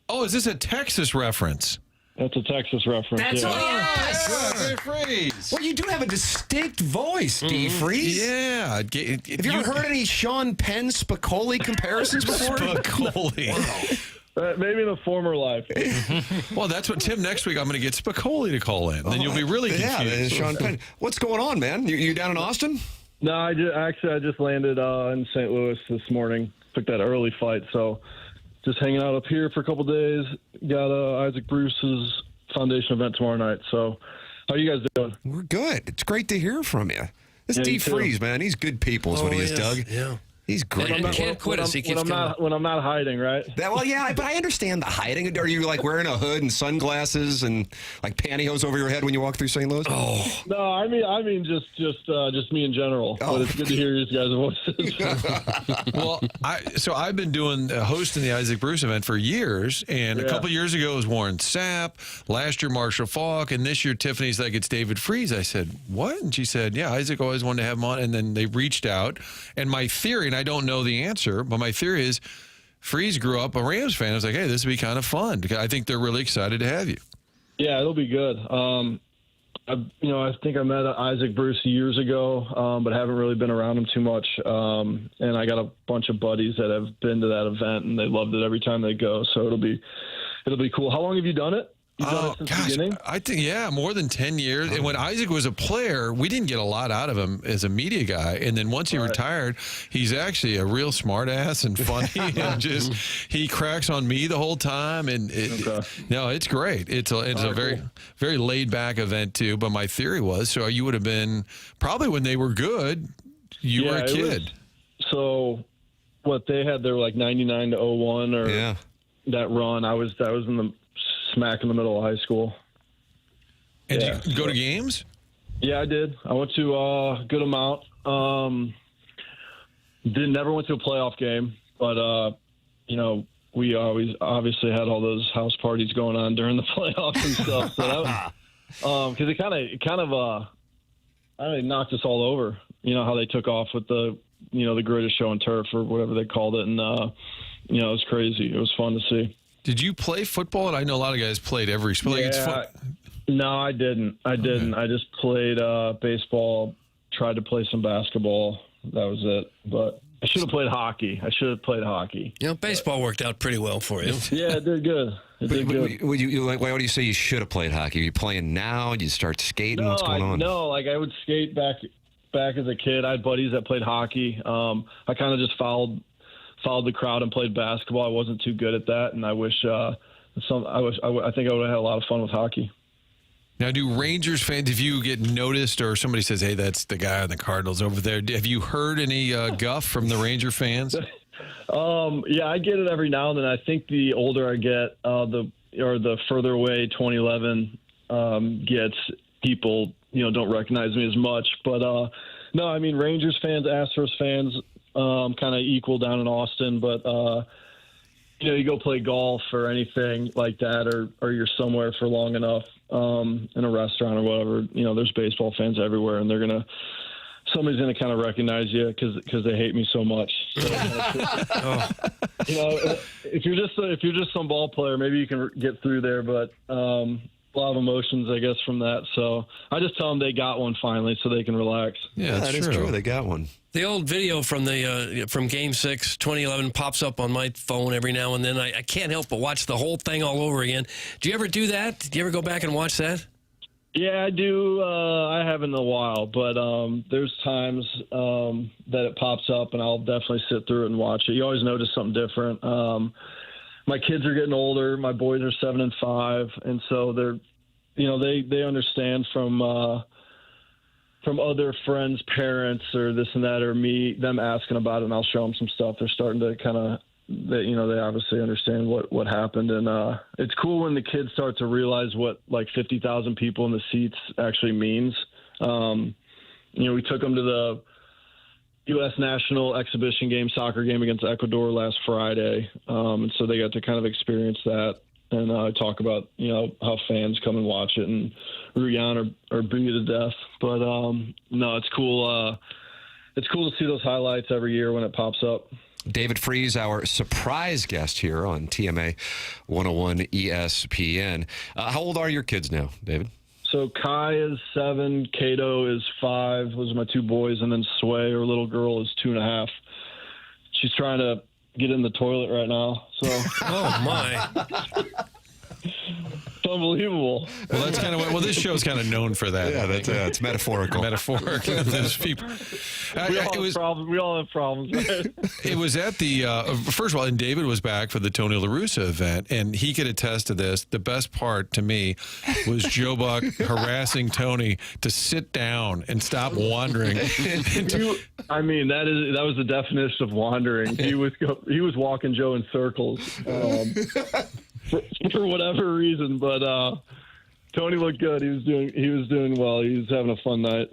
Oh, is this a Texas reference? That's a Texas reference. That's yeah. David Freese. Well, you do have a distinct voice, D. Freese. Yeah. Have you ever heard any Sean Penn Spicoli comparisons before? Spicoli. Maybe in a former life. Well, that's what, Tim, next week I'm going to get Spicoli to call in. Then you'll be really confused. Yeah, Sean Penn. What's going on, man? You down in Austin? No, I just landed in St. Louis this morning. Took that early flight, so just hanging out up here for a couple days. Got Isaac Bruce's foundation event tomorrow night. So, how are you guys doing? We're good. It's great to hear from you. This Yeah, D. you too. Freese, man, he's good people is what he is, Doug. Yeah. He's great. And can't quit us. He keeps coming. When I'm not hiding, right? Well, yeah, but I understand the hiding. Are you like wearing a hood and sunglasses and like pantyhose over your head when you walk through St. Louis? Oh, No, I mean just me in general. But it's good to hear you guys' voices. well, I've been hosting the Isaac Bruce event for years, and a couple years ago it was Warren Sapp, last year Marshall Faulk, and this year Tiffany's like, it's David Freese. I said, what? And she said, yeah, Isaac always wanted to have him on, and then they reached out, and my theory, and I don't know the answer, but my theory is Freese grew up a Rams fan. I was like, hey, this would be kind of fun, because I think they're really excited to have you. Yeah, it'll be good. I think I met Isaac Bruce years ago, but haven't really been around him too much. And I got a bunch of buddies that have been to that event, and they loved it every time they go. So it'll be cool. How long have you done it? You've done it since the beginning? I think, more than 10 years. And when Isaac was a player, we didn't get a lot out of him as a media guy. And then once he retired, he's actually a real smart ass and funny. And just, he cracks on me the whole time. And it's great. It's a very, very laid back event too. But my theory was, so you would have been probably when they were good, you were a kid. So what they had, they were like 99 to 01 or that run. I was in the smack in the middle of high school. And did you go to games? Yeah, I did. I went to a good amount. Never went to a playoff game, but we always obviously had all those house parties going on during the playoffs and stuff. So that was because it kind of knocked us all over. You know how they took off with the greatest show on turf or whatever they called it, and it was crazy. It was fun to see. Did you play football? And I know a lot of guys played every sport. No, I didn't. I just played baseball, tried to play some basketball. That was it. But I should have played hockey. Baseball worked out pretty well for you. Yeah, it did good. Why do you say you should have played hockey? Are you playing now? Did you start skating? What's going on? No, I would skate back as a kid. I had buddies that played hockey. I kind of just followed the crowd and played basketball. I wasn't too good at that, and I think I would have had a lot of fun with hockey. Now, do Rangers fans, if you get noticed or somebody says, hey, that's the guy on the Cardinals over there, have you heard any guff from the Ranger fans? Yeah, I get it every now and then. I think the older I get, the further away 2011 gets, people don't recognize me as much. But no, I mean, Rangers fans, Astros fans, kind of equal down in Austin, but you go play golf or anything like that, or you're somewhere for long enough in a restaurant or whatever, there's baseball fans everywhere, and somebody's gonna kind of recognize you because they hate me so much. So, if you're just some ball player, maybe you can get through there, but a lot of emotions, I guess, from that. So I just tell them they got one finally so they can relax. Yeah, that is true. They got one. The old video from the from Game 6, 2011 pops up on my phone every now and then. I can't help but watch the whole thing all over again. Do you ever do that? Do you ever go back and watch that? Yeah, I do. I haven't in a while, but there's times that it pops up, and I'll definitely sit through it and watch it. You always notice something different. My kids are getting older. My boys are 7 and 5, and so they're, they understand from other friends' parents or this and that, or them asking about it, and I'll show them some stuff. They're starting to kind of, they obviously understand what happened, and it's cool when the kids start to realize what like 50,000 people in the seats actually means. We took them to the U.S. national exhibition game, soccer game against Ecuador last Friday, and so they got to kind of experience that. And I talk about, how fans come and watch it and root you on or boo you to death. But, no, it's cool. It's cool to see those highlights every year when it pops up. David Freese, our surprise guest here on TMA 101 ESPN. How old are your kids now, David? So Kai is 7, Kato is 5. Those are my 2 boys. And then Sway, our little girl, is 2.5. She's trying to get in the toilet right now. So, oh my. It's unbelievable. Well, that's kind of well. This show's kind of known for that. Yeah, it's metaphorical. Metaphorical. There's people. We all have problems. It was at the first of all, and David was back for the Tony La Russa event, and he could attest to this. The best part to me was Joe Buck harassing Tony to sit down and stop wandering. I mean, that was the definition of wandering. He was walking Joe in circles. For whatever reason, but Tony looked good. He was doing well. He was having a fun night.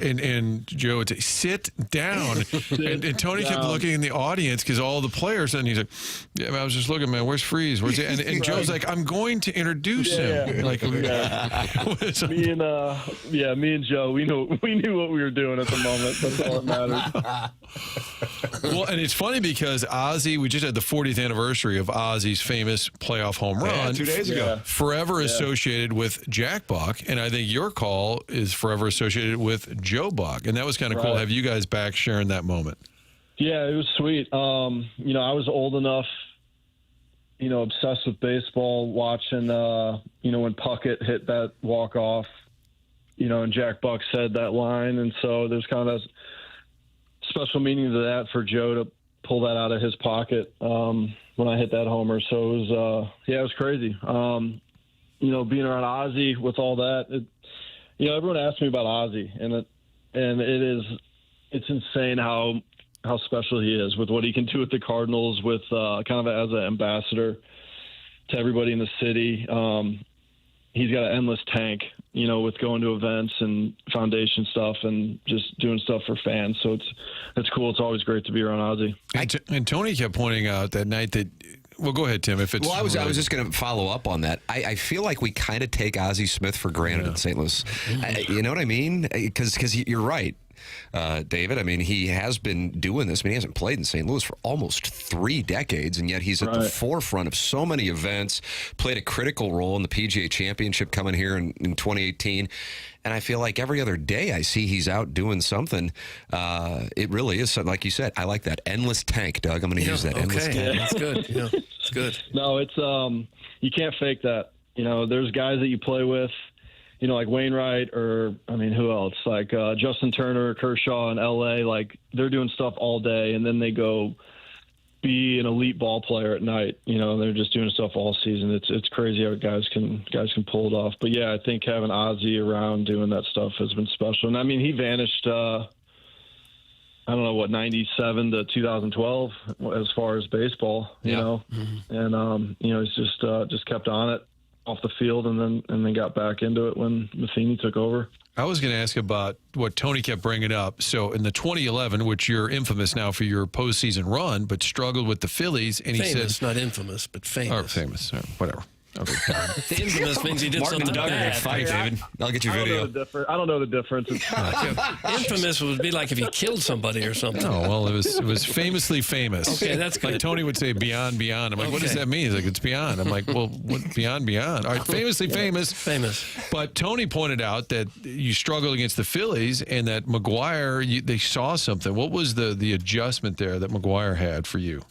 And Joe would say, sit down. And Tony kept looking in the audience because all the players, and he's like, yeah, I was just looking, man, where's Freese? Where's he? And Joe's like, I'm going to introduce him. Yeah. Like, me and Joe, we knew what we were doing at the moment. That's all that mattered. Well, and it's funny because Ozzie, we just had the 40th anniversary of Ozzie's famous playoff home run 2 days ago. Forever associated with Jack Buck, and I think your call is forever associated with Joe Buck, and that was kind of cool. Have you guys back sharing that moment? Yeah, it was sweet. I was old enough, obsessed with baseball, watching, when Puckett hit that walk-off, and Jack Buck said that line, and so there's kind of a special meaning to that for Joe to pull that out of his pocket when I hit that homer. So it was, it was crazy. Being around Ozzie with all that, everyone asks me about Ozzie, and it's insane how special he is with what he can do with the Cardinals, with kind of as an ambassador to everybody in the city. He's got an endless tank, with going to events and foundation stuff and just doing stuff for fans. So it's cool. It's always great to be around Ozzie. And Tony kept pointing out that night that. Well, go ahead, Tim. I was just going to follow up on that. I feel like we kind of take Ozzie Smith for granted in St. Louis. You know what I mean? Because you're right, David. I mean, he has been doing this. I mean, he hasn't played in St. Louis for almost 3 decades, and yet he's at the forefront of so many events, played a critical role in the PGA Championship coming here in 2018. And I feel like every other day I see he's out doing something. It really is something, like you said. I like that endless tank, Doug. I'm going to use that endless tank. That's good. Yeah, it's good. No, it's you can't fake that. There's guys that you play with, like Wainwright or who else? Like Justin Turner, Kershaw in L.A. Like they're doing stuff all day, and then they go be an elite ball player at night. They're just doing stuff all season. It's crazy how guys can pull it off. But yeah, I think having Ozzie around doing that stuff has been special. And he vanished. I don't know what 97 to 2012 as far as baseball. You know, and he's just kept on it off the field, and then got back into it when Matheny took over. I was going to ask about what Tony kept bringing up. So in the 2011, which you're infamous now for your postseason run, but struggled with the Phillies, and he famous, said, not infamous, but famous. Or famous, or whatever. The infamous means he did Martin something and Doug are going bad. to fight, David. I'll get you I don't video. know the difference. I don't know the difference. Infamous would be like if you killed somebody or something. No, well, it was famously famous. Okay, that's good. Like Tony would say, beyond. I'm like, what does Okay. that mean? He's like, it's beyond. I'm like, well, what beyond? All right, famously famous. Famous. But Tony pointed out that you struggled against the Phillies and that McGuire, they saw something. What was the adjustment there that McGuire had for you?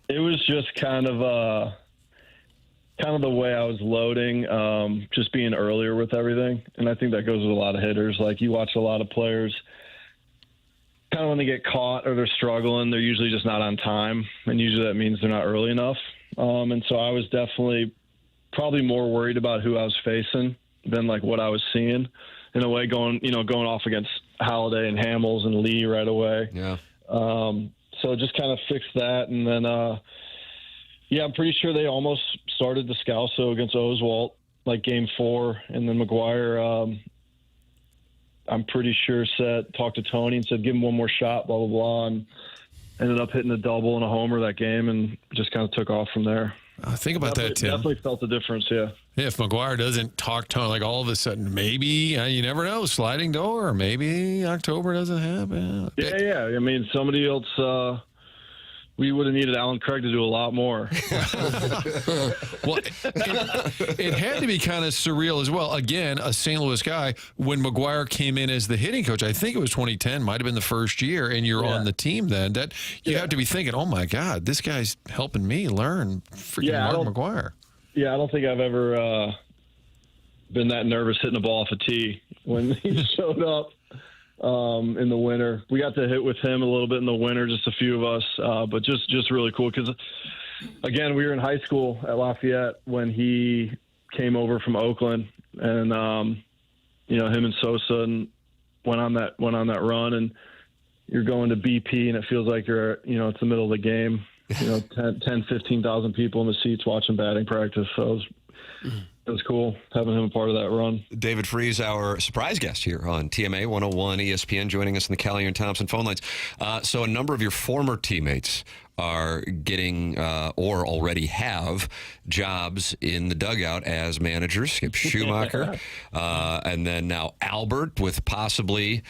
It was just kind of the way I was loading, just being earlier with everything. And I think that goes with a lot of hitters. Like, you watch a lot of players, kind of when they get caught or they're struggling, they're usually just not on time. And usually that means they're not early enough. And so I was definitely probably more worried about who I was facing than like what I was seeing, in a way, going off against Halladay and Hamels and Lee right away. Yeah. So just kind of fixed that. And then, I'm pretty sure they almost started the Scalzo against Oswalt, like game 4. And then McGuire, I'm pretty sure talked to Tony and said, give him one more shot, blah, blah, blah. And ended up hitting a double and a homer that game and just kind of took off from there. Think about that, Tim. Definitely felt the difference, yeah. If McGuire doesn't talk Tony, like all of a sudden, maybe, you never know, sliding door, or maybe October doesn't happen. Yeah. I mean, somebody else, we would have needed Alan Craig to do a lot more. Well, it had to be kind of surreal as well. Again, a St. Louis guy, when McGuire came in as the hitting coach, I think it was 2010, might have been the first year, and you're on the team then, that you have to be thinking, oh my God, this guy's helping me learn freaking Mark McGuire. Yeah, I don't think I've ever been that nervous hitting a ball off a tee when he showed up in the winter. We got to hit with him a little bit in the winter, just a few of us, but just really cool because, again, we were in high school at Lafayette when he came over from Oakland, and him and Sosa went on that run, and you're going to BP, and it feels like you're it's the middle of the game. 10, 15,000 people in the seats watching batting practice. So it was cool having him a part of that run. David Freese, our surprise guest here on TMA 101 ESPN, joining us in the Callier and Thompson phone lines. So a number of your former teammates are getting or already have jobs in the dugout as managers. Skip Schumacher, and then now Albert, with possibly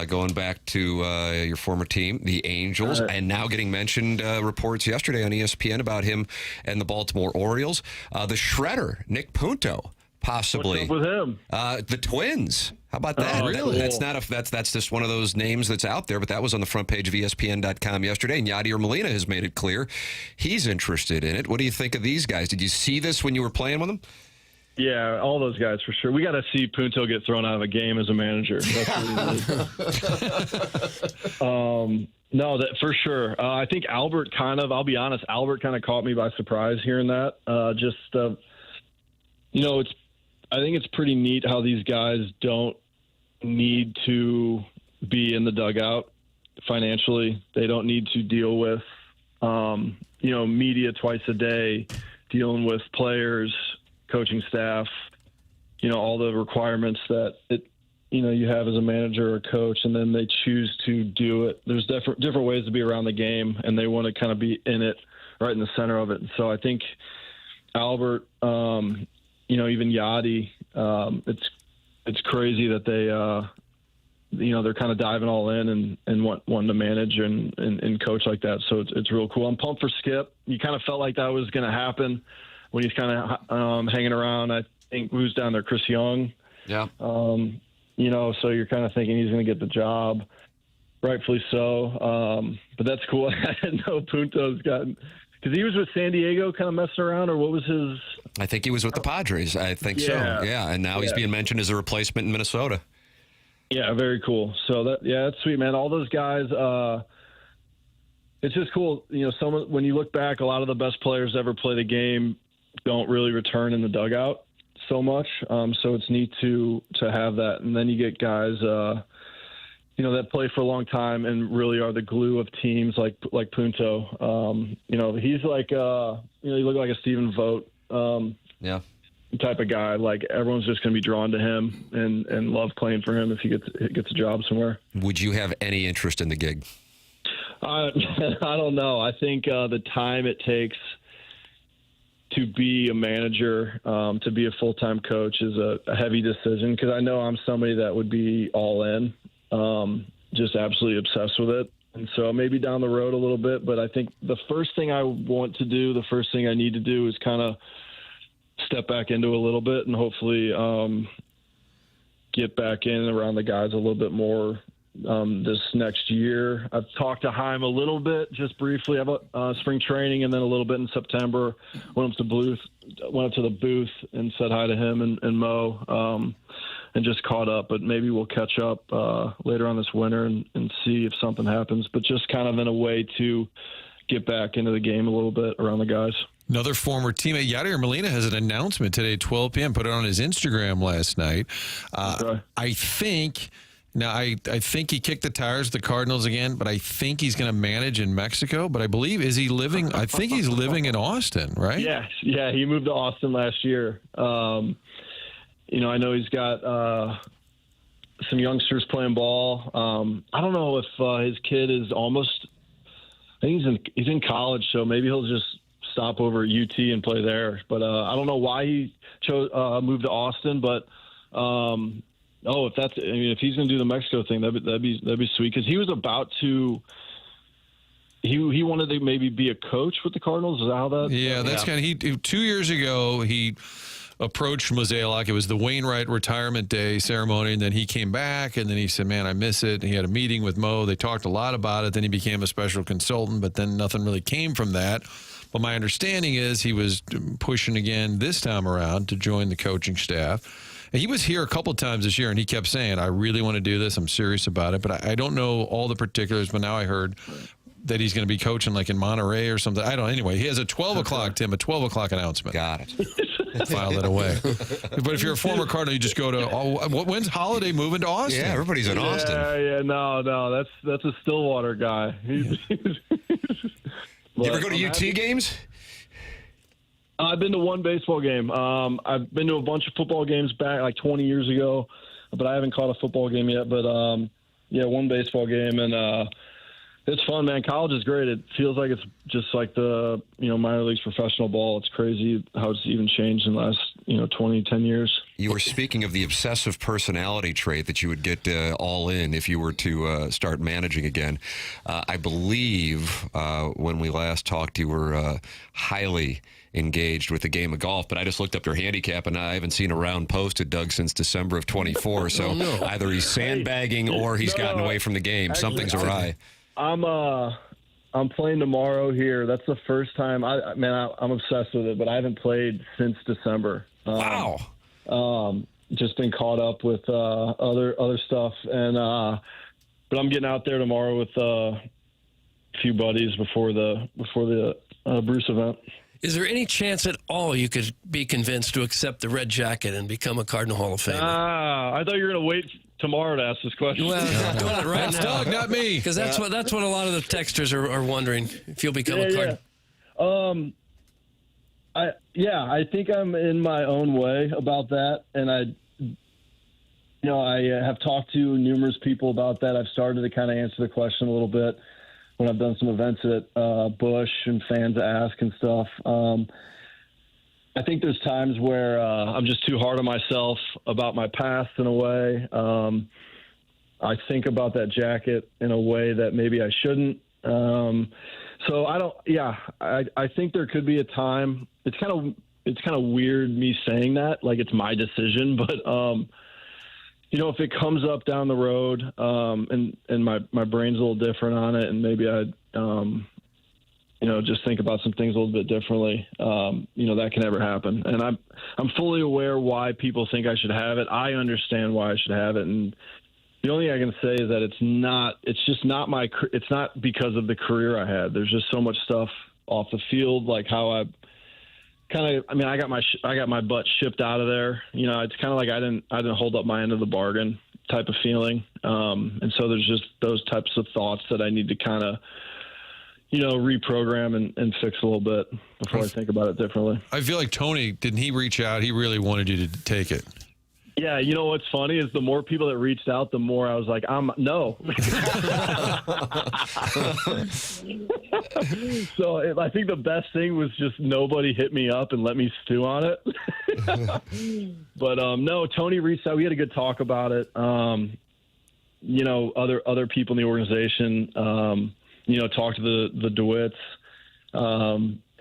going back to your former team, the Angels, and now getting mentioned reports yesterday on ESPN about him and the Baltimore Orioles. The Shredder, Nick Punto, possibly. What's up with him? The Twins. How about that? Really? That's just one of those names that's out there, but that was on the front page of ESPN.com yesterday, and Yadier Molina has made it clear he's interested in it. What do you think of these guys? Did you see this when you were playing with them? Yeah, all those guys for sure. We got to see Punto get thrown out of a game as a manager. That's what no, that for sure. I think Albert I'll be honest, Albert kind of caught me by surprise hearing that. I think it's pretty neat how these guys don't need to be in the dugout financially. They don't need to deal with, media twice a day, dealing with players, coaching staff, all the requirements that you have as a manager or coach, and then they choose to do it. There's different ways to be around the game, and they want to kind of be in it, right in the center of it. And so I think Albert, even Yachty, it's crazy that they're kind of diving all in and wanting to manage and coach like that. So it's real cool. I'm pumped for Skip. You kind of felt like that was going to happen when he's kind of hanging around. I think who's down there, Chris Young. Yeah. So you're kind of thinking he's going to get the job, rightfully so. But that's cool. I didn't know Punto's gotten. Because he was with San Diego kind of messing around, or what was his... I think he was with the Padres. I think so. Yeah, and now he's being mentioned as a replacement in Minnesota. Yeah, very cool. So, that's sweet, man. All those guys, it's just cool. When you look back, a lot of the best players ever play the game don't really return in the dugout so much. So it's neat to have that. And then you get guys... that play for a long time and really are the glue of teams like Punto. He's like, you look like a Stephen Vogt type of guy. Like, everyone's just going to be drawn to him and love playing for him if he gets a job somewhere. Would you have any interest in the gig? I don't know. I think the time it takes to be a manager, to be a full-time coach is a heavy decision, because I know I'm somebody that would be all in, just absolutely obsessed with it. And so maybe down the road a little bit, but I think the first thing I want to do, the first thing I need to do is kind of step back into a little bit and hopefully get back in around the guys a little bit more this next year. I've talked to Heim a little bit, just briefly, about spring training, and then a little bit in September. Went up to the booth and said hi to him and Mo, and just caught up. But maybe we'll catch up later on this winter and see if something happens. But just kind of in a way to get back into the game a little bit around the guys. Another former teammate, Yadier Molina, has an announcement today at 12 p.m. Put it on his Instagram last night. Okay. I think he kicked the tires of the Cardinals again, but I think he's going to manage in Mexico. But I believe, I think he's living in Austin, right? Yes. Yeah, he moved to Austin last year. I know he's got some youngsters playing ball. I don't know if his kid is almost – I think he's in college, so maybe he'll just stop over at UT and play there. But I don't know why he chose moved to Austin, but if he's going to do the Mexico thing, that'd be sweet, because he was about to. He wanted to maybe be a coach with the Cardinals. Is that how that? Yeah, that's kind of 2 years ago he approached Mozeliak. It was the Wainwright retirement day ceremony, and then he came back, and then he said, "Man, I miss it." He had a meeting with Mo. They talked a lot about it. Then he became a special consultant, but then nothing really came from that. But my understanding is he was pushing again this time around to join the coaching staff. And he was here a couple times this year, and he kept saying, "I really want to do this. I'm serious about it." But I don't know all the particulars. But now I heard that he's going to be coaching like in Monterey or something. I don't know. Anyway, he has a 12 o'clock, Tim, a 12 o'clock announcement. Got it. File that away. But if you're a former Cardinal, you just go to, when's Holiday moving to Austin? Yeah, everybody's in Austin. Yeah, no, that's a Stillwater guy. You ever go to UT games? I've been to one baseball game. I've been to a bunch of football games back like 20 years ago, but I haven't caught a football game yet. But one baseball game, and it's fun, man. College is great. It feels like it's just like the minor leagues professional ball. It's crazy how it's even changed in the last 10 years. You were speaking of the obsessive personality trait that you would get all in if you were to start managing again. I believe when we last talked, you were highly engaged with the game of golf, but I just looked up your handicap, and I haven't seen a round posted, Doug, since December of 24. So either he's sandbagging or he's gotten away from the game. Something's awry. I'm playing tomorrow here. That's the first time. I'm obsessed with it, but I haven't played since December. Wow. Just been caught up with other stuff, and but I'm getting out there tomorrow with a few buddies before the Bruce event. Is there any chance at all you could be convinced to accept the red jacket and become a Cardinal Hall of Famer? I thought you were going to wait tomorrow to ask this question. Well, I'm doing it right That's now. Doug, not me. Because that's what a lot of the texters are wondering, if you'll become a Cardinal. I think I'm in my own way about that, and I have talked to numerous people about that. I've started to kind of answer the question a little bit when I've done some events at Busch and fans ask and stuff. I think there's times where I'm just too hard on myself about my past in a way. I think about that jacket in a way that maybe I shouldn't. So I think there could be a time. It's kind of weird me saying that, like it's my decision, but if it comes up down the road, and my brain's a little different on it, and maybe I'd just think about some things a little bit differently, that can never happen. And I'm fully aware why people think I should have it. I understand why I should have it, and the only thing I can say is that it's not because of the career I had. There's just so much stuff off the field, like how I got my butt shipped out of there. It's kind of like I didn't hold up my end of the bargain type of feeling. And so there's just those types of thoughts that I need to kind of, reprogram and fix a little bit before I think about it differently. I feel like Tony, didn't he reach out? He really wanted you to take it. Yeah, you know what's funny is the more people that reached out, the more I was like, no. So I think the best thing was just nobody hit me up and let me stew on it. But no, Tony reached out. We had a good talk about it. You know, other people in the organization, you know, talked to the DeWitts.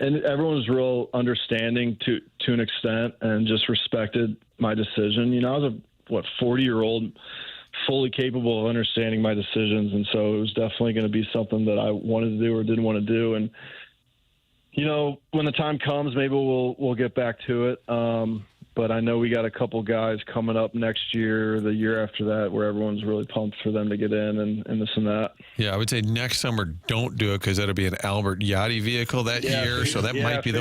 And everyone was real understanding to an extent and just respected my decision. You know, I was a 40-year-old, fully capable of understanding my decisions, and so it was definitely going to be something that I wanted to do or didn't want to do. And you know, when the time comes, maybe we'll get back to it. But I know we got a couple guys coming up next year, the year after that, where everyone's really pumped for them to get in and this and that. Yeah, I would say next summer don't do it because that'll be an Albert Yachty vehicle that year. So that might be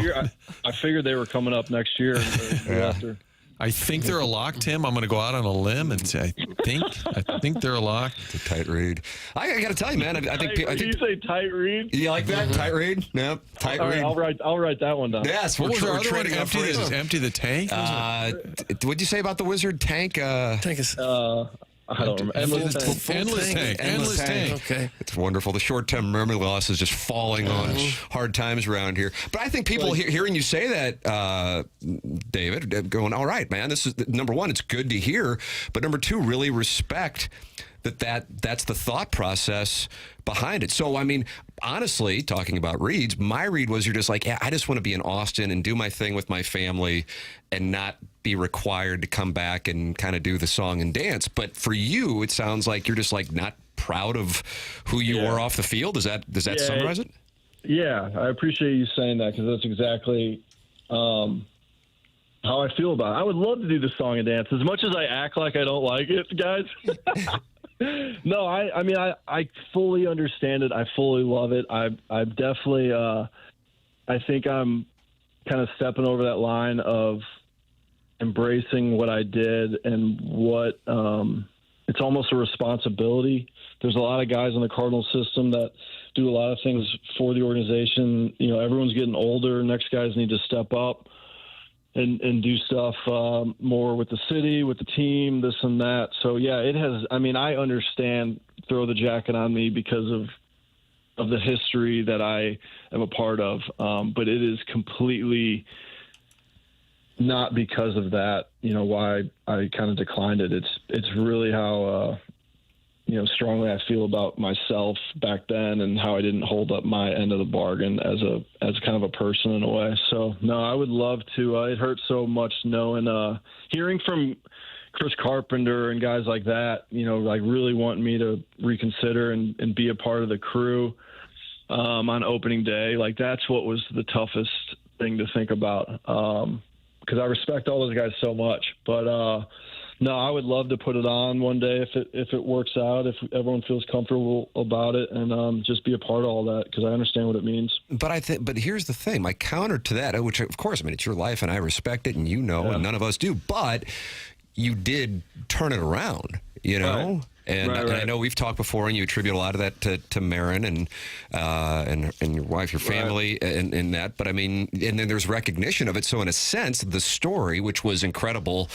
I figured they were coming up next year. After. I think they're a lock, Tim. I'm going to go out on a limb and say I think they're a lock. It's a tight read. I got to tell you, man. I think you say tight read. You like that tight read? Yep, tight read. I'll write that one down. Yes, what was our other one? Empty the tank. What'd you say about the Wizard tank? Tank is. I don't remember. Endless tank. Okay. It's wonderful. The short-term memory loss is just falling on hard times around here. But I think people hearing you say that, David, going, all right, man, this is number one, it's good to hear. But number two, really respect that's the thought process behind it. So, I mean, honestly, talking about reads, my read was you're just like, yeah, I just want to be in Austin and do my thing with my family and not be required to come back and kind of do the song and dance. But for you, it sounds like you're just like not proud of who you are off the field. Does that summarize it? Yeah, I appreciate you saying that because that's exactly how I feel about it. I would love to do the song and dance as much as I act like I don't like it, guys. No, I mean, I fully understand it. I fully love it. I've definitely, I think I'm kind of stepping over that line of embracing what I did and what, it's almost a responsibility. There's a lot of guys in the Cardinal system that do a lot of things for the organization. You know, everyone's getting older. Next guys need to step up and do stuff more with the city, with the team, this and that. So, yeah, it has – I mean, I understand throw the jacket on me because of the history that I am a part of. But it is completely not because of that, you know, why I kind of declined it. It's really how you know, strongly I feel about myself back then and how I didn't hold up my end of the bargain as kind of a person in a way. So, no, I would love to. It hurts so much knowing, hearing from Chris Carpenter and guys like that, you know, like really wanting me to reconsider and be a part of the crew on opening day. Like that's what was the toughest thing to think about because I respect all those guys so much. But, no, I would love to put it on one day if it works out, if everyone feels comfortable about it, and just be a part of all that because I understand what it means. But here's the thing: my counter to that, which of course, I mean, it's your life and I respect it, and you know, and none of us do. But you did turn it around, you know. Right. And, right. and I know we've talked before, and you attribute a lot of that to Marin and your wife, your family, and that. But I mean, and then there's recognition of it. So in a sense, the story, which was incredible,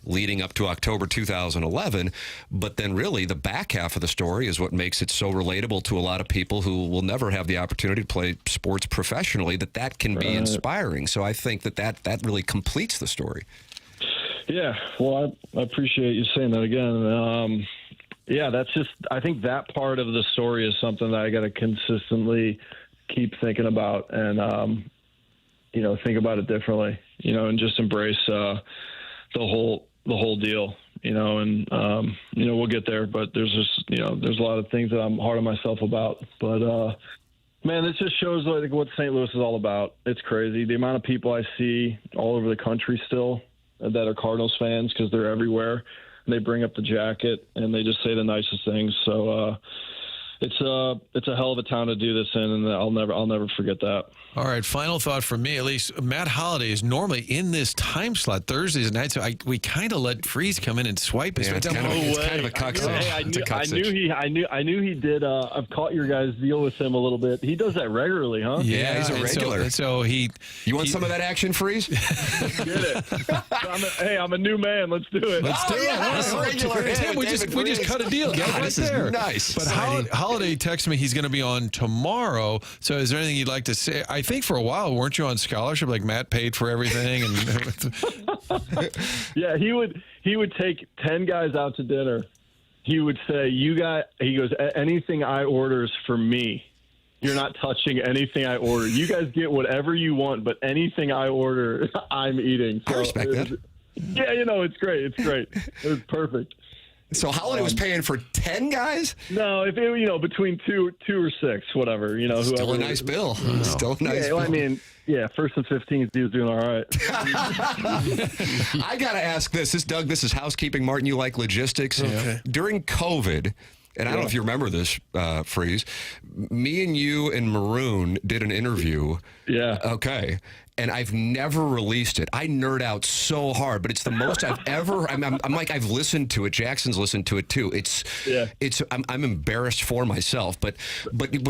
leading up to October 2011, but then really the back half of the story is what makes it so relatable to a lot of people who will never have the opportunity to play sports professionally. That can be inspiring. So I think that really completes the story. Yeah, well, I appreciate you saying that again. Yeah, that's just, I think that part of the story is something that I got to consistently keep thinking about and, you know, think about it differently, you know, and just embrace the whole deal, you know, and, you know, we'll get there, but there's just, you know, there's a lot of things that I'm hard on myself about, but, man, this just shows like what St. Louis is all about. It's crazy. The amount of people I see all over the country still that are Cardinals fans because they're everywhere. And they bring up the jacket and they just say the nicest things. So, it's a hell of a town to do this in, and I'll never forget that. All right, final thought from me, at least. Matt Holliday is normally in this time slot Thursdays and nights, so we kind of let Freese come in and swipe his. Yeah, it's kind of a cuck. I knew he did. I've caught your guys deal with him a little bit. He does that regularly, huh? Yeah, he's a regular. So you want some of that action, Freese? Get it. I'm a new man. Let's do it. Let's do it. Regular. Tim, we just cut a deal. God, right this there. is nice. But Holliday texted me he's going to be on tomorrow. So is there anything you'd like to say? I think for a while, weren't you on scholarship? Like Matt paid for everything, and yeah, he would take 10 guys out to dinner. He would say, he goes, anything I order is for me. You're not touching anything I order. You guys get whatever you want, but anything I order, I'm eating. So I respect that. Yeah, it's great. It's great. It was perfect. So Holliday was paying for 10 guys? No, if it, between two or six, whatever, Still whoever. a nice bill. Still a nice yeah, bill. I mean, yeah, first and 15th, he was doing all right. I got to ask this. This is housekeeping. Martin, you like logistics. Okay. During COVID, and I don't know if you remember this, Freese, me and you and Maroon did an interview. Yeah. Okay. And I've never released it. I nerd out so hard, but it's the most I've ever. I'm like, I've listened to it. Jackson's listened to it too. I'm embarrassed for myself, but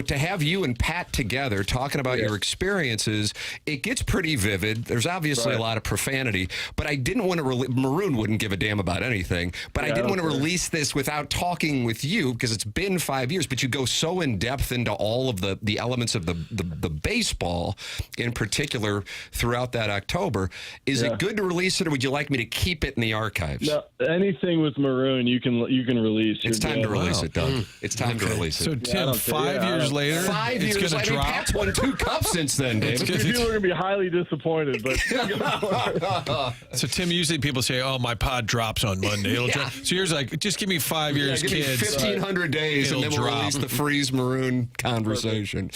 to have you and Pat together talking about your experiences, it gets pretty vivid. There's obviously a lot of profanity, but I didn't want to. Maroon wouldn't give a damn about anything, but I didn't want to release this without talking with you because it's been 5 years. But you go so in depth into all of the elements of the baseball in particular throughout that October. Is it good to release it, or would you like me to keep it in the archives? No, anything with Maroon, you can release. It's time to release it, Doug. It's time to release it. So Tim, 5 years later, 5 years it's going to drop. Pat's won 2 cups since then, Dave. People are going to be highly disappointed, but So Tim, usually people say, "Oh, my pod drops on Monday." It'll drop. So yours like, just give me 5 years, give kids. Me 1,500 days, and then we'll release the Freese Maroon conversation.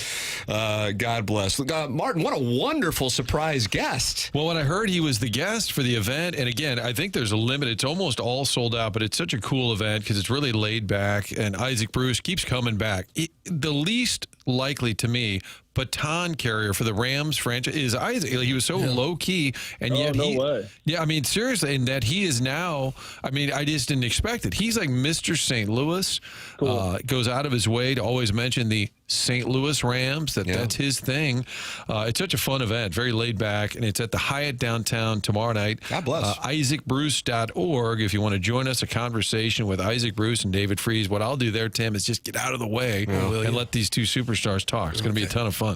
God bless. Martin, what a wonderful surprise guest. Well, when I heard he was the guest for the event, and again, I think there's a limit. It's almost all sold out, but it's such a cool event because it's really laid back, and Isaac Bruce keeps coming back. The least likely to me baton carrier for the Rams franchise is Isaac. He was so low key, and yet no way. Yeah, I mean seriously, and that he is now. I mean, I just didn't expect it. He's like Mr. St. Louis. Cool. Goes out of his way to always mention the St. Louis Rams. That's his thing. It's such a fun event, very laid back, and it's at the Hyatt downtown tomorrow night. God bless. IsaacBruce.org. If you want to join us, a conversation with Isaac Bruce and David Freese. What I'll do there, Tim, is just get out of the way and let these two superstars talk. It's going to be a ton of fun.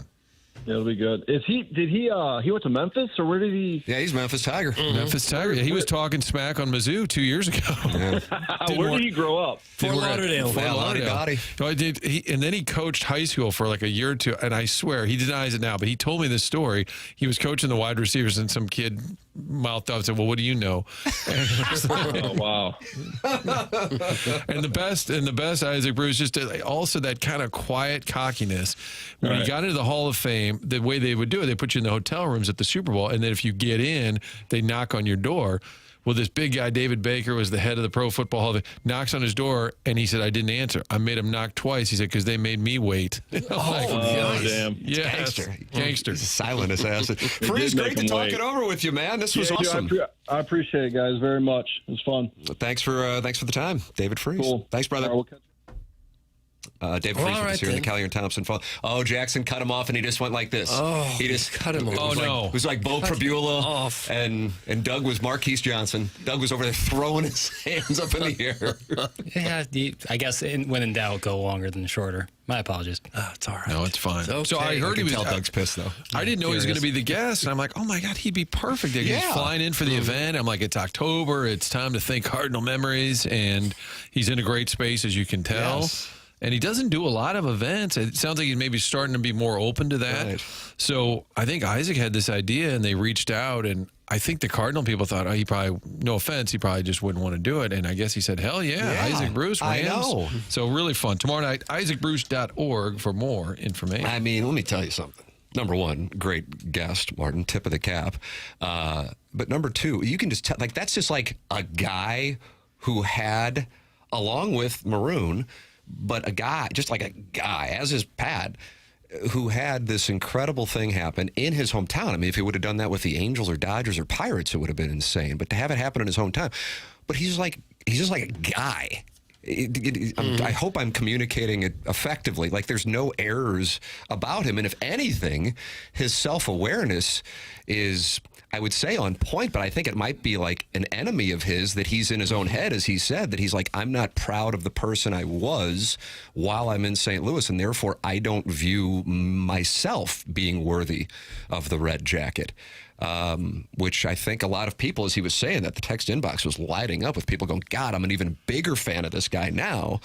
It'll be good. Did he went to Memphis, or where did he? Yeah, he's Memphis Tiger. Memphis Tiger. Yeah, he was talking smack on Mizzou 2 years ago. Where did he grow up? Fort Lauderdale. No, I did. And then he coached high school for like a year or two, and I swear he denies it now. But he told me this story. He was coaching the wide receivers, and some kid mouthed off and said, "Well, what do you know?" Oh, wow. And the best Isaac Bruce, just also that kind of quiet cockiness. When he got into the Hall of Fame, the way they would do it, they put you in the hotel rooms at the Super Bowl, and then if you get in, they knock on your door. Well, this big guy, David Baker, was the head of the Pro Football Hall of Fame, knocks on his door, and he said, "I didn't answer. I made him knock twice." He said, "Because they made me wait." Damn. Yeah, gangster. He's a silent assassin. Freese, great to talk it over with you, man. This was awesome. I appreciate it, guys, very much. It was fun. Thanks for the time, David Freese. Cool. Thanks, brother. All right, we'll David Freese was here in the Callier and Thompson phone. Oh, Jackson cut him off, and he just went like this. Oh, he just cut him off. It was like Bo Prabula off. and Doug was Marquise Johnson. Doug was over there throwing his hands up in the air. Yeah, I guess when in doubt, go longer than shorter. My apologies. It's all right. No, it's fine. Okay. So I heard he was. Tell Doug's pissed though. I didn't know he was going to be the guest, and I'm like, oh my God, he'd be perfect. He's flying in for the event. I'm like, it's October. It's time to think Cardinal memories, and he's in a great space, as you can tell. Yes. And he doesn't do a lot of events. It sounds like he's maybe starting to be more open to that. Right. So I think Isaac had this idea, and they reached out, and I think the Cardinal people thought, he probably, no offense, he probably just wouldn't want to do it. And I guess he said, hell yeah. Isaac Bruce, Rams. I know. So really fun. Tomorrow night, IsaacBruce.org for more information. I mean, let me tell you something. Number one, great guest, Martin, tip of the cap. But number two, you can just tell, that's just like a guy who had, along with Maroon, but a guy, just like a guy, as is Pat, who had this incredible thing happen in his hometown. I mean, if he would have done that with the Angels or Dodgers or Pirates, it would have been insane. But to have it happen in his hometown, but he's just like a guy. I hope I'm communicating it effectively. Like, there's no errors about him. And if anything, his self-awareness is, I would say, on point, but I think it might be like an enemy of his that he's in his own head, as he said, that he's like, I'm not proud of the person I was while I'm in St. Louis, and therefore I don't view myself being worthy of the red jacket. Which I think a lot of people, as he was saying that, the text inbox was lighting up with people going, God, I'm an even bigger fan of this guy now,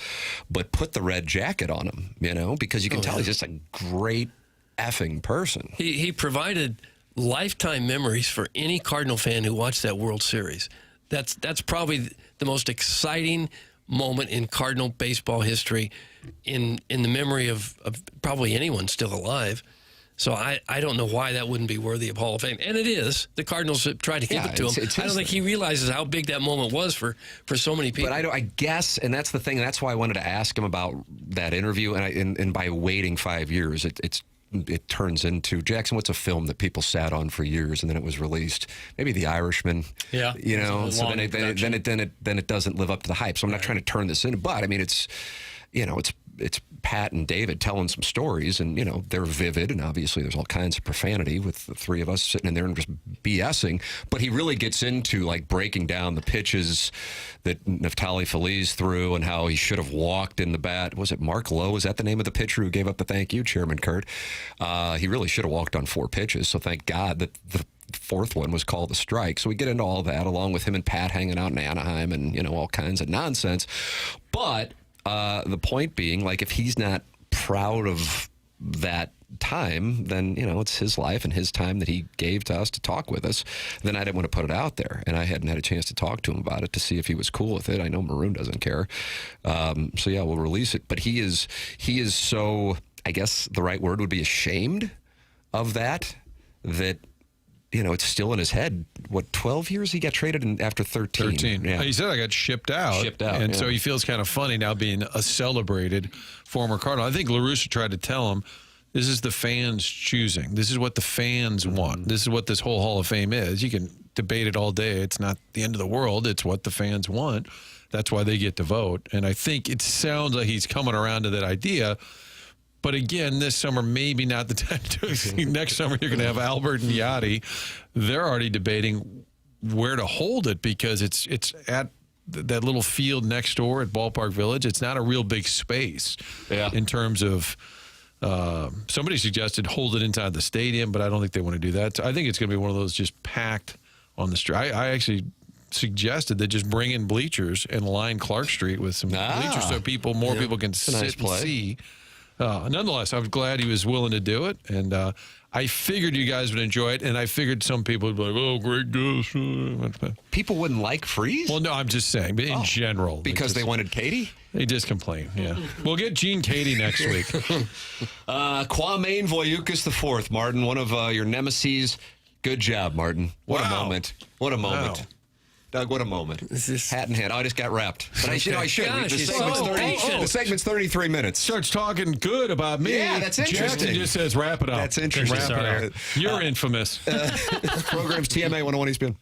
but put the red jacket on him, you know, because you can tell he's just a great effing person. He provided lifetime memories for any Cardinal fan who watched that World Series. That's probably the most exciting moment in Cardinal baseball history in the memory of probably anyone still alive. So I don't know why that wouldn't be worthy of Hall of Fame. And it is. The Cardinals have tried to give it to him. I don't think he realizes how big that moment was for so many people. But I guess, and that's the thing, that's why I wanted to ask him about that interview. And by waiting 5 years, it turns into, Jackson, what's a film that people sat on for years and then it was released? Maybe The Irishman. Yeah. You know, so then it doesn't live up to the hype. So I'm not trying to turn this in, but I mean, it's Pat and David telling some stories, and, you know, they're vivid, and obviously there's all kinds of profanity with the three of us sitting in there and just BSing, but he really gets into, like, breaking down the pitches that Neftali Feliz threw and how he should have walked in the bat. Was it Mark Lowe? Is that the name of the pitcher who gave up the thank you, Chairman Kurt? He really should have walked on 4 pitches, so thank God that the fourth one was called a strike. So we get into all that, along with him and Pat hanging out in Anaheim and, you know, all kinds of nonsense. But the point being, like, if he's not proud of that time, then, you know, it's his life and his time that he gave to us to talk with us. Then I didn't want to put it out there, and I hadn't had a chance to talk to him about it to see if he was cool with it. I know Maroon doesn't care. So yeah, we'll release it. But he is so, I guess the right word would be ashamed of that, you know, it's still in his head. What, 12 years? He got traded after 13. 13. Yeah. He said I got shipped out. And so he feels kind of funny now being a celebrated former Cardinal. I think La Russa tried to tell him, this is the fans choosing. This is what the fans want. This is what this whole Hall of Fame is. You can debate it all day. It's not the end of the world. It's what the fans want. That's why they get to vote. And I think it sounds like he's coming around to that idea. But again, this summer, maybe not the time to. Next summer, you're going to have Albert and Yachty. They're already debating where to hold it, because it's at that little field next door at Ballpark Village. It's not a real big space in terms of somebody suggested hold it inside the stadium, but I don't think they want to do that. So I think it's going to be one of those just packed on the street. I actually suggested that just bring in bleachers and line Clark Street with some bleachers so more people can sit and see. Nonetheless, I was glad he was willing to do it, and I figured you guys would enjoy it, and I figured some people would be like, oh, great guess. People wouldn't like Freese? Well, no, I'm just saying, but in general. Because they wanted Katie? They just complain, yeah. We'll get Gene Katie next week. Kwame Voyukas IV, Martin, one of your nemesis. Good job, Martin. What a moment. What a moment. Wow. Doug, what a moment. Hat in hand. Oh, I just got wrapped. But I should. Gosh, the segment's 33 minutes. Starts talking good about me. Yeah, that's interesting. Jackson just says, wrap it up. That's interesting. Wrap it up. You're infamous. Program's TMA 101 ESPN.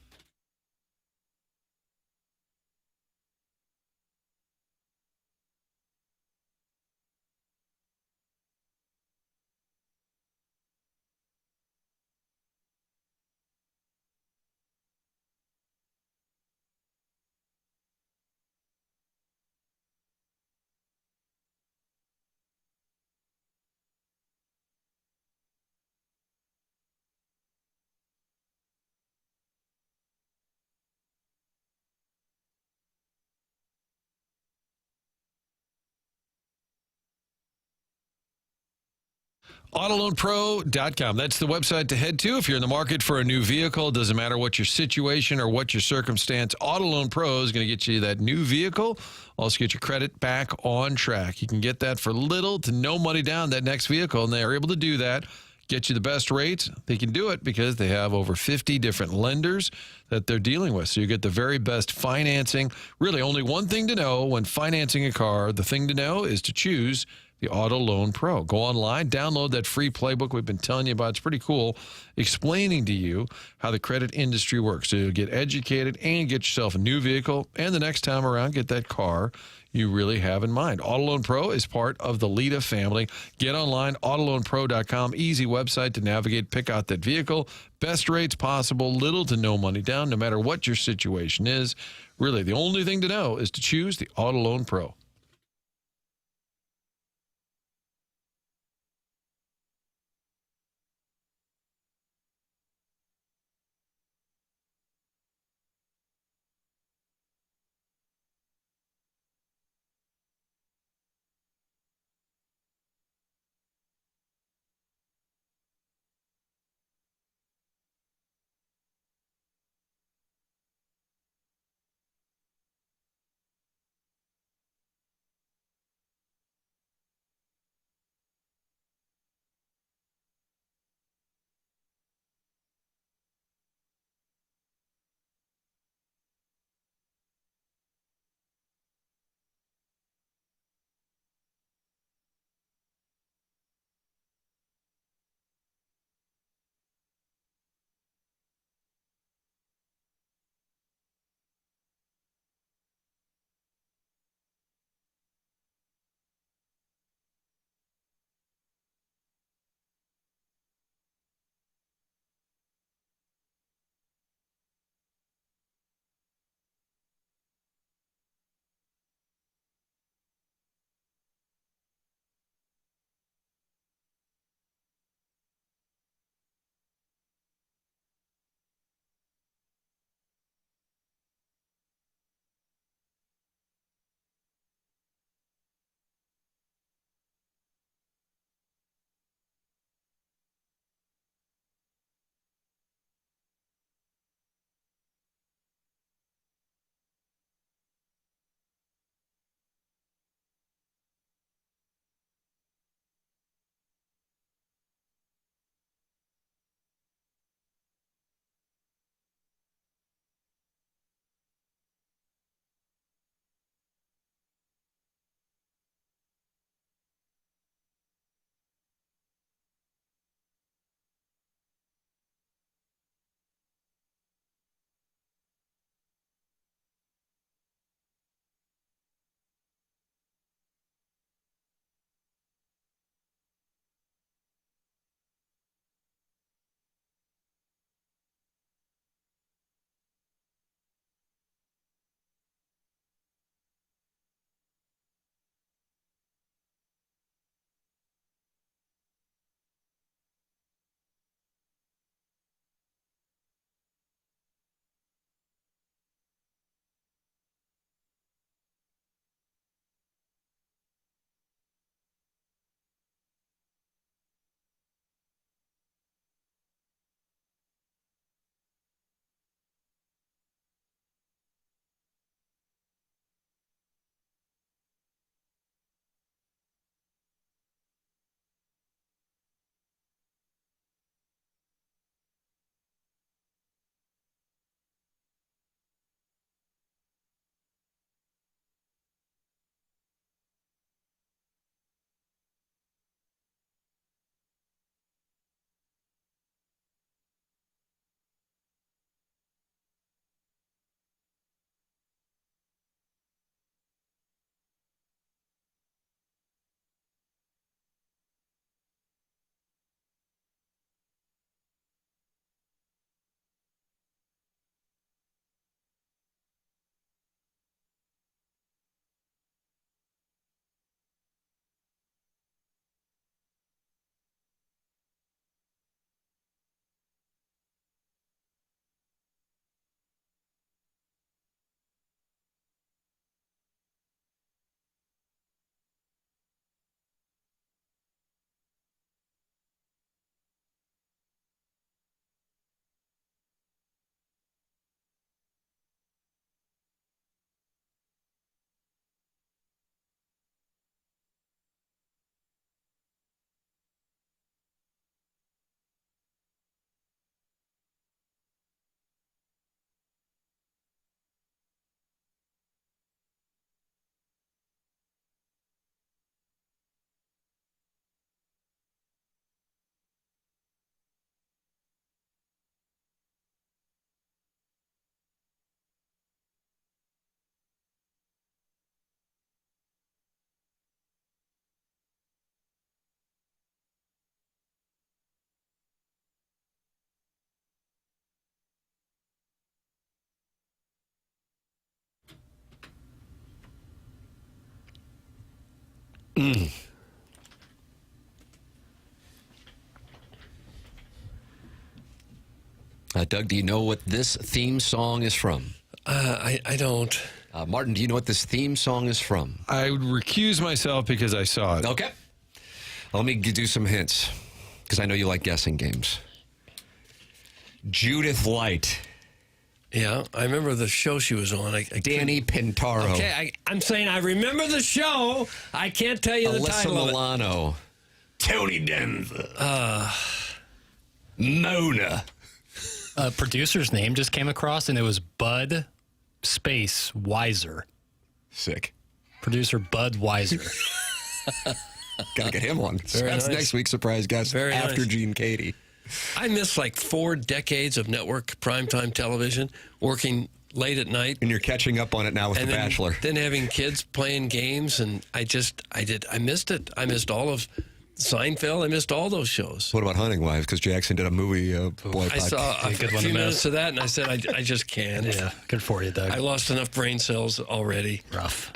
AutoLoanPro.com. That's the website to head to if you're in the market for a new vehicle. It doesn't matter what your situation or what your circumstance. Auto Loan Pro is going to get you that new vehicle. Also get your credit back on track. You can get that for little to no money down, that next vehicle, and they are able to do that. get you the best rates. They can do it because they have over 50 different lenders that they're dealing with. So you get the very best financing. Really, only one thing to know when financing a car. The thing to know is to choose the Auto Loan Pro. Go online, download that free playbook we've been telling you about. It's pretty cool, explaining to you how the credit industry works. So you'll get educated and get yourself a new vehicle, and the next time around, get that car you really have in mind. Auto Loan Pro is part of the Lita family. Get online, autoloanpro.com. Easy website to navigate, pick out that vehicle. Best rates possible, little to no money down, no matter what your situation is. Really, the only thing to know is to choose the Auto Loan Pro. Doug, do you know what this theme song is from? I don't. Martin, do you know what this theme song is from? I would recuse myself because I saw it. Okay. Let me do some hints, because I know you like guessing games. Judith Light. Yeah, I remember the show she was on. Danny Pintaro. Okay, I'm saying I remember the show. I can't tell you the Alyssa title of it. Milano. Tony Denver. Mona. A producer's name just came across, and it was Bud Space Weiser. Sick. Producer Bud Weiser. Gotta get him one. Very That's nice. next week's surprise guest after nice. Gene Katie. I missed like 4 decades of network primetime television, working late at night. And you're catching up on it now with The Bachelor. Then having kids playing games, and I missed it. I missed all of Seinfeld. I missed all those shows. What about Hunting Wives? Because Jackson did a movie boy I saw a good one few to minutes miss. of that, and I said, I just can't. Yeah, good for you, Doug. I lost enough brain cells already. Rough.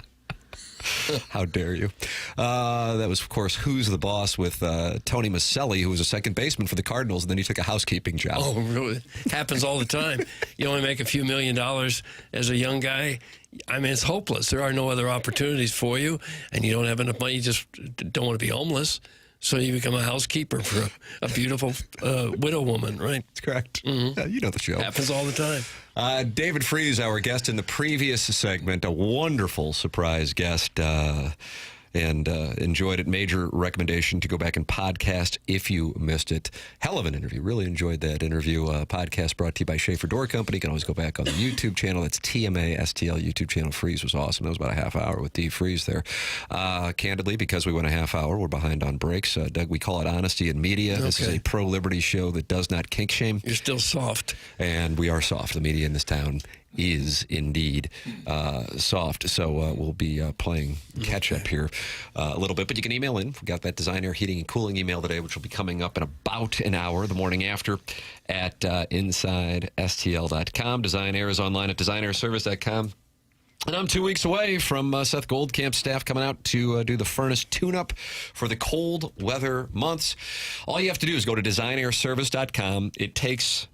How dare you? That was, of course, Who's the Boss with Tony Maselli, who was a second baseman for the Cardinals, and then he took a housekeeping job. Oh, really? Happens all the time. You only make a few $1 million as a young guy. I mean, it's hopeless. There are no other opportunities for you, and you don't have enough money. You just don't want to be homeless. So you become a housekeeper for a beautiful widow woman, right? That's correct. Mm-hmm. Yeah, you know the show. Happens all the time. David Freese, our guest in the previous segment, a wonderful surprise guest, and enjoyed it. Major recommendation to go back and podcast if you missed it. Hell of an interview. Really enjoyed that interview. Podcast brought to you by Schaefer Door Company. You can always go back on the YouTube channel. It's TMA STL YouTube channel. Freeze was awesome. That was about a half hour with D. Freeze there. Candidly, because we went a half hour, we're behind on breaks. Doug, we call it Honesty in Media. Okay. This is a pro-liberty show that does not kink shame. You're still soft. And we are soft. The media in this town is indeed soft. So we'll be playing catch up here a little bit. But you can email in. We got that Design Air Heating and Cooling email today, which will be coming up in about an hour, the morning after, at InsideSTL.com. Design Air is online at DesignAirService.com. And I'm 2 weeks away from Seth Goldcamp's staff coming out to do the furnace tune-up for the cold weather months. All you have to do is go to DesignAirService.com. It takes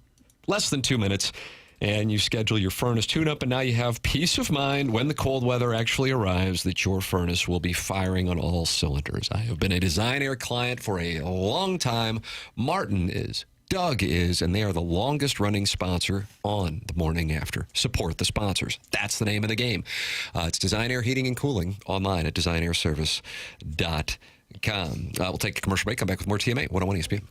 less than 2 minutes. And you schedule your furnace tune-up, and now you have peace of mind when the cold weather actually arrives that your furnace will be firing on all cylinders. I have been a Design Air client for a long time. Martin is, Doug is, and they are the longest-running sponsor on The Morning After. Support the sponsors. That's the name of the game. It's Design Air Heating and Cooling online at DesignAirService.com. We'll take a commercial break. Come back with more TMA 101 ESPN.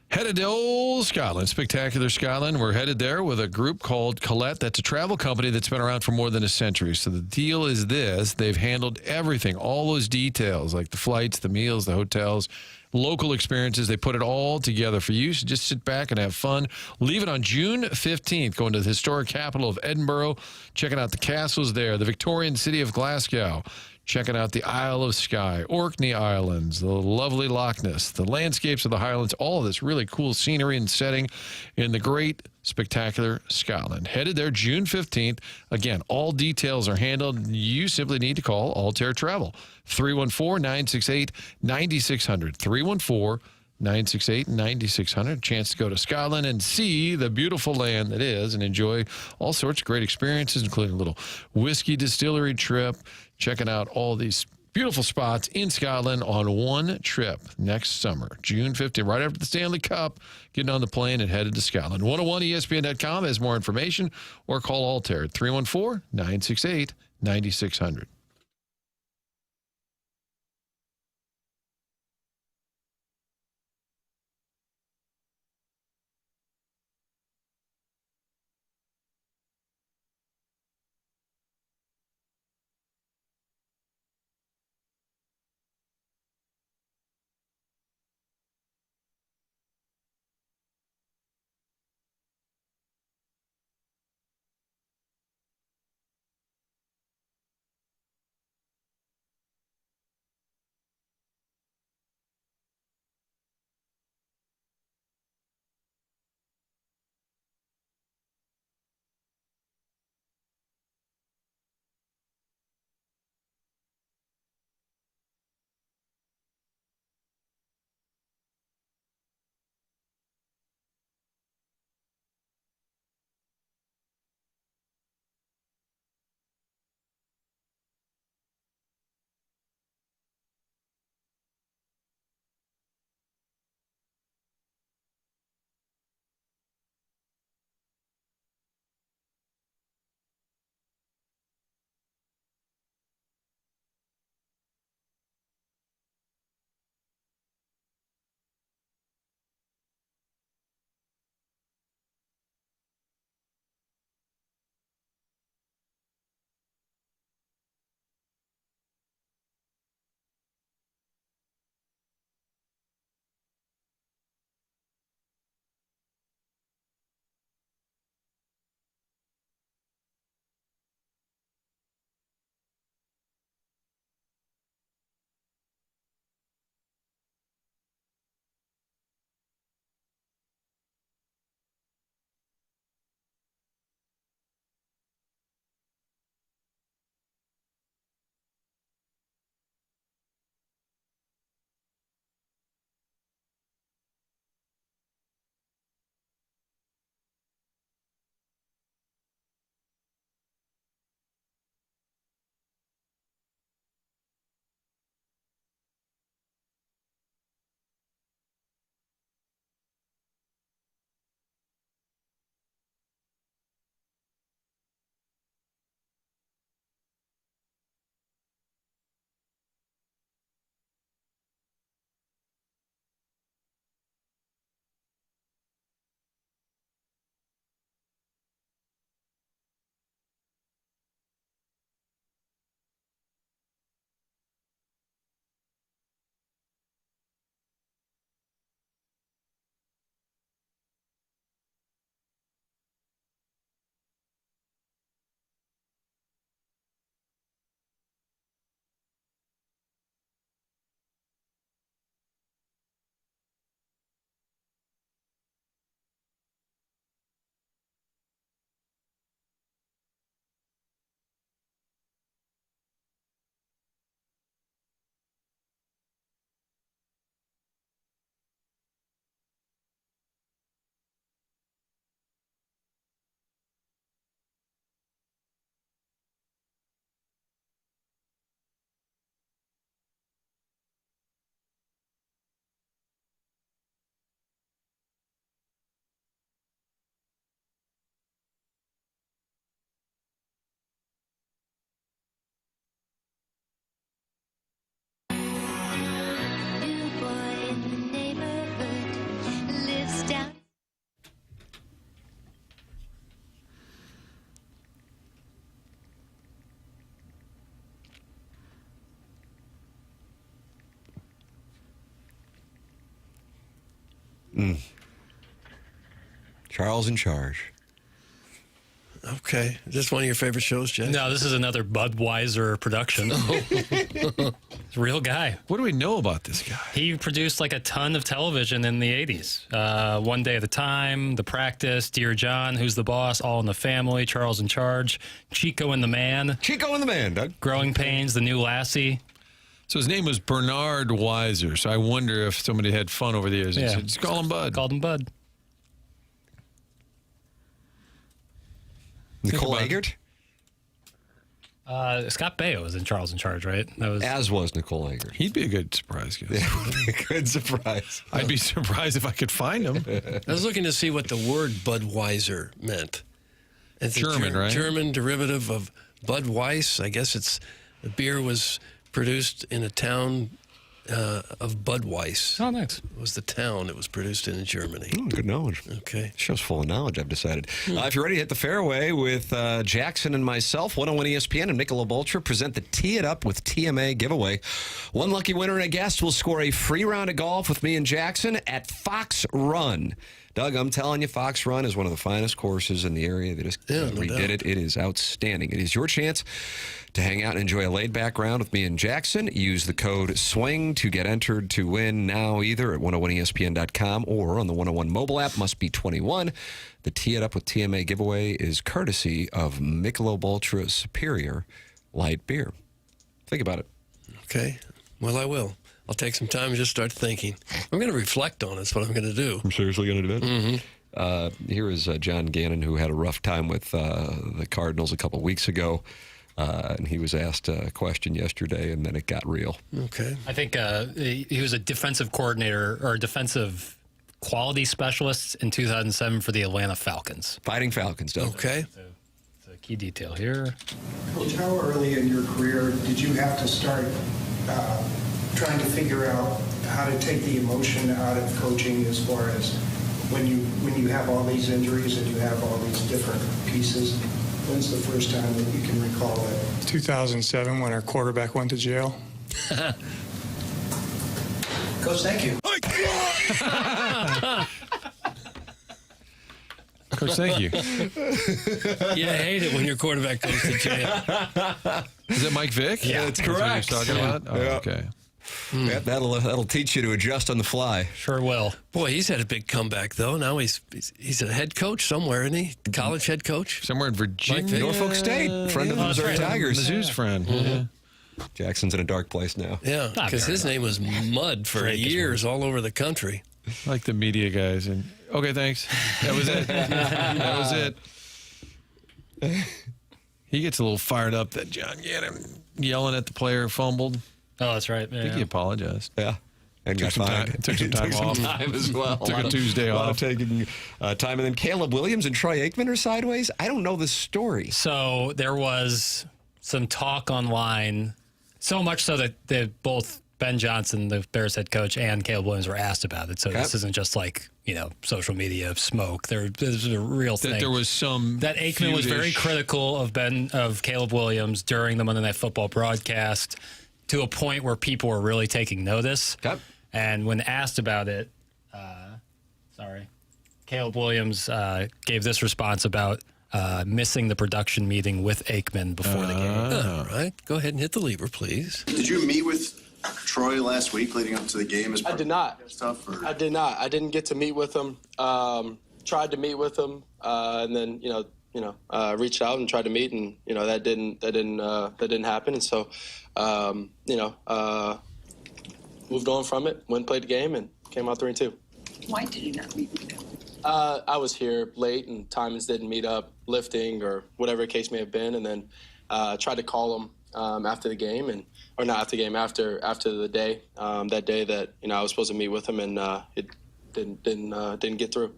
Headed to old Scotland, spectacular Scotland. We're headed there with a group called Colette. That's a travel company that's been around for more than a century. So the deal is this. They've handled everything, all those details, like the flights, the meals, the hotels, local experiences. They put it all together for you. So just sit back and have fun. Leave it on June 15th, going to the historic capital of Edinburgh, checking out the castles there, the Victorian city of Glasgow, checking out the Isle of Skye, Orkney Islands, the lovely Loch Ness, the landscapes of the Highlands, all of this really cool scenery and setting in the great, spectacular Scotland. Headed there June 15th. Again, all details are handled. You simply need to call Altair Travel, 314-968-9600, 314-968-9600. Chance to go to Scotland and see the beautiful land that is and enjoy all sorts of great experiences, including a little whiskey distillery trip, checking out all these beautiful spots in Scotland on one trip next summer, June 15th, right after the Stanley Cup, getting on the plane and headed to Scotland. 101ESPN.com has more information, or call Altair at 314-968-9600. Charles in Charge. Okay. Is this one of your favorite shows, Jeff? No, this is another Budweiser production. It's a real guy. What do we know about this guy? He produced like a ton of television in the 80s. One Day at a Time, The Practice, Dear John, Who's the Boss, All in the Family, Charles in Charge, Chico and the Man. Chico and the Man, Doug. Growing Pains, The New Lassie. So his name was Bernard Weiser. So I wonder if somebody had fun over the years. Yeah. Said, just call him Bud. Called him Bud. Nicole Eggert? Scott Baio was in Charles in Charge, right? That was As was Nicole Eggert. He'd be a good surprise guest. Yeah, good surprise. I'd be surprised if I could find him. I was looking to see what the word Budweiser meant. It's German, right? German derivative of Budweiss. I guess the beer was produced in a town of Budweiss. Oh, nice. It was the town it was produced in Germany. Oh, good knowledge. Okay. Show's full of knowledge, I've decided. If you're ready to hit the fairway with Jackson and myself, 101 ESPN and Michelob Ultra present the Tee It Up with TMA giveaway. One lucky winner and a guest will score a free round of golf with me and Jackson at Fox Run. Doug, I'm telling you, Fox Run is one of the finest courses in the area. They just redid it. It is outstanding. It is your chance to hang out and enjoy a laid-back round with me and Jackson. Use the code SWING to get entered to win now either at 101ESPN.com or on the 101 mobile app. Must be 21. The Tee It Up with TMA giveaway is courtesy of Michelob Ultra Superior Light Beer. Think about it. Okay. Well, I will. I'll take some time and just start thinking. I'm going to reflect on it. That's what I'm going to do. I'm seriously going to do that? Mm-hmm. Here is John Gannon, who had a rough time with the Cardinals a couple of weeks ago. And he was asked a question yesterday, and then it got real. Okay. I think he was a defensive coordinator or a defensive quality specialist in 2007 for the Atlanta Falcons. Fighting Falcons, Doug. Okay. It's a key detail here. Coach, how early in your career did you have to start trying to figure out how to take the emotion out of coaching, as far as when you have all these injuries and you have all these different pieces? When's the first time that you can recall it? 2007, when our quarterback went to jail. Coach, thank you. Coach, thank you. Yeah, I hate it when your quarterback goes to jail. Is it Mike Vick? Yeah, that's That's what correct. you're talking about? Oh, Yeah. okay. Yeah, that'll teach you to adjust on the fly. Sure will. Boy, he's had a big comeback, though. Now he's a head coach somewhere, isn't he? College head coach? Somewhere in Virginia. Norfolk State. Friend of the Missouri Tigers. Mizzou's friend. Yeah. Jackson's in a dark place now. Yeah, because his name was Mud for years all over the country. I like the media guys. And okay, thanks. That was it. That was it. He gets a little fired up that John Gannon yelling at the player who fumbled. Oh, that's right. I think he apologized. Yeah. And Took got some fined. time- took some time off. Time as well. Took a Tuesday a lot off. of taking time. And then Caleb Williams and Troy Aikman are sideways. I don't know this story. So there was some talk online, so much so that both Ben Johnson, the Bears head coach, and Caleb Williams were asked about it. So this isn't just like, social media smoke. This is a real thing. That there was some that Aikman was very feudish- critical of Caleb Williams during the Monday Night Football broadcast, to a point where people were really taking notice. Yep. And when asked about it, Caleb Williams gave this response about missing the production meeting with Aikman before the game. All right. Go ahead and hit the lever, please. Did you meet with Troy last week leading up to the game? I did not. Stuff, or? I did not. I didn't get to meet with him. Tried to meet with him, and then reached out and tried to meet, and that didn't happen. And so, moved on from it. Went and played the game and came out 3-2. Why did you not meet with him? I was here late and timings didn't meet up, lifting or whatever the case may have been, and then tried to call him after the game, or not after the game, after the day, that day that I was supposed to meet with him, and it didn't get through.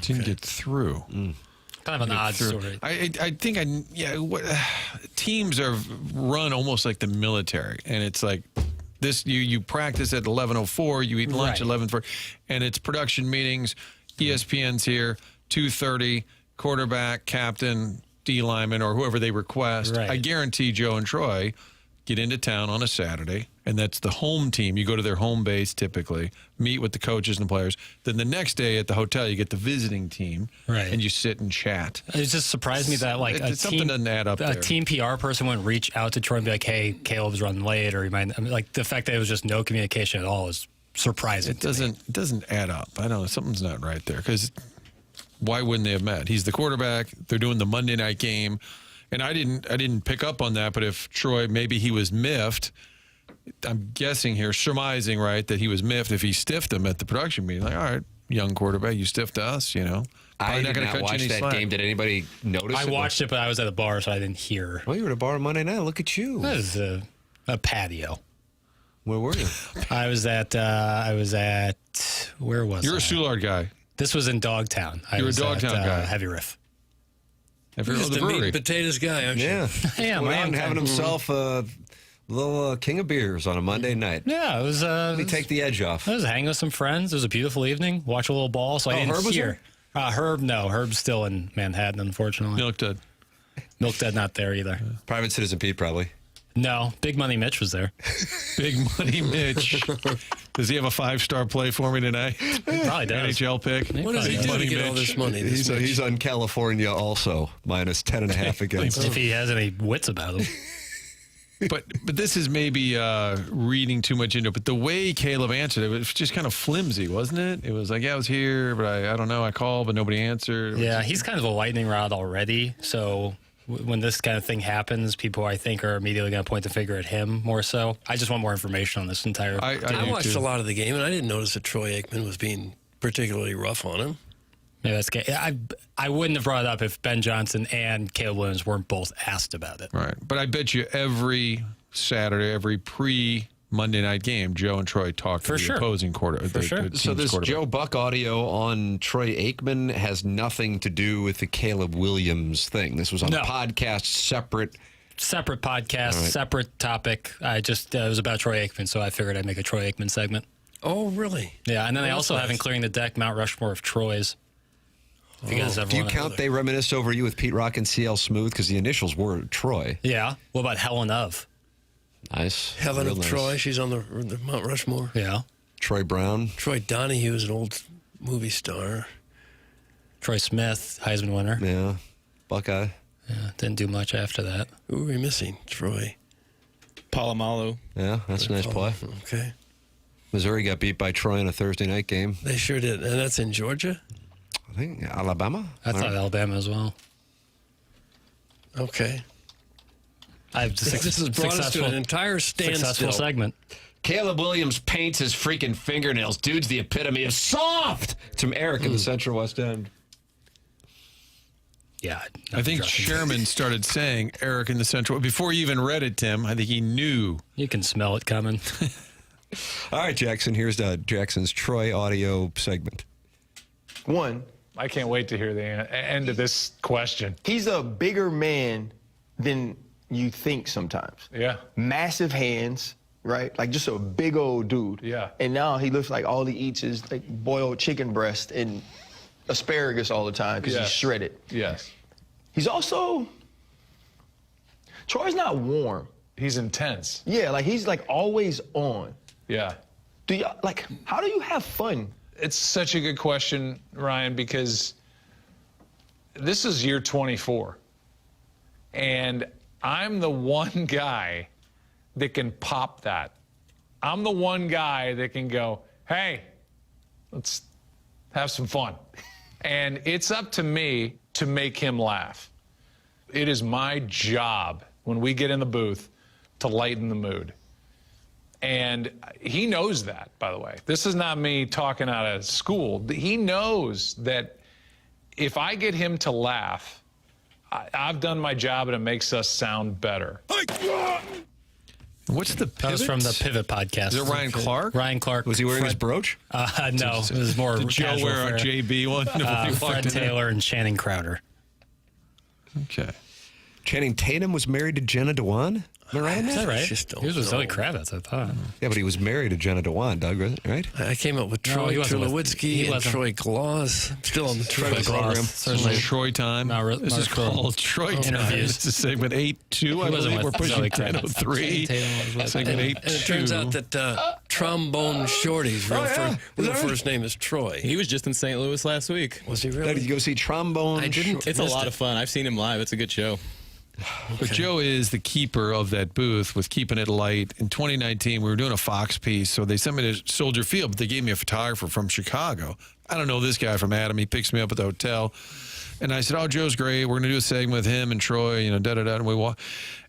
Didn't get through. Kind of an odd story. I think teams are run almost like the military, and it's like this: you practice at 11:04, you eat lunch at 11:04, and it's production meetings. ESPN's here 2:30. Quarterback, captain, D lineman, or whoever they request. Right. I guarantee Joe and Troy get into town on a Saturday, and that's the home team. You go to their home base typically, meet with the coaches and the players. Then the next day at the hotel, you get the visiting team, Right. and you sit and chat. It just surprised me that Something doesn't add up a there. team PR person wouldn't reach out to Troy and be like, "Hey, Caleb's running late," or the fact that it was just no communication at all is surprising. It doesn't add up. I don't know. Something's not right there because why wouldn't they have met? He's the quarterback. They're doing the Monday night game. And I didn't pick up on that, but if Troy, maybe he was miffed, I'm guessing here, surmising, right, that he was miffed if he stiffed him at the production meeting. Like, all right, young quarterback, you stiffed us, you know. I did not watch that game. Did anybody notice I watched it, but I was at a bar, so I didn't hear. Well, you were at a bar on Monday night. Look at you. That was a patio. Where were you? I was at, where was You're I? a Soulard guy. This was in Dogtown. You're a Dogtown guy. Heavy Riff. You're Just a meat and potatoes guy, aren't you? Yeah. Yeah, Went I out am and having kind of- himself a little king of beers on a Monday night. Yeah, it was. Let me take the edge off. I was hanging with some friends. It was a beautiful evening. Watch a little ball. So I didn't Herb was hear. Herb, no. Herb's still in Manhattan, unfortunately. Milk Dud. Milk Dud not there either. Private Citizen Pete, probably. No, Big Money Mitch was there. Big Money Mitch. Does he have a 5-star play for me tonight? He probably does. NHL pick. What does he do to get all this money? He's on California also, minus 10.5 against. If he has any wits about him. But this is maybe reading too much into it. But the way Caleb answered it was just kind of flimsy, wasn't it? It was like, yeah, I was here, but I don't know. I called, but nobody answered. Yeah, he's kind of a lightning rod already. So when this kind of thing happens, people I think are immediately going to point the finger at him more so. I just want more information on this entire. I watched a lot of the game, and I didn't notice that Troy Aikman was being particularly rough on him. Yeah, that's good. I wouldn't have brought it up if Ben Johnson and Caleb Williams weren't both asked about it. Right. But I bet you every Saturday, every pre-Monday night game, Joe and Troy talk to the opposing quarter. For sure. So this Joe Buck audio on Troy Aikman has nothing to do with the Caleb Williams thing. This was on a podcast, separate podcast, right. separate topic. I just it was about Troy Aikman, so I figured I'd make a Troy Aikman segment. Oh, really? Yeah, and then I That's also have in nice. Clearing the Deck Mount Rushmore of Troys. If you guys ever Do you wanna- count they reminisced over you with Pete Rock and CL Smooth? Because the initials were Troy. Yeah. What about Helen of? Nice. Helen Real of nice. Troy, she's on the Mount Rushmore. Yeah. Troy Brown. Troy Donahue is an old movie star. Troy Smith, Heisman winner. Yeah. Buckeye. Yeah, didn't do much after that. Who are we missing? Troy. Palomalu. Yeah, that's a nice play. Okay. Missouri got beat by Troy in a Thursday night game. They sure did. And that's in Georgia? I think Alabama. I thought Alabama as well. Okay. This has brought us to an entire standstill. Successful segment. Caleb Williams paints his freaking fingernails. Dude's the epitome of soft. It's from Eric in the Central West End. Yeah. I think Sherman started saying Eric in the Central. Before you even read it, Tim, I think he knew. You can smell it coming. All right, Jackson. Here's Jackson's Troy audio segment. One, I can't wait to hear the end of this question. he's a bigger man than you think sometimes. Yeah. Massive hands, right? Like just a big old dude. Yeah. And now he looks like all he eats is like boiled chicken breast and asparagus all the time because Yes. he's shredded. Yes. He's also, Troy's not warm. He's intense. Yeah, like he's like always on. Yeah. Do you like, how do you have fun? It's such a good question, Ryan, because this is year 24. And I'm the one guy that can pop that. I'm the one guy that can go, hey, let's have some fun. And it's up to me to make him laugh. It is my job when we get in the booth to lighten the mood. And he knows that, by the way. This is not me talking out of school. He knows that if I get him to laugh, I've done my job and it makes us sound better. What's the pivot? That was from the Pivot podcast. Is it Ryan Clark? Ryan Clark. Was he wearing his brooch? No, it was more Did Joe casual wear a fare. JB one? Fred Taylor and Channing Crowder. Okay. Channing Tatum was married to Jenna Dewan? Am I right on Is that? that right? Just don't He was with Zoe know. Kravitz, I thought. Yeah, but he was married to Jenna Dewan, Doug, right? I came up with No, Troy he wasn't with- Tulowitzki he and wasn't. Troy Gloss. I'm still on the Troy Troy program. Gloss. This is Troy time. This is called Troy time. Interviews. This is segment 8-2, I He wasn't believe. We're with pushing Zoe Kravitz. 10:03. Segment 8-2. And it turns out that Trombone Shorty's real first name is Troy. He was just in St. Louis last week. Was he Did really? you go see Trombone? I didn't. It's a missed lot it. of fun. I've seen him live. It's a good show. But Joe is the keeper of that booth with Keeping It Light. In 2019, we were doing a Fox piece, so they sent me to Soldier Field, but they gave me a photographer from Chicago. I don't know this guy from Adam. He picks me up at the hotel. And I said, oh, Joe's great. We're going to do a segment with him and Troy, da-da-da. And we walk.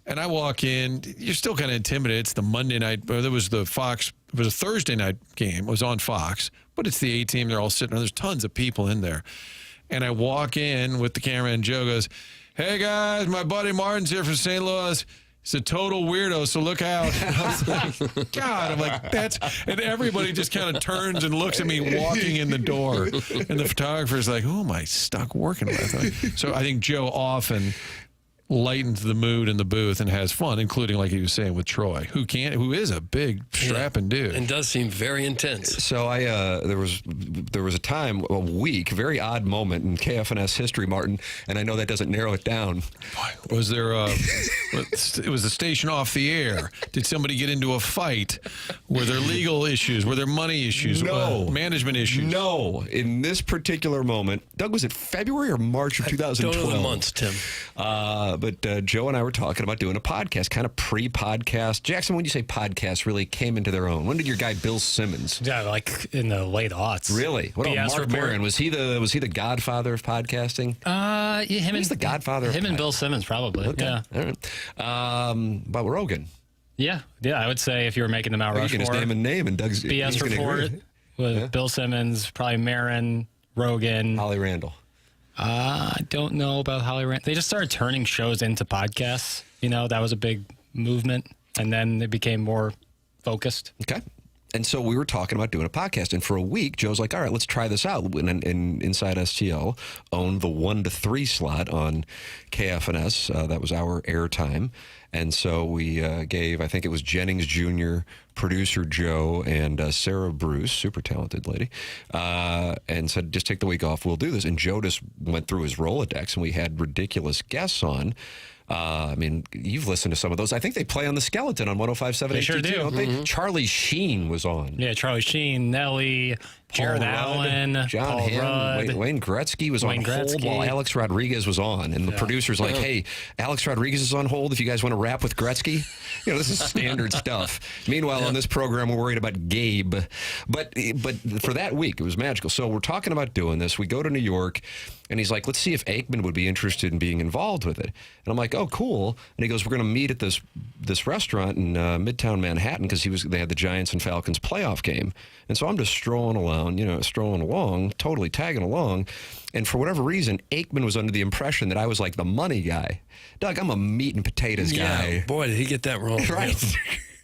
And I walk in. You're still kind of intimidated. It's the Monday night. There was the Fox. It was a Thursday night game. It was on Fox. But it's the A team. They're all sitting there. There's tons of people in there. And I walk in with the camera, and Joe goes, hey, guys, my buddy Martin's here from St. Louis. He's a total weirdo, so look out. I was like, God, I'm like, that's... And everybody just kind of turns and looks at me walking in the door. And the photographer's like, who am I stuck working with? So I think Joe often lightens the mood in the booth and has fun, including, like he was saying, with Troy, who is a big, strapping dude. And does seem very intense. So there was a time, a week, very odd moment in KFNS history, Martin, and I know that doesn't narrow it down. Was there it was the station off the air? Did somebody get into a fight? Were there legal issues? Were there money issues? No. Management issues? No. In this particular moment, Doug, was it February or March of 2012? Don't know the months, Tim. But Joe and I were talking about doing a podcast, kind of pre-podcast. Jackson, when you say podcast really came into their own, when did your guy Bill Simmons? Yeah, like in the late aughts. Really? What about BS Mark report? Maron? Was he the godfather of podcasting? Yeah, He's the godfather of him and Bill Simmons, probably. Okay. Yeah. All right. But Rogan. Yeah, I would say if you were making the Mount You Rushmore. can just name a name and Doug's BS he's gonna report agree. with Bill Simmons, probably Maron, Rogan. Holly Randall. I don't know about Holly Randall. They just started turning shows into podcasts. That was a big movement, and then it became more focused. Okay. And so we were talking about doing a podcast, and for a week, Joe's like, all right, let's try this out. And Inside STL owned the 1 to 3 slot on KFNS. That was our airtime. And so we gave, I think it was Jennings Jr., producer Joe, and Sarah Bruce, super talented lady, and said, just take the week off, we'll do this. And Joe just went through his Rolodex, and we had ridiculous guests on. I mean, you've listened to some of those. I think they play on the Skeleton on 105.7 They sure do. don't they? Mhm. Charlie Sheen was on. Yeah, Charlie Sheen, Nelly, Jared Rudd, Allen, John Paul Hamm, Rudd. Wayne Gretzky was on hold while Alex Rodriguez was on. And the producer's like, hey, Alex Rodriguez is on hold if you guys want to rap with Gretzky. This is standard stuff. Meanwhile, on this program, we're worried about Gabe. But for that week, it was magical. So we're talking about doing this. We go to New York, and he's like, let's see if Aikman would be interested in being involved with it. And I'm like, oh, cool. And he goes, we're going to meet at this restaurant in Midtown Manhattan because they had the Giants and Falcons playoff game. And so I'm just strolling along, totally tagging along. And for whatever reason, Aikman was under the impression that I was like the money guy. Doug, I'm a meat and potatoes guy. Yeah, boy, did he get that wrong. Right. Yeah.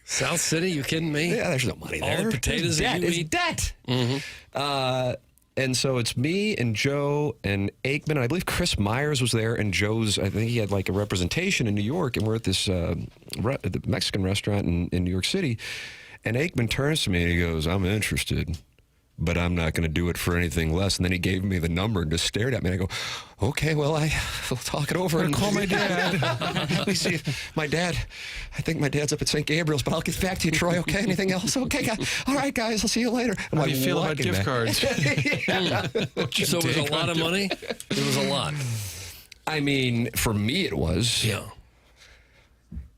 South City, you kidding me? Yeah, there's no money there. All the potatoes that you It's eat. debt. Mm-hmm. And so it's me and Joe and Aikman. And I believe Chris Myers was there, and I think he had like a representation in New York. And we're at this the Mexican restaurant in New York City. And Aikman turns to me and he goes, I'm interested, but I'm not going to do it for anything less. And then he gave me the number and just stared at me. And I go, okay, well, I'll talk it over and call my dad. Let me see if my dad, I think my dad's up at St. Gabriel's, but I'll get back to you, Troy. Okay, anything else? Okay, guys. All right, guys, I'll see you later. How do you feel about gift cards? So it was a lot of money? It was a lot. I mean, for me it was. Yeah.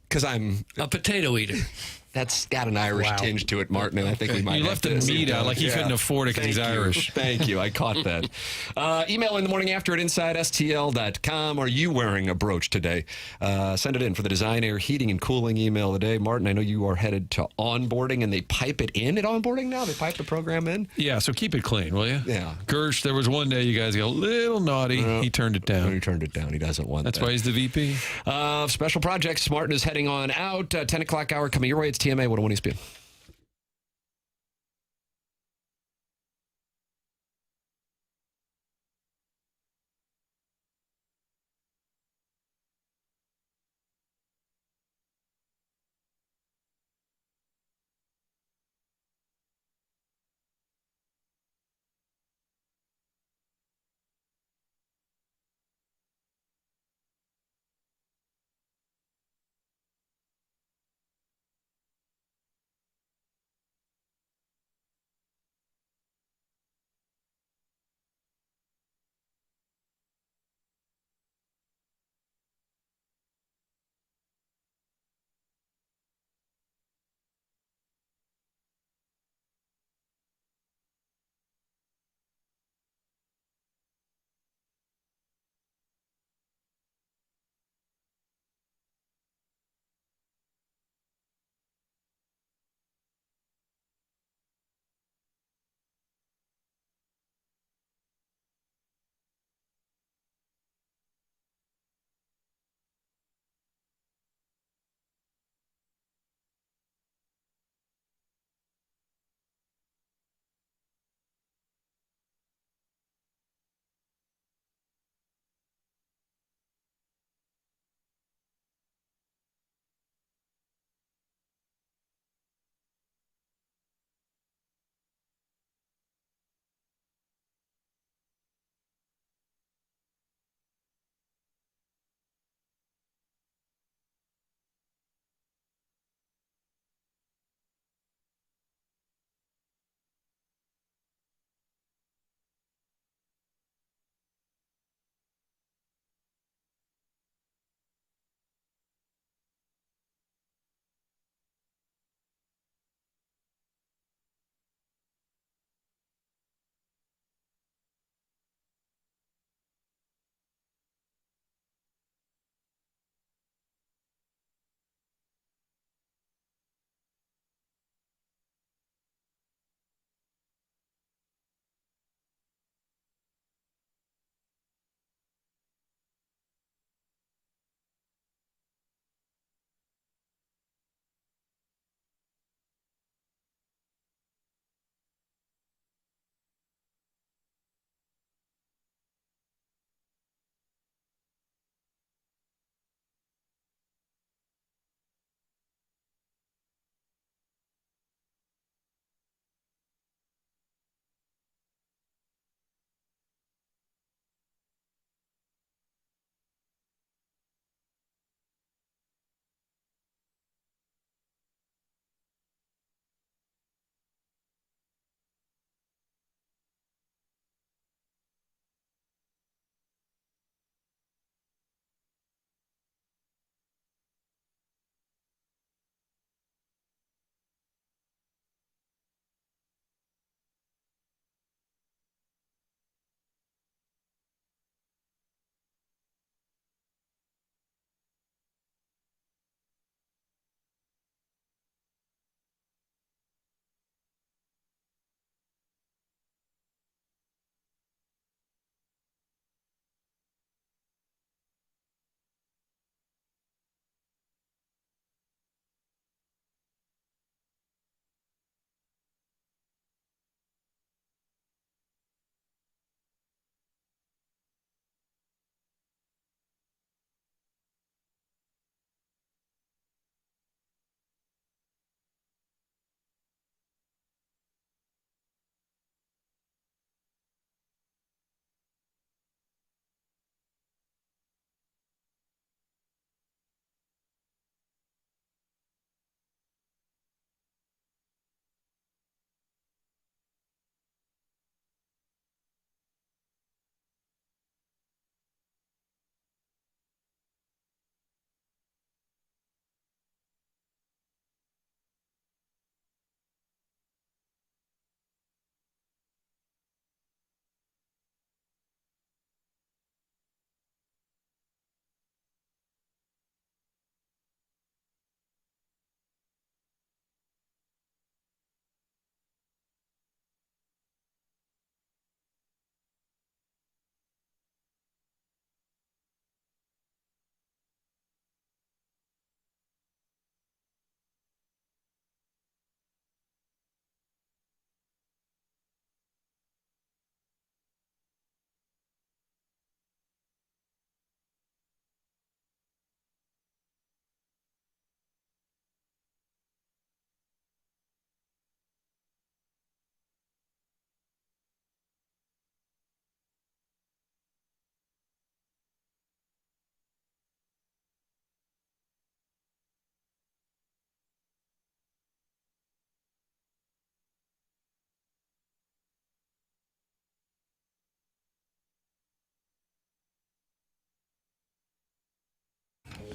Because I'm a potato eater. That's got an Irish tinge to it, Martin, and I think we might You have left to the meat out like he couldn't afford it because he's Irish. Thank you. I caught that. Email in the morning after at InsideSTL.com. Are you wearing a brooch today? Send it in for the Design, Air, Heating, and Cooling email of the day. Martin, I know you are headed to onboarding, and they pipe it in at onboarding now? They pipe the program in? Yeah, so keep it clean, will you? Yeah. Gersh, there was one day you guys got a little naughty. He turned it down. He turned it down. He doesn't want That's that. why he's the VP. Special projects. Martin is heading on out. 10 o'clock hour coming your way. It's TMA 101 ESPN.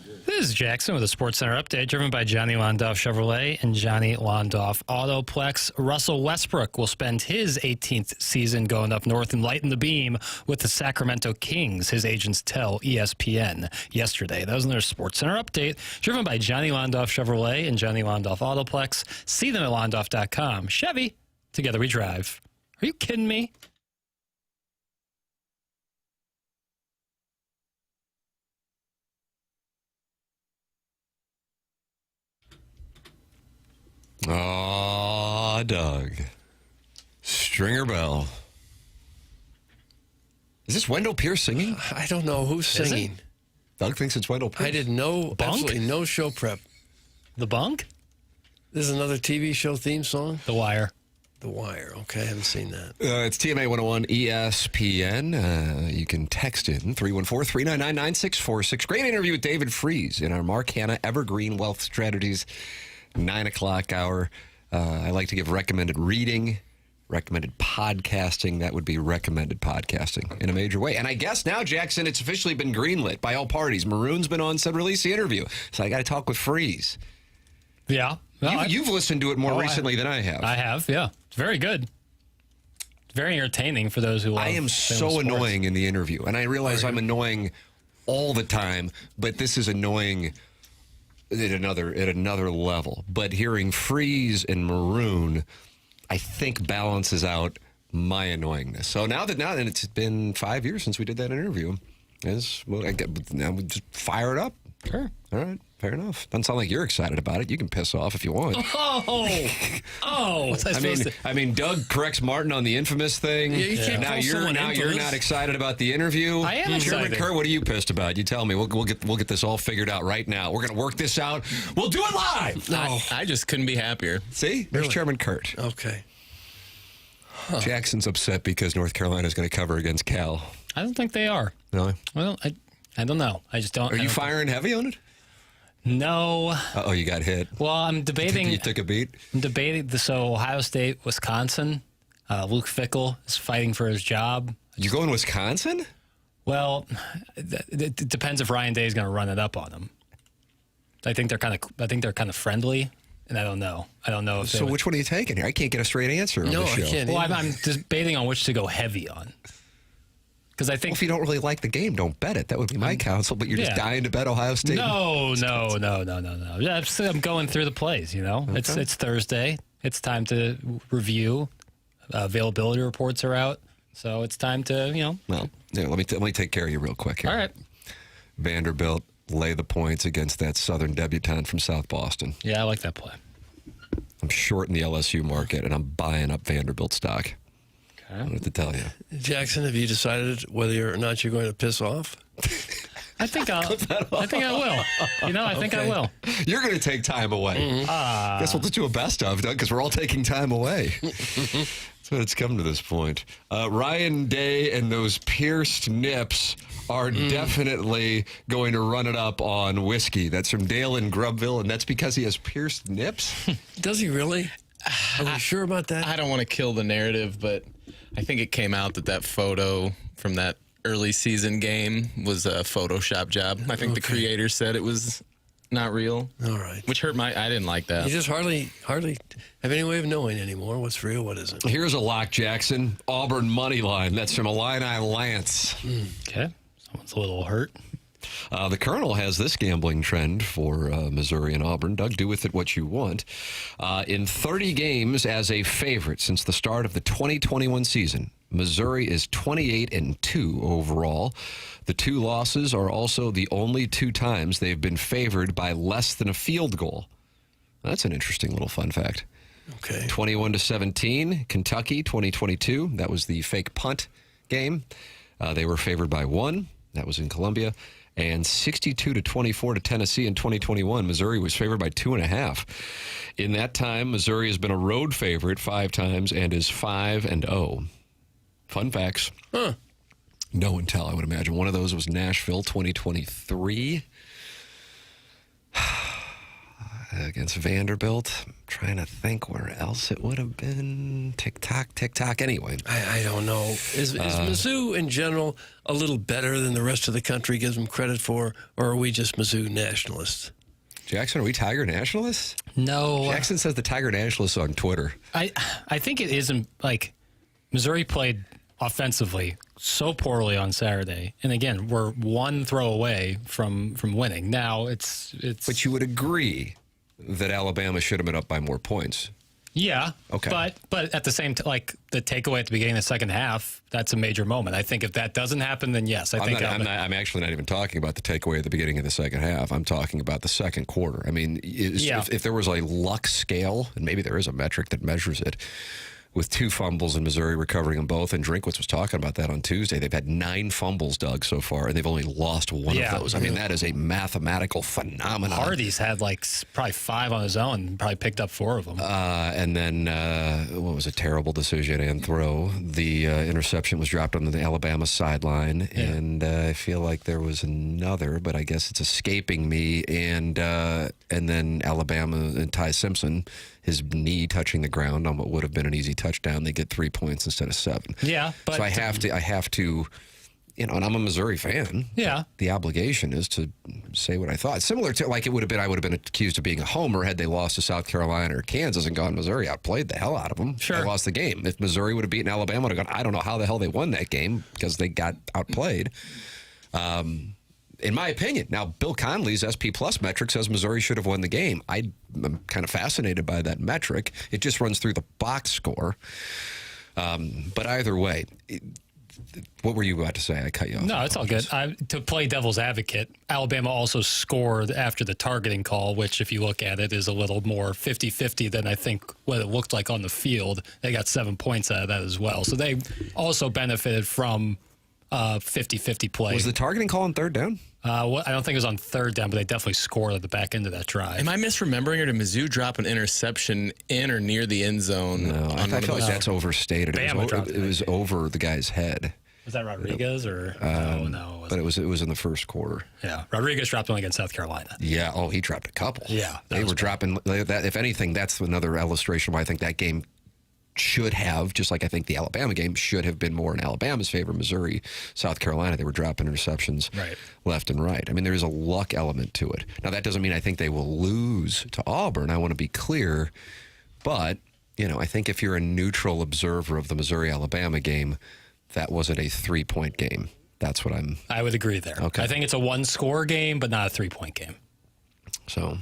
This is Jackson with a Sports Center update driven by Johnny Londoff Chevrolet and Johnny Londoff Autoplex. Russell Westbrook will spend his 18th season going up north and lighting the beam with the Sacramento Kings, his agents tell ESPN yesterday. That was another Sports Center update driven by Johnny Londoff Chevrolet and Johnny Londoff Autoplex. See them at londoff.com. Chevy, together we drive. Are you kidding me? Aw, Doug. Stringer Bell. Is this Wendell Pierce singing? I don't know who's singing. Doug thinks it's Wendell Pierce. I did absolutely no show prep. The Bunk? This is another TV show theme song? The Wire. The Wire. Okay, I haven't seen that. It's TMA 101 ESPN. You can text in 314-399-9646. Great interview with David Freese in our Mark Hanna Evergreen Wealth Strategies 9 o'clock hour. I like to give recommended reading, recommended podcasting. That would be recommended podcasting in a major way. And I guess now, Jackson, it's officially been greenlit by all parties. Maroon's been on, said release the interview. So I got to talk with Freese. Yeah. Well, You've listened to it more recently than I have. I have, yeah. It's very good. It's very entertaining for those who love I am so sports. annoying in the interview. And I realize I'm annoying all the time, but this is annoying at another level. But hearing Freese and Maroon, I think balances out my annoyingness. So now that it's been 5 years since we did that interview, now we just fire it up. Sure. All right. Fair enough. Doesn't sound like you're excited about it. You can piss off if you want. What's I supposed to? I mean, Doug corrects Martin on the infamous thing. Yeah, you can't call someone infamous. You're not excited about the interview. I am excited. Chairman Kerr, what are you pissed about? You tell me. We'll get this all figured out right now. We're gonna work this out. We'll do it live. No, I just couldn't be happier. See, there's Chairman Kurt. Okay. Jackson's upset because North Carolina's going to cover against Cal. I don't think they are. No. Well, I don't know. I just don't. Are you firing heavy on it? No. Oh, you got hit. Well, I'm debating. You took a beat? I'm debating. So Ohio State, Wisconsin. Luke Fickell is fighting for his job. You going Wisconsin? Well, it depends if Ryan Day is going to run it up on him. I think they're kind of friendly, and I don't know. If so. Which one are you taking here? I can't get a straight answer on this show. I can't. Well, I'm debating on which to go heavy on. Because I think if you don't really like the game, don't bet it. That would be my counsel. But you're just dying to bet Ohio State. No. Yeah, I'm going through the plays. Okay. It's Thursday. It's time to review. Availability reports are out, so it's time to Well, let me take care of you real quick here. All right. Vanderbilt lay the points against that Southern debutante from South Boston. Yeah, I like that play. I'm short in the LSU market, and I'm buying up Vanderbilt stock. Okay. I don't know what to tell you. Jackson, have you decided whether or not you're going to piss off? I think I will. I think I will. You're going to take time away. Guess we'll just do a best of, Doug, because we're all taking time away. That's what it's come to this point. Ryan Day and those pierced nips are definitely going to run it up on whiskey. That's from Dale in Grubville, and that's because he has pierced nips? Does he really? Are we sure about that? I don't want to kill the narrative, but I think it came out that photo from that early season game was a Photoshop job. I think the creator said it was not real. All right. Which hurt I didn't like that. You just hardly have any way of knowing anymore what's real, what isn't. Here's a lock, Jackson. Auburn money line. That's from Illini Lance. Okay. Someone's a little hurt. The Colonel has this gambling trend for Missouri and Auburn. Doug, do with it what you want. In 30 games as a favorite since the start of the 2021 season, Missouri is 28-2 overall. The two losses are also the only two times they've been favored by less than a field goal. That's an interesting little fun fact. Okay. 21-17, Kentucky, 2022. That was the fake punt game. They were favored by 1. That was in Columbia. And 62-24 to Tennessee in 2021. Missouri was favored by 2.5. In that time, Missouri has been a road favorite 5 times and is 5-0. Fun facts. No and tell, I would imagine. One of those was Nashville 2023. against Vanderbilt. I'm trying to think where else it would have been. Tick-tock. Anyway. I don't know. Is Mizzou in general a little better than the rest of the country gives them credit for, or are we just Mizzou nationalists? Jackson, are we Tiger nationalists? No. Jackson says the Tiger nationalists on Twitter. I think it isn't like Missouri played offensively so poorly on Saturday, and again, we're one throw away from winning. Now it's. But you would agree that Alabama should have been up by more points. Yeah. Okay. But at the same time, like the takeaway at the beginning of the second half, that's a major moment. I think if that doesn't happen, then yes, I'm actually not even talking about the takeaway at the beginning of the second half. I'm talking about the second quarter. I mean, if there was a luck scale, and maybe there is a metric that measures it, with 2 fumbles in Missouri recovering them both, and Drinkwitz was talking about that on Tuesday. They've had 9 fumbles, Doug, so far, and they've only lost 1 of those. I mean, that is a mathematical phenomenon. Hardy's had like probably 5 on his own, probably picked up 4 of them. And then, what was a terrible decision and throw? The interception was dropped on the Alabama sideline, and I feel like there was another, but I guess it's escaping me. And then Alabama and Ty Simpson, his knee touching the ground on what would have been an easy touchdown. They get 3 points instead of 7. Yeah, but so I have to, and I'm a Missouri fan. Yeah, the obligation is to say what I thought. Similar to like it would have been, I would have been accused of being a homer had they lost to South Carolina or Kansas and gone Missouri outplayed the hell out of them. Sure, they lost the game. If Missouri would have beaten Alabama, I'd have gone, I don't know how the hell they won that game because they got outplayed. In my opinion. Now, Bill Conley's SP Plus metric says Missouri should have won the game. I'm kind of fascinated by that metric. It just runs through the box score. But either way, what were you about to say? I cut you off. No, it's all good. To play devil's advocate, Alabama also scored after the targeting call, which, if you look at it, is a little more 50-50 than I think what it looked like on the field. They got 7 points out of that as well. So they also benefited from 50-50 play. Was the targeting call on third down? I don't think it was on third down, but they definitely scored at the back end of that drive. Am I misremembering, or did Mizzou drop an interception in or near the end zone? No, I feel like that's overstated. It was over the guy's head. Was that Rodriguez or no? But it was in the first quarter. Yeah, Rodriguez dropped one against South Carolina. Yeah. Oh, he dropped a couple. Yeah, they were dropping that. If anything, that's another illustration why I think that game should have, just like I think the Alabama game should have been more in Alabama's favor. Missouri, South Carolina, they were dropping interceptions left and right. I mean, there is a luck element to it. Now, that doesn't mean I think they will lose to Auburn. I want to be clear. But, I think if you're a neutral observer of the Missouri-Alabama game, that wasn't a 3-point game. That's what I would agree there. Okay. I think it's a 1-score game, but not a 3-point game. So...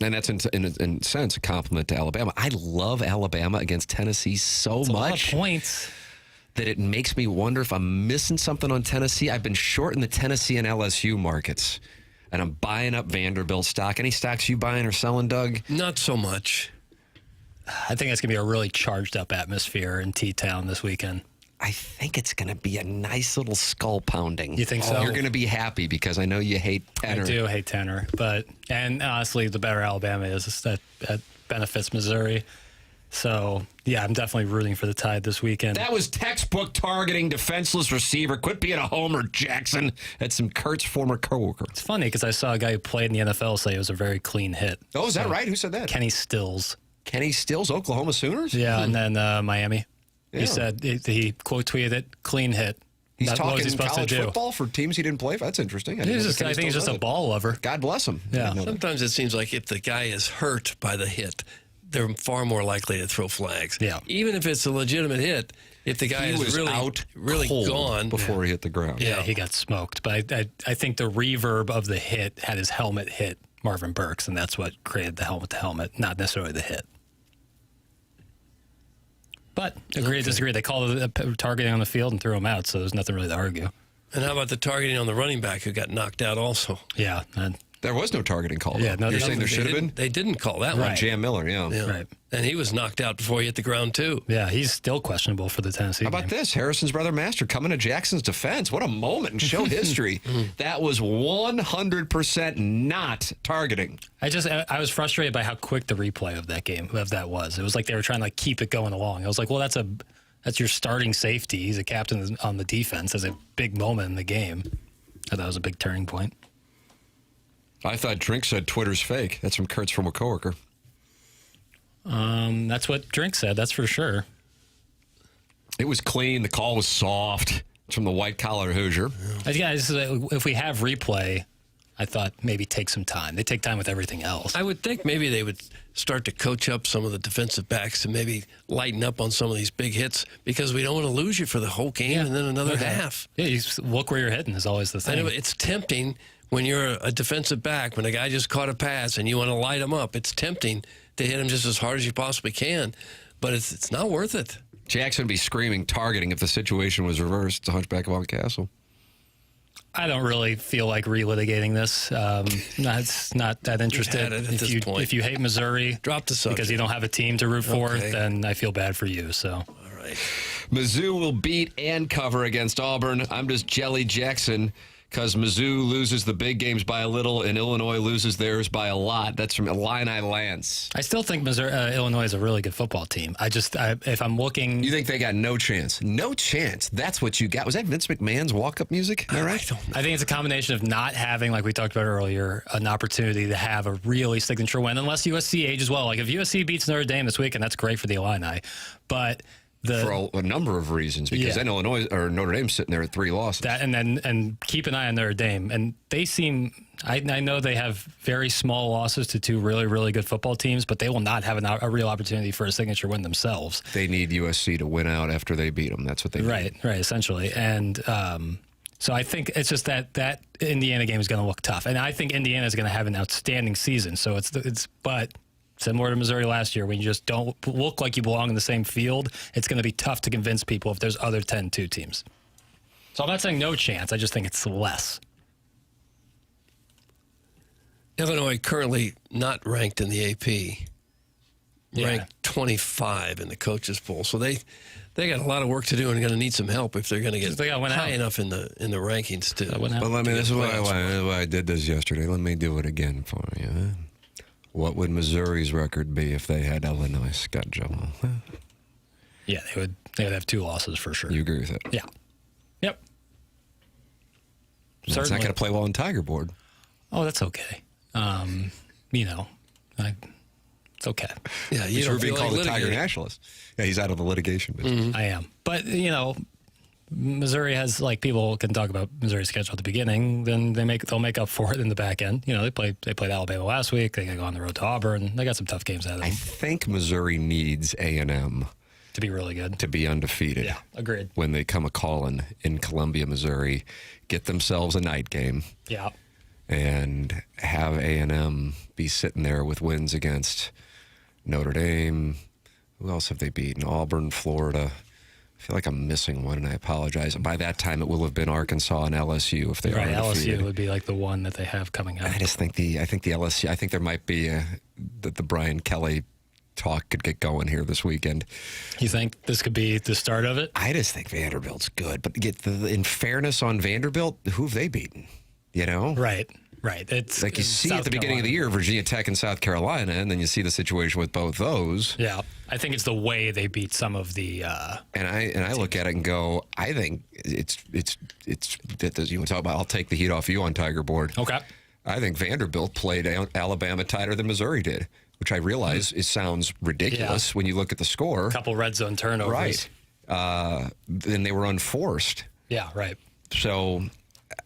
And that's, in a sense, a compliment to Alabama. I love Alabama against Tennessee so much. A lot of points. That it makes me wonder if I'm missing something on Tennessee. I've been short in the Tennessee and LSU markets, and I'm buying up Vanderbilt stock. Any stocks you buying or selling, Doug? Not so much. I think it's going to be a really charged-up atmosphere in T-Town this weekend. I think it's going to be a nice little skull pounding. You think so? You're going to be happy because I know you hate Tanner. I do hate Tanner, and honestly, the better Alabama is, that benefits Missouri. So, yeah, I'm definitely rooting for the Tide this weekend. That was textbook targeting defenseless receiver. Quit being a homer, Jackson. That's some Kurt's former coworker. It's funny because I saw a guy who played in the NFL say it was a very clean hit. Oh, is that right? Who said that? Kenny Stills. Kenny Stills, Oklahoma Sooners? Yeah, and then Miami. Yeah. He said, he quote tweeted it, clean hit. He's what talking was he supposed college to do? football for teams he didn't play for. That's interesting. I think he's just a ball lover. God bless him. Yeah. Sometimes it seems like if the guy is hurt by the hit, they're far more likely to throw flags. Yeah. Even if it's a legitimate hit, if the guy is really gone before he hit the ground. Yeah, he got smoked. But I think the reverb of the hit had his helmet hit Marvin Burks, and that's what created the helmet to helmet, not necessarily the hit. But agree to disagree. They called the targeting on the field and threw him out, so there's nothing really to argue. And how about the targeting on the running back who got knocked out also? Yeah. There was no targeting call. Yeah, You're saying there should have been? They didn't call that one. Jam Miller, yeah. Right. And he was knocked out before he hit the ground, too. Yeah, he's still questionable for the Tennessee How about this? Harrison's brother Master coming to Jackson's defense. What a moment in show history. That was 100% not targeting. I was frustrated by how quick the replay of that was. It was like they were trying to keep it going along. I was like, well, that's your starting safety. He's a captain on the defense. That's a big moment in the game. I thought it was a big turning point. I thought Drink said Twitter's fake. That's from Kurt's from a coworker. That's what Drink said. That's for sure. It was clean. The call was soft. It's from the white-collar Hoosier. Guys, if we have replay, I thought maybe take some time. They take time with everything else. I would think maybe they would start to coach up some of the defensive backs and maybe lighten up on some of these big hits because we don't want to lose you for the whole game and then another half. Yeah, you look where you're hitting is always the thing. I know it's tempting when you're a defensive back, when a guy just caught a pass and you want to light him up. It's tempting to hit him just as hard as you possibly can, but it's not worth it. Jackson would be screaming targeting if the situation was reversed. It's a hunchback of Auburn Castle. I don't really feel like relitigating this. It's not that interested. If you hate Missouri, drop the subject because you don't have a team to root for, then I feel bad for you. So, all right. Mizzou will beat and cover against Auburn. I'm just jelly Jackson because Mizzou loses the big games by a little and Illinois loses theirs by a lot. That's from Illini Lance. I still think Illinois is a really good football team. If I'm looking... You think they got no chance? No chance. That's what you got. Was that Vince McMahon's walk-up music? Am I right? I think it's a combination of not having, like we talked about earlier, an opportunity to have a really signature win, unless USC ages well. Like if USC beats Notre Dame this weekend, that's great for the Illini. But... for a number of reasons, because then Illinois or Notre Dame's sitting there at 3 losses. And keep an eye on Notre Dame. And they seem, I know they have very small losses to 2 really, really good football teams, but they will not have a real opportunity for a signature win themselves. They need USC to win out after they beat them. That's what they need. Right, essentially. And so I think it's just that Indiana game is going to look tough. And I think Indiana is going to have an outstanding season. So but similar to Missouri last year, when you just don't look like you belong in the same field, it's going to be tough to convince people if there's other 10-2 teams. So I'm not saying no chance. I just think it's less. Illinois currently not ranked in the AP. Ranked 25 in the coaches poll. So they got a lot of work to do and going to need some help if they're going to get high enough in the rankings to. Well, this is why I did this yesterday. Let me do it again for you. What would Missouri's record be if they had Illinois' schedule? Yeah, they would have 2 losses for sure. You agree with that? Yeah. Yep. It's not going to play well in Tiger Board. Oh, that's okay. It's okay. Yeah, you were being called a Tiger nationalist. Yeah, he's out of the litigation business. I am. But, Missouri has, people can talk about Missouri's schedule at the beginning, then they'll make up for it in the back end. They played Alabama last week. They got to go on the road to Auburn. They got some tough games out of them. I think Missouri needs A&M to be really good, to be undefeated. Yeah, agreed. When they come a-calling in Columbia, Missouri, get themselves a night game. Yeah, and have A&M be sitting there with wins against Notre Dame. Who else have they beaten? Auburn, Florida. I feel like I'm missing one, and I apologize. By that time, it will have been Arkansas and LSU if they are undefeated. LSU would be the one that they have coming up. I think the LSU. I think there might be the Brian Kelly talk could get going here this weekend. You think this could be the start of it? I just think Vanderbilt's good, but in fairness on Vanderbilt, who have they beaten? Right. It's like you see at the beginning of the year, Virginia Tech and South Carolina, and then you see the situation with both those. Yeah, I think it's the way they beat some of the. And I look at it and go, I think it's you want to talk about? I'll take the heat off you on Tiger Board. Okay. I think Vanderbilt played Alabama tighter than Missouri did, which I realize it sounds ridiculous when you look at the score. A couple red zone turnovers. Right. Then they were unforced. Yeah. Right. So,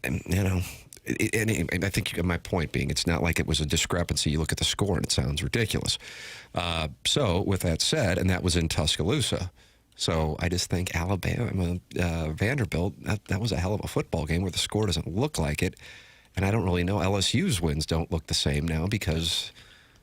I think my point being, it's not like it was a discrepancy. You look at the score and it sounds ridiculous. So with that said, and that was in Tuscaloosa. So I just think Alabama, Vanderbilt, that was a hell of a football game where the score doesn't look like it. And I don't really know. LSU's wins don't look the same now because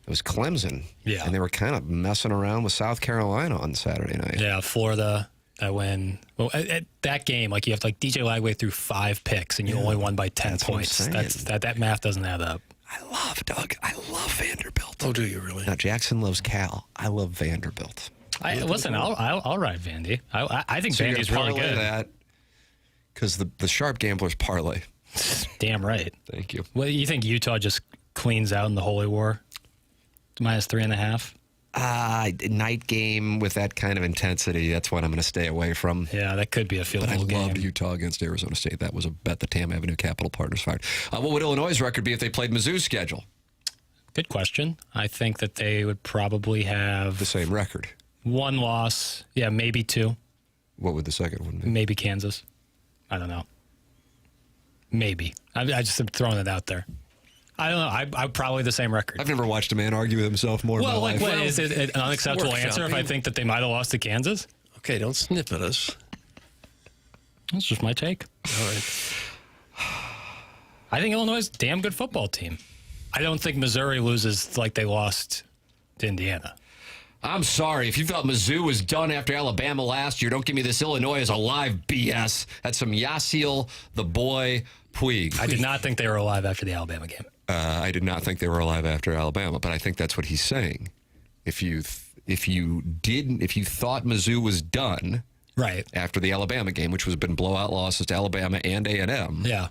it was Clemson. Yeah. And they were kind of messing around with South Carolina on Saturday night. Yeah, Florida. That win. Well, at that game, you have DJ Lagway threw 5 picks, and you only won by 10 points. That math doesn't add up. I love Vanderbilt. Oh, do you really? Now Jackson loves Cal. I love Vanderbilt. Listen, I'll ride Vandy. I think Vandy's really good. That because the sharp gamblers parlay. Damn right. Thank you. Well, you think Utah just cleans out in the Holy War? -3.5. Night game with that kind of intensity, that's what I'm going to stay away from. Yeah, that could be a field But goal game. I loved Utah against Arizona State. That was a bet the Tam Avenue Capital Partners fired. What would Illinois' record be if they played Mizzou's schedule? Good question. I think that they would probably have the same record. 1 loss. Yeah, maybe 2. What would the second one be? Maybe Kansas. I don't know. Maybe. I just am throwing it out there. I don't know. I probably the same record. I've never watched a man argue with himself more. Well, in my life. is it an unacceptable answer if I think that they might have lost to Kansas? Okay, don't snip at us. That's just my take. All right. I think Illinois is a damn good football team. I don't think Missouri loses like they lost to Indiana. I'm sorry. If you thought Mizzou was done after Alabama last year, don't give me this Illinois is alive BS. That's some Yasiel the Boy Puig. I did not think they were alive after the Alabama game. I did not think they were alive after Alabama, but I think that's what he's saying. If you thought Mizzou was done right after the Alabama game, which was been blowout losses to Alabama and A&M. Yeah.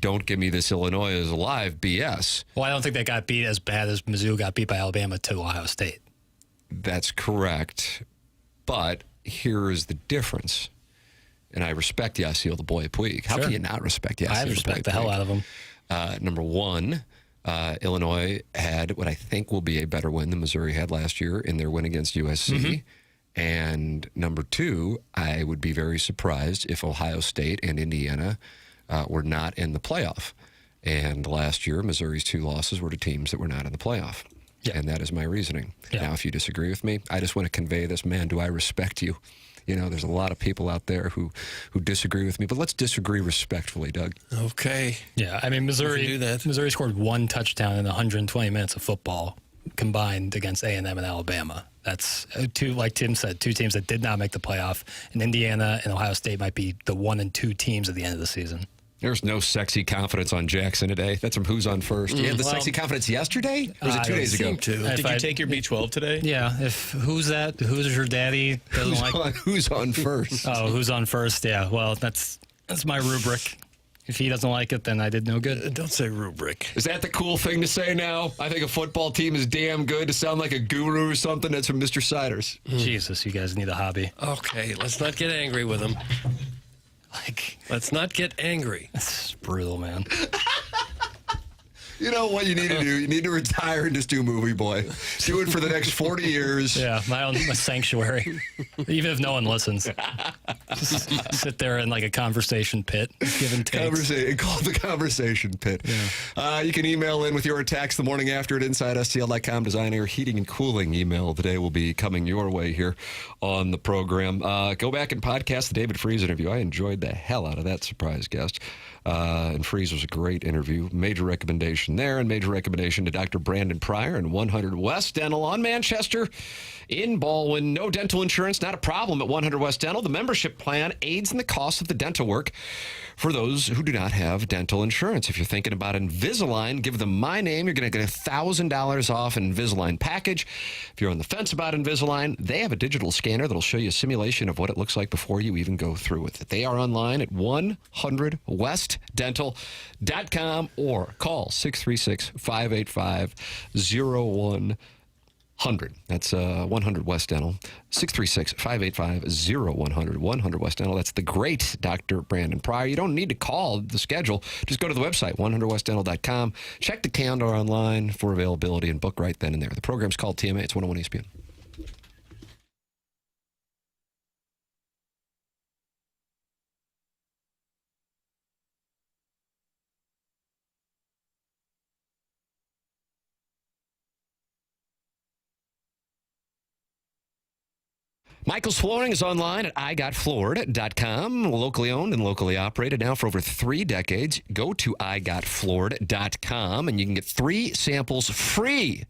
Don't give me this Illinois is alive BS. Well, I don't think they got beat as bad as Mizzou got beat by Alabama to Ohio State. That's correct. But here is the difference. And I respect Yasiel the Boy Puig. How can you not respect Yasiel? I respect the hell out of him. Number one, Illinois had what I think will be a better win than Missouri had last year in their win against USC. Mm-hmm. And number two, I would be very surprised if Ohio State and Indiana were not in the playoff. And last year, Missouri's 2 losses were to teams that were not in the playoff. Yeah. And that is my reasoning. Yeah. Now, if you disagree with me, I just want to convey this, man, do I respect you? You know, there's a lot of people out there who disagree with me, but let's disagree respectfully, Doug. Okay. Yeah, I mean, Missouri scored 1 touchdown in 120 minutes of football combined against A&M and Alabama. That's two, like Tim said, 2 teams that did not make the playoff. And Indiana and Ohio State might be the 1 and 2 teams at the end of the season. There's no sexy confidence on Jackson today. That's from Who's on First. You had the sexy confidence yesterday? Or was it 2 days ago? Did you take your B12 today? Yeah. Who's your daddy doesn't Who's on First? Oh, Who's on First? Yeah. Well, that's my rubric. If he doesn't like it, then I did no good. Don't say rubric. Is that the cool thing to say now? I think a football team is damn good to sound like a guru or something. That's from Mr. Siders. Jesus, you guys need a hobby. Okay, let's not get angry with him. Let's not get angry. That's brutal, man. You know what you need to do? You need to retire and just do Movie Boy. Do it for the next 40 years. Yeah, my sanctuary. Even if no one listens. Just sit there in like a conversation pit, giving takes. Call it the conversation pit. Yeah. You can email in with your attacks the morning after at InsideSTL.com. Design Air Heating and Cooling email today will be coming your way here on the program. Go back and podcast the David Freese interview. I enjoyed the hell out of that surprise guest. And Freese was a great interview. Major recommendation there, and major recommendation to Dr. Brandon Pryor and 100 West Dental on Manchester in Baldwin. No dental insurance, not a problem at 100 West Dental. The membership plan aids in the cost of the dental work for those who do not have dental insurance. If you're thinking about Invisalign, give them my name. You're going to get $1,000 off an Invisalign package. If you're on the fence about Invisalign, they have a digital scanner that'll show you a simulation of what it looks like before you even go through with it. They are online at 100westdental.com or call 636-585-0100. That's 100 West Dental, 636-585-0100, 100 West Dental. That's the great Dr. Brandon Pryor. You don't need to call the schedule. Just go to the website, 100westdental.com. Check the calendar online for availability and book right then and there. The program's called TMA. It's 101 ESPN. Michael's Flooring is online at igotfloored.com. Locally owned and locally operated now for over 3 decades. Go to igotfloored.com and you can get 3 samples free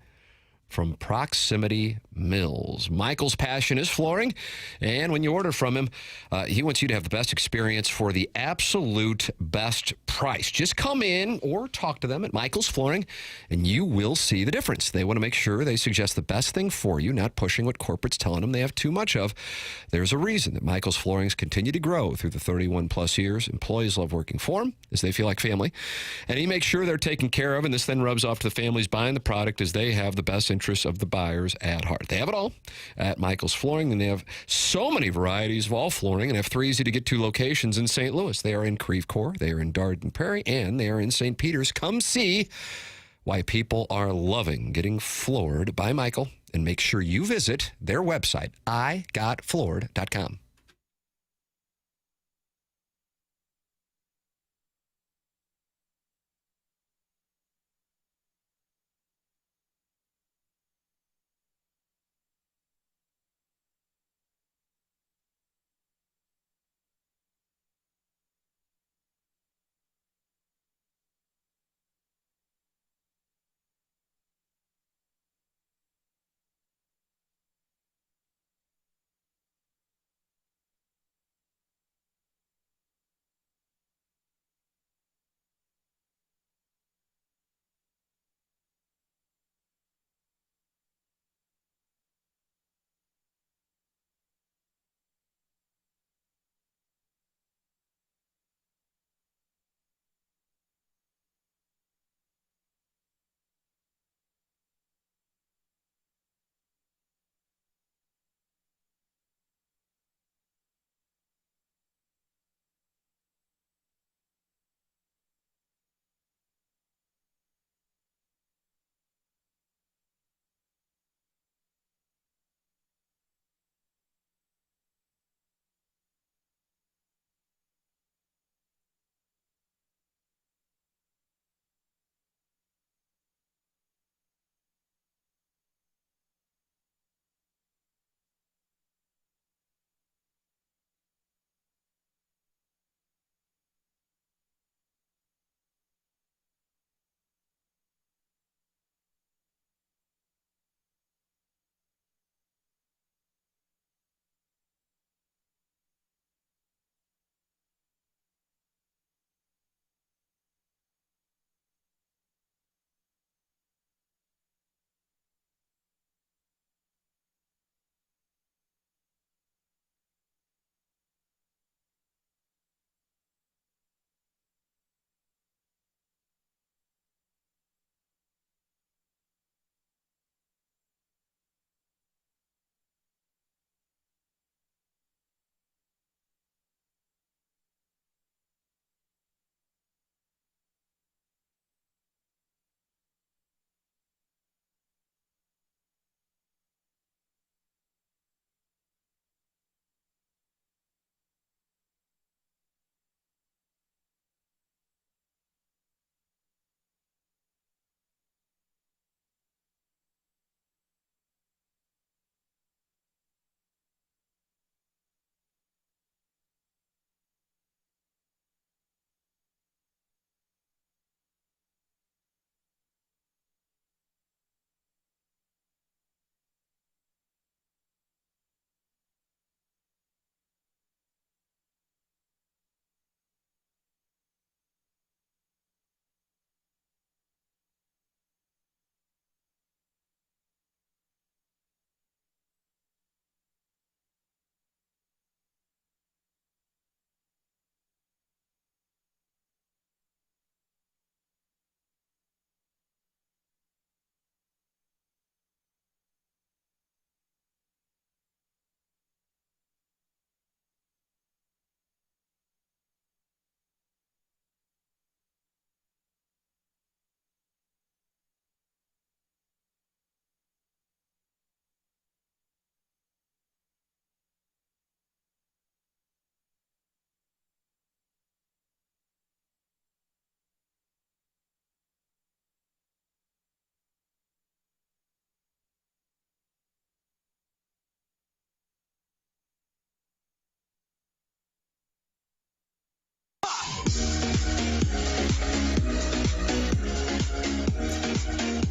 from Proximity Mills. Michael's passion is flooring, and when you order from him, he wants you to have the best experience for the absolute best price. Just come in or talk to them at Michael's Flooring, and you will see the difference. They want to make sure they suggest the best thing for you, not pushing what corporate's telling them they have too much of. There's a reason that Michael's Floorings continue to grow through the 31-plus years. Employees love working for him as they feel like family, and he makes sure they're taken care of, and this then rubs off to the families buying the product as they have the best interests of the buyers at heart. They have it all at Michael's Flooring, and they have so many varieties of all flooring and have 3 easy-to-get-to locations in St. Louis. They are in Creve Coeur, they are in Dardenne Prairie, and they are in St. Peter's. Come see why people are loving getting floored by Michael, and make sure you visit their website, igotfloored.com.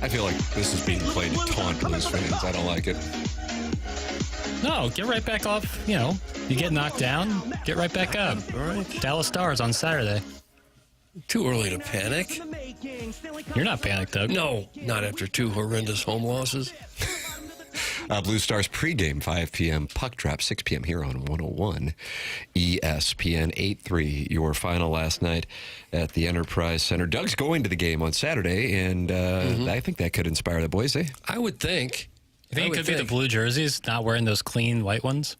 I feel like this is being played to taunt Blues fans. I don't like it. No, get right back off. You know, you get knocked down, get right back up. All right. Dallas Stars on Saturday. Too early to panic. You're not panicked, Doug. No, not after 2 horrendous home losses. Blue Stars pregame, 5 p.m. Puck drop, 6 p.m. here on 101 ESPN 8-3. Your final last night at the Enterprise Center. Doug's going to the game on Saturday, and I think that could inspire the boys, eh? I would think. You think it could be the blue jerseys, not wearing those clean white ones?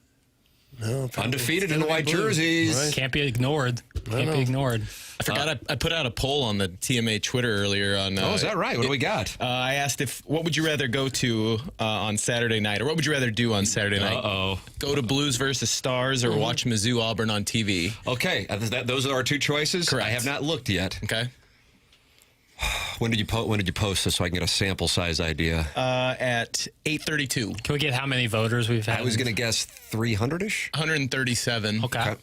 No, undefeated in the white jerseys. Right. Can't be ignored. Can't be ignored. I forgot I put out a poll on the TMA Twitter earlier on. Is that right? What do we got? I asked what would you rather go to on Saturday night, or what would you rather do on Saturday night? Go to Blues versus Stars, or watch Mizzou Auburn on TV? Okay, those are our two choices. Correct. I have not looked yet. Okay. When did you post this so I can get a sample size idea? At 8:32. Can we get how many voters we've had? I was going to guess 300-ish. 137. Okay.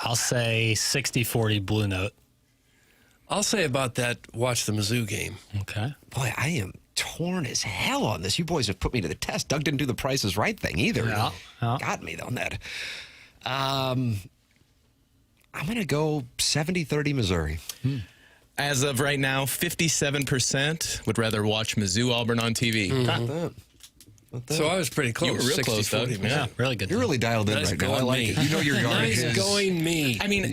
I'll say 60-40 Blue Note. I'll say about that, watch the Mizzou game. Okay. Boy, I am torn as hell on this. You boys have put me to the test. Doug didn't do the Price is Right thing either. Yeah. Got me on that. I'm going to go 70-30 Missouri. As of right now, 57% would rather watch Mizzou Auburn on TV. Got that. So I was pretty close. You were real close, Doug. Yeah, really good. You're really dialed in Nice right now. I going like me. it. You know your yardage. Nice going me. I mean,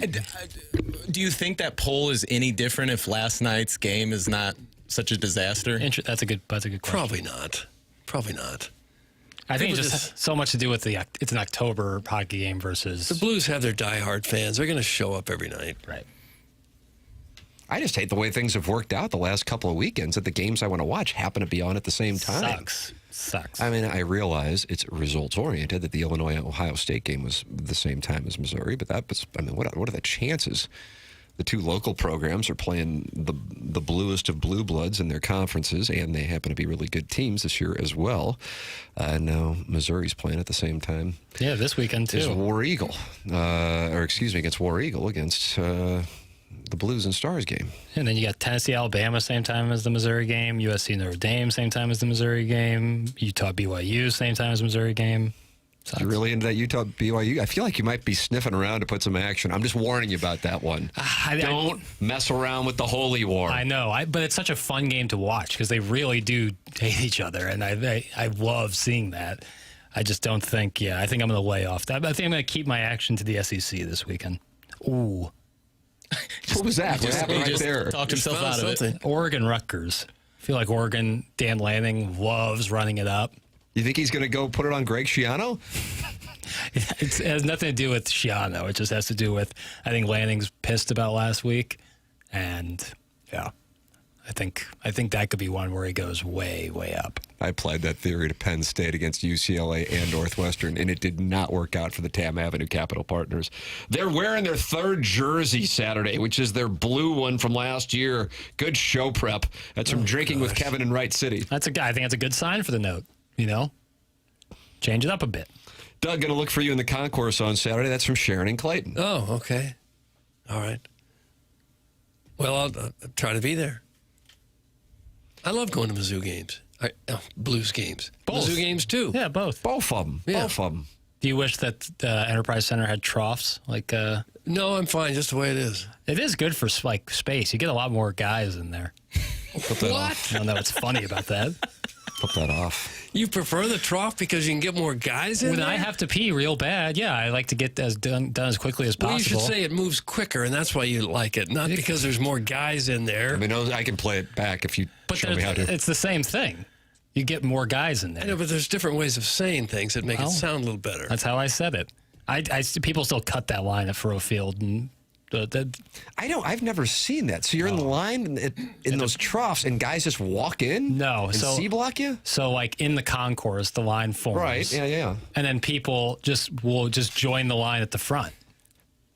do you think that poll is any different if last night's game is not such a disaster? That's a good question. Probably not. Probably not. I think it People just has so much to do with it's an October hockey game versus The Blues have their diehard fans. They're going to show up every night. Right. I just hate the way things have worked out the last couple of weekends that the games I want to watch happen to be on at the same time. Sucks. I mean, I realize it's results-oriented that the Illinois-Ohio State game was the same time as Missouri, but that was, I mean, what are the chances? The two local programs are playing the bluest of blue bloods in their conferences, and they happen to be really good teams this year as well. And now Missouri's playing at the same time. Yeah, this weekend, too. Is War Eagle, against War Eagle against the Blues and Stars game. And then you got Tennessee, Alabama, same time as the Missouri game. USC, Notre Dame, same time as the Missouri game. Utah, BYU, same time as the Missouri game. Sucks. You really into that Utah BYU? I feel like you might be sniffing around to put some action. I'm just warning you about that one. Don't mess around with the Holy War. I know, but it's such a fun game to watch because they really do hate each other, and I love seeing that. I just don't think, I think I'm going to lay off that. But I think I'm going to keep my action to the SEC this weekend. Ooh. What was that? What happened right there? Talked himself out of it. Oregon, Rutgers. I feel like Oregon, Dan Lanning loves running it up. You think he's going to go put it on Greg Schiano? It has nothing to do with Schiano. It just has to do with, I think Lanning's pissed about last week. And, I think that could be one where he goes way, way up. I applied that theory to Penn State against UCLA and Northwestern, and it did not work out for the Tam Avenue Capital Partners. They're wearing their third jersey Saturday, which is their blue one from last year. Good show prep. That's from Drinking with Kevin in Wright City. I think that's a good sign for the Note, Change it up a bit. Doug, going to look for you in the concourse on Saturday. That's from Sharon and Clayton. Oh, okay. All right. Well, I'll try to be there. I love going to Mizzou games. Blues games. Both. Mizzou games, too. Yeah, both. Both of them. Yeah. Both of them. Do you wish that Enterprise Center had troughs? No, I'm fine just the way it is. It is good for space. You get a lot more guys in there. What? I don't know what's funny about that. Put that off. You prefer the trough because you can get more guys in When there? I have to pee real bad, I like to get done as quickly as possible. Well, you should say it moves quicker, and that's why you like it, not because there's more guys in there. I mean, I can play it back if you show me how to. It's the same thing. You get more guys in there. I know, but there's different ways of saying things that make it sound a little better. That's how I said it. People still cut that line at Furrow Field, and I've never seen that. So you're in the line in those troughs, and guys just walk in? No. And C-block you? So, in the concourse, the line forms. Right, yeah. And then people will just join the line at the front.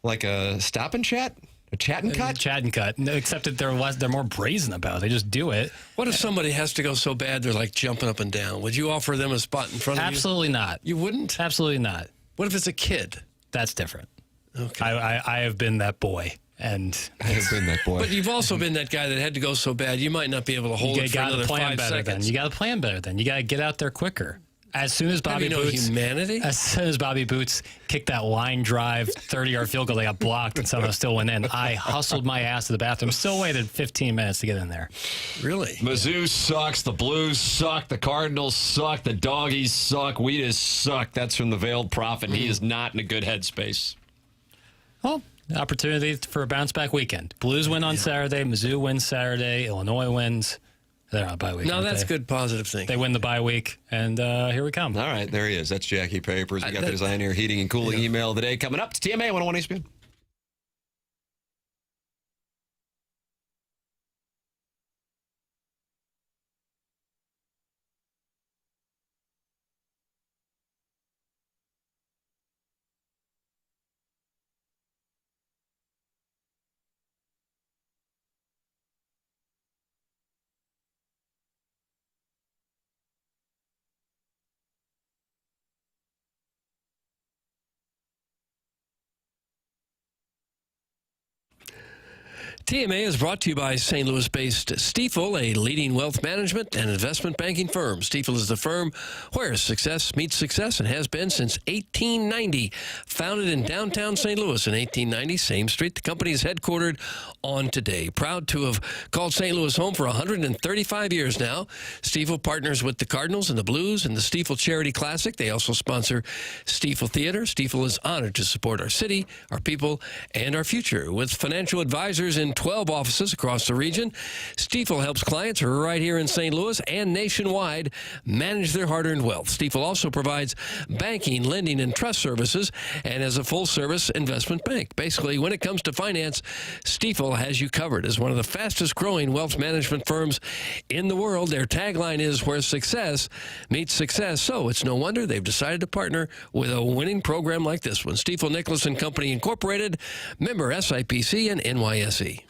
Like a stop and chat? A chat and cut? Chat and cut. No, except that they're more brazen about it. They just do it. What if somebody has to go so bad they're like jumping up and down? Would you offer them a spot in front of you? Absolutely not. You wouldn't? Absolutely not. What if it's a kid? That's different. Okay. I have been that boy. And I have been that boy. But you've also been that guy that had to go so bad you might not be able to hold it for another 5 seconds. You got to plan better then. You got to get out there quicker. As soon as Bobby Boots kicked that line drive 30-yard field goal, they got blocked and somehow still went in. I hustled my ass to the bathroom. Still waited 15 minutes to get in there. Really? Mizzou sucks. The Blues suck. The Cardinals suck. The Doggies suck. We just suck. That's from the Veiled Prophet. He is not in a good headspace. Well, opportunity for a bounce-back weekend. Blues win on Saturday. Mizzou wins Saturday. Illinois wins. They're on a bye week. No, that's good positive thing. They win the bye week, and here we come. All right, there he is. That's Jackie Papers. We got the Design Air Heating and Cooling email today. Coming up to TMA 101 ESPN. TMA is brought to you by St. Louis-based Stifel, a leading wealth management and investment banking firm. Stifel is the firm where success meets success and has been since 1890. Founded in downtown St. Louis in 1890, same street the company is headquartered on today. Proud to have called St. Louis home for 135 years now. Stifel partners with the Cardinals and the Blues and the Stifel Charity Classic. They also sponsor Stifel Theater. Stifel is honored to support our city, our people, and our future. With financial advisors in 12 offices across the region, Stifel helps clients right here in St. Louis and nationwide manage their hard-earned wealth. Stifel also provides banking, lending, and trust services and as a full-service investment bank. Basically, when it comes to finance, Stifel has you covered. As one of the fastest-growing wealth management firms in the world, their tagline is where success meets success. So it's no wonder they've decided to partner with a winning program like this one. Stifel Nicholas and Company Incorporated, member SIPC and NYSE.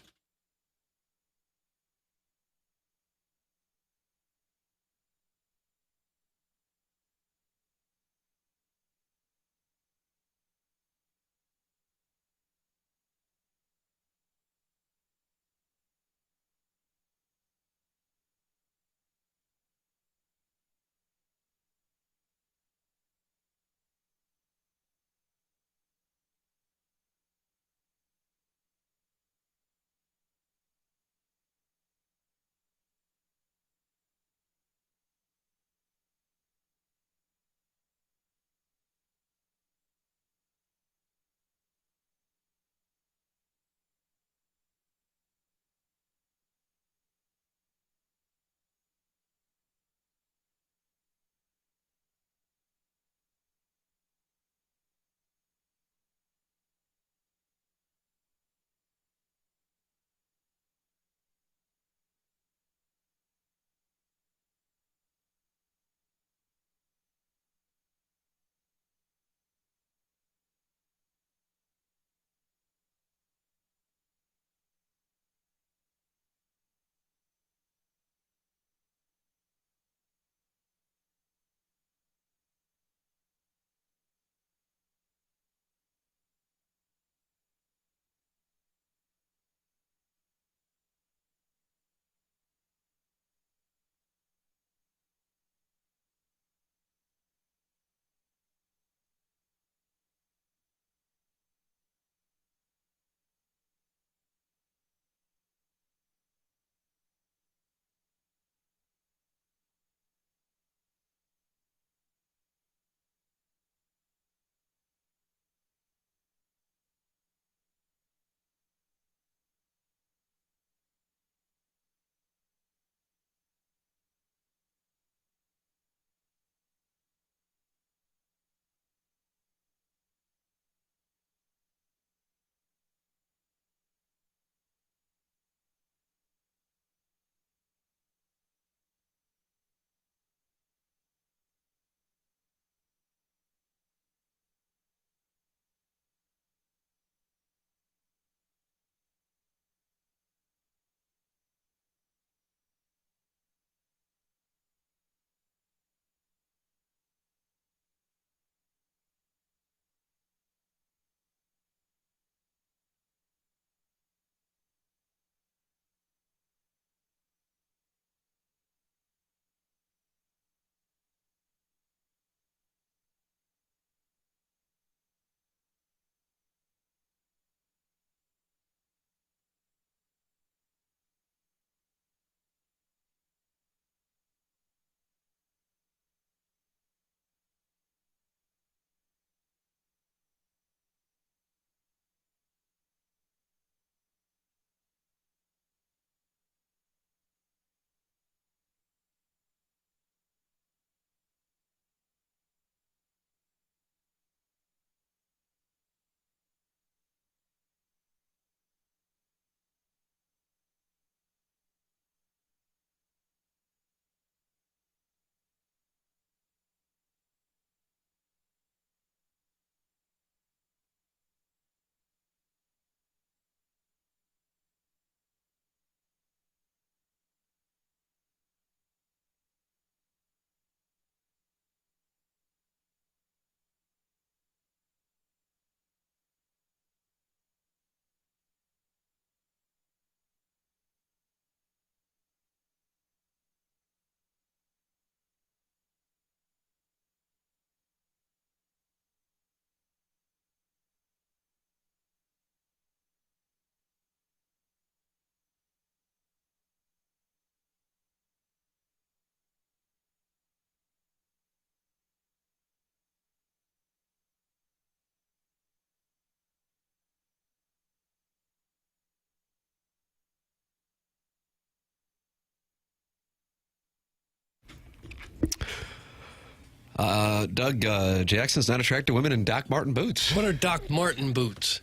Doug, Jackson's not attracted to women in Doc Marten boots. What are Doc Marten boots?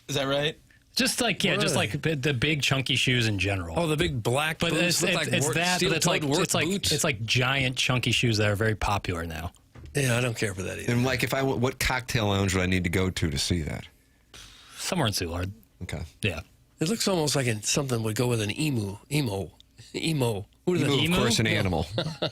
Is that right? Just like the big chunky shoes in general. Oh, the big black but boots. It's like giant chunky shoes that are very popular now. Yeah, I don't care for that either. And like, what cocktail lounge would I need to go to see that? Somewhere in Soulard. Okay. Yeah. It looks almost like something would go with an emo. Who are the Emu, of course, an animal.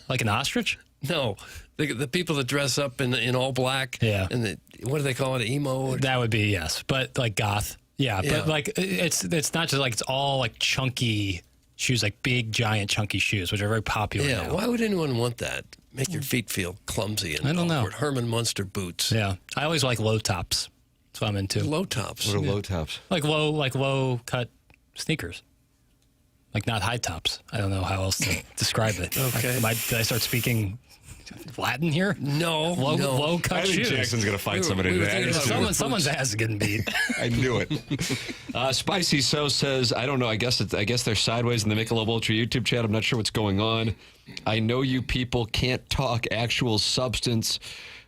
Like an ostrich? No, the people that dress up in all black. Yeah. And what do they call it? Emo. That would be yes, but like goth. Yeah, but like it's not just like it's all like chunky shoes, like big giant chunky shoes, which are very popular. Yeah. now. Why would anyone want that? Make your feet feel clumsy and I don't awkward. know. Herman Munster boots. Yeah, I always like low tops. That's what I'm into. Low tops. What are low tops? Like low cut sneakers. Like not high tops. I don't know how else to describe it. Okay. Did I start speaking Latin here? No. Low cut I think shoes. Jackson's going to fight somebody today. Someone's ass is getting beat. I knew it. Spicy So says, I don't know. I guess they're sideways in the Michelob Ultra YouTube chat. I'm not sure what's going on. I know you people can't talk actual substance,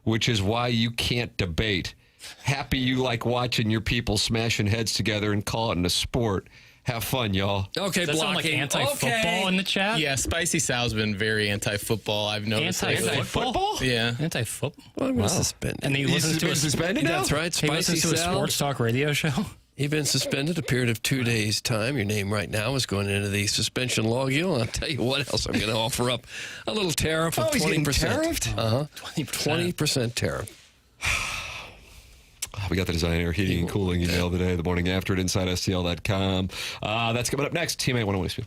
which is why you can't debate. Happy you like watching your people smashing heads together and call it a sport. Have fun, y'all. Okay, Does that sound like anti-football in the chat? Yeah, Spicy Sal's been very anti-football. I've noticed. Anti-football? Yeah. Anti-football? Well, I'm going to suspend him. And he listens to suspended now? That's right. He listens to a sports talk radio show? You've been suspended a period of 2 days' time. Your name right now is going into the suspension log. I'll tell you what else I'm going to offer up. A little tariff of 20%. He's getting tariffed? Uh-huh. 20% tariff. We got the Design Air Heating and Cooling email today, the morning after at InsideSTL.com. That's coming up next. Teammate 101 ESPN.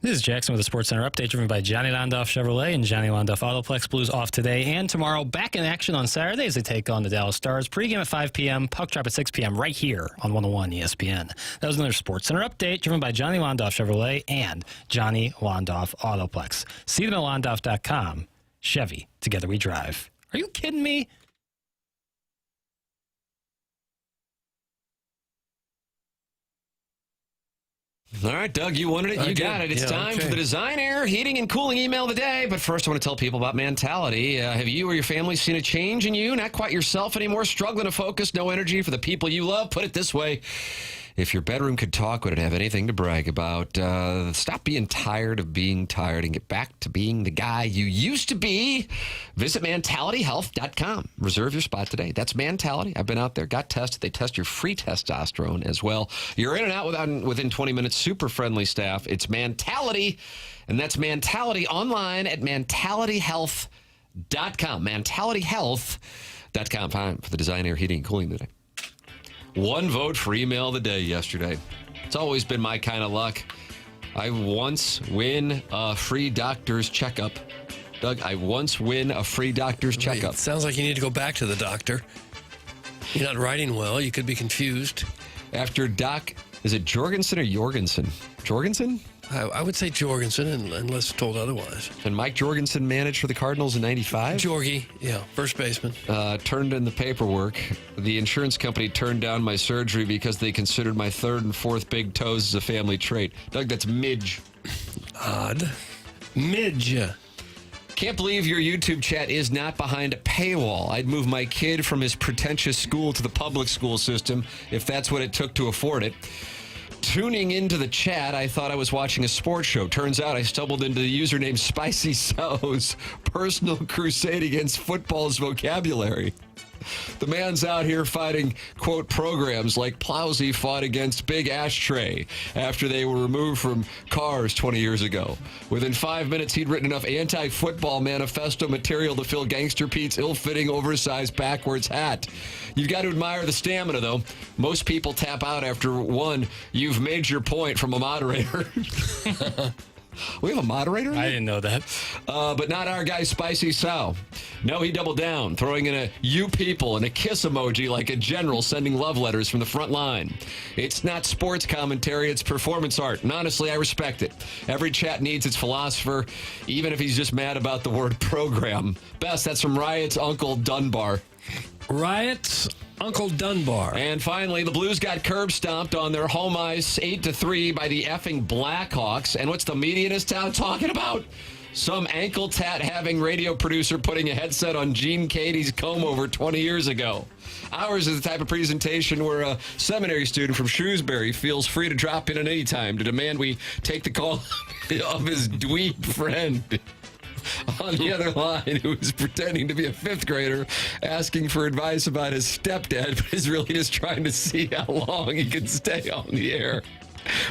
This is Jackson with a Sports Center update driven by Johnny Londoff Chevrolet and Johnny Londoff Autoplex. Blues off today and tomorrow. Back in action on Saturday as they take on the Dallas Stars. Pre-game at 5 p.m., puck drop at 6 p.m. right here on 101 ESPN. That was another Sports Center update driven by Johnny Londoff Chevrolet and Johnny Londoff Autoplex. See them at londoff.com. Chevy, together we drive. Are you kidding me? All right, Doug, you wanted it. You got it. It's time for the Design Air Heating and Cooling email of the day. But first, I want to tell people about Mentality. Have you or your family seen a change in you? Not quite yourself anymore? Struggling to focus? No energy for the people you love? Put it this way. If your bedroom could talk, would it have anything to brag about? Stop being tired of being tired and get back to being the guy you used to be. Visit mentalityhealth.com. Reserve your spot today. That's Mentality. I've been out there, got tested. They test your free testosterone as well. You're in and out within 20 minutes. Super friendly staff. It's Mentality, and that's Mentality online at mentalityhealth.com. Mentalityhealth.com. Time for the Design Air Heating and Cooling today. One vote for email of the day yesterday. It's always been my kind of luck. I once win a free doctor's checkup. Doug, I once win a free doctor's checkup. It sounds like you need to go back to the doctor. You're not writing well. You could be confused. After Doc, is it Jorgensen or Jorgensen? Jorgensen? I would say Jorgensen, unless told otherwise. And Mike Jorgensen managed for the Cardinals in 95? Jorgie, yeah, first baseman. Turned in the paperwork. The insurance company turned down my surgery because they considered my third and fourth big toes as a family trait. Doug, that's midge. Odd. Midge. Can't believe your YouTube chat is not behind a paywall. I'd move my kid from his pretentious school to the public school system if that's what it took to afford it. Tuning into the chat, I thought I was watching a sports show. Turns out I stumbled into the username Spicy So's personal crusade against football's vocabulary. The man's out here fighting, quote, programs like Plowsy fought against Big Ashtray after they were removed from cars 20 years ago. Within 5 minutes, he'd written enough anti-football manifesto material to fill Gangster Pete's ill-fitting, oversized backwards hat. You've got to admire the stamina, though. Most people tap out after one, you've made your point from a moderator. We have a moderator? I didn't know that. But not our guy, Spicy Sal. No, he doubled down, throwing in a you people and a kiss emoji like a general sending love letters from the front line. It's not sports commentary, it's performance art. And honestly, I respect it. Every chat needs its philosopher, even if he's just mad about the word program. Best, that's from Riot's Uncle Dunbar. Riot's Uncle Dunbar. And finally, the Blues got curb stomped on their home ice 8-3 by the effing Blackhawks. And what's the media in this town talking about? Some ankle tat having radio producer putting a headset on Gene Katie's comb over 20 years ago. Ours is the type of presentation where a seminary student from Shrewsbury feels free to drop in at any time to demand we take the call of his dweeb friend on the other line, who is pretending to be a fifth grader, asking for advice about his stepdad, but is really just trying to see how long he can stay on the air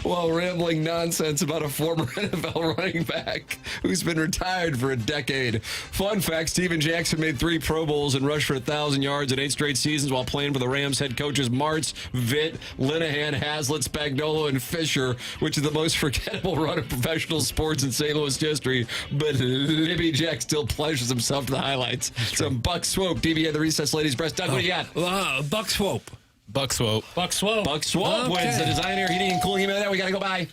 while rambling nonsense about a former NFL running back who's been retired for a decade. Fun fact, Steven Jackson made 3 Pro Bowls and rushed for 1,000 yards in 8 straight seasons while playing for the Rams head coaches Martz, Vitt, Linehan, Haslett, Spagnuolo, and Fisher, which is the most forgettable run of professional sports in St. Louis history. But Libby Jack still pleasures himself to the highlights. Some Buck Swope, DB at the recess lady's breast. Doug, what do you got? Buck Swope. Buck Swope. Buck Swope. Buck Swope wins the Design Air Heating and Cooling email. We got to go by.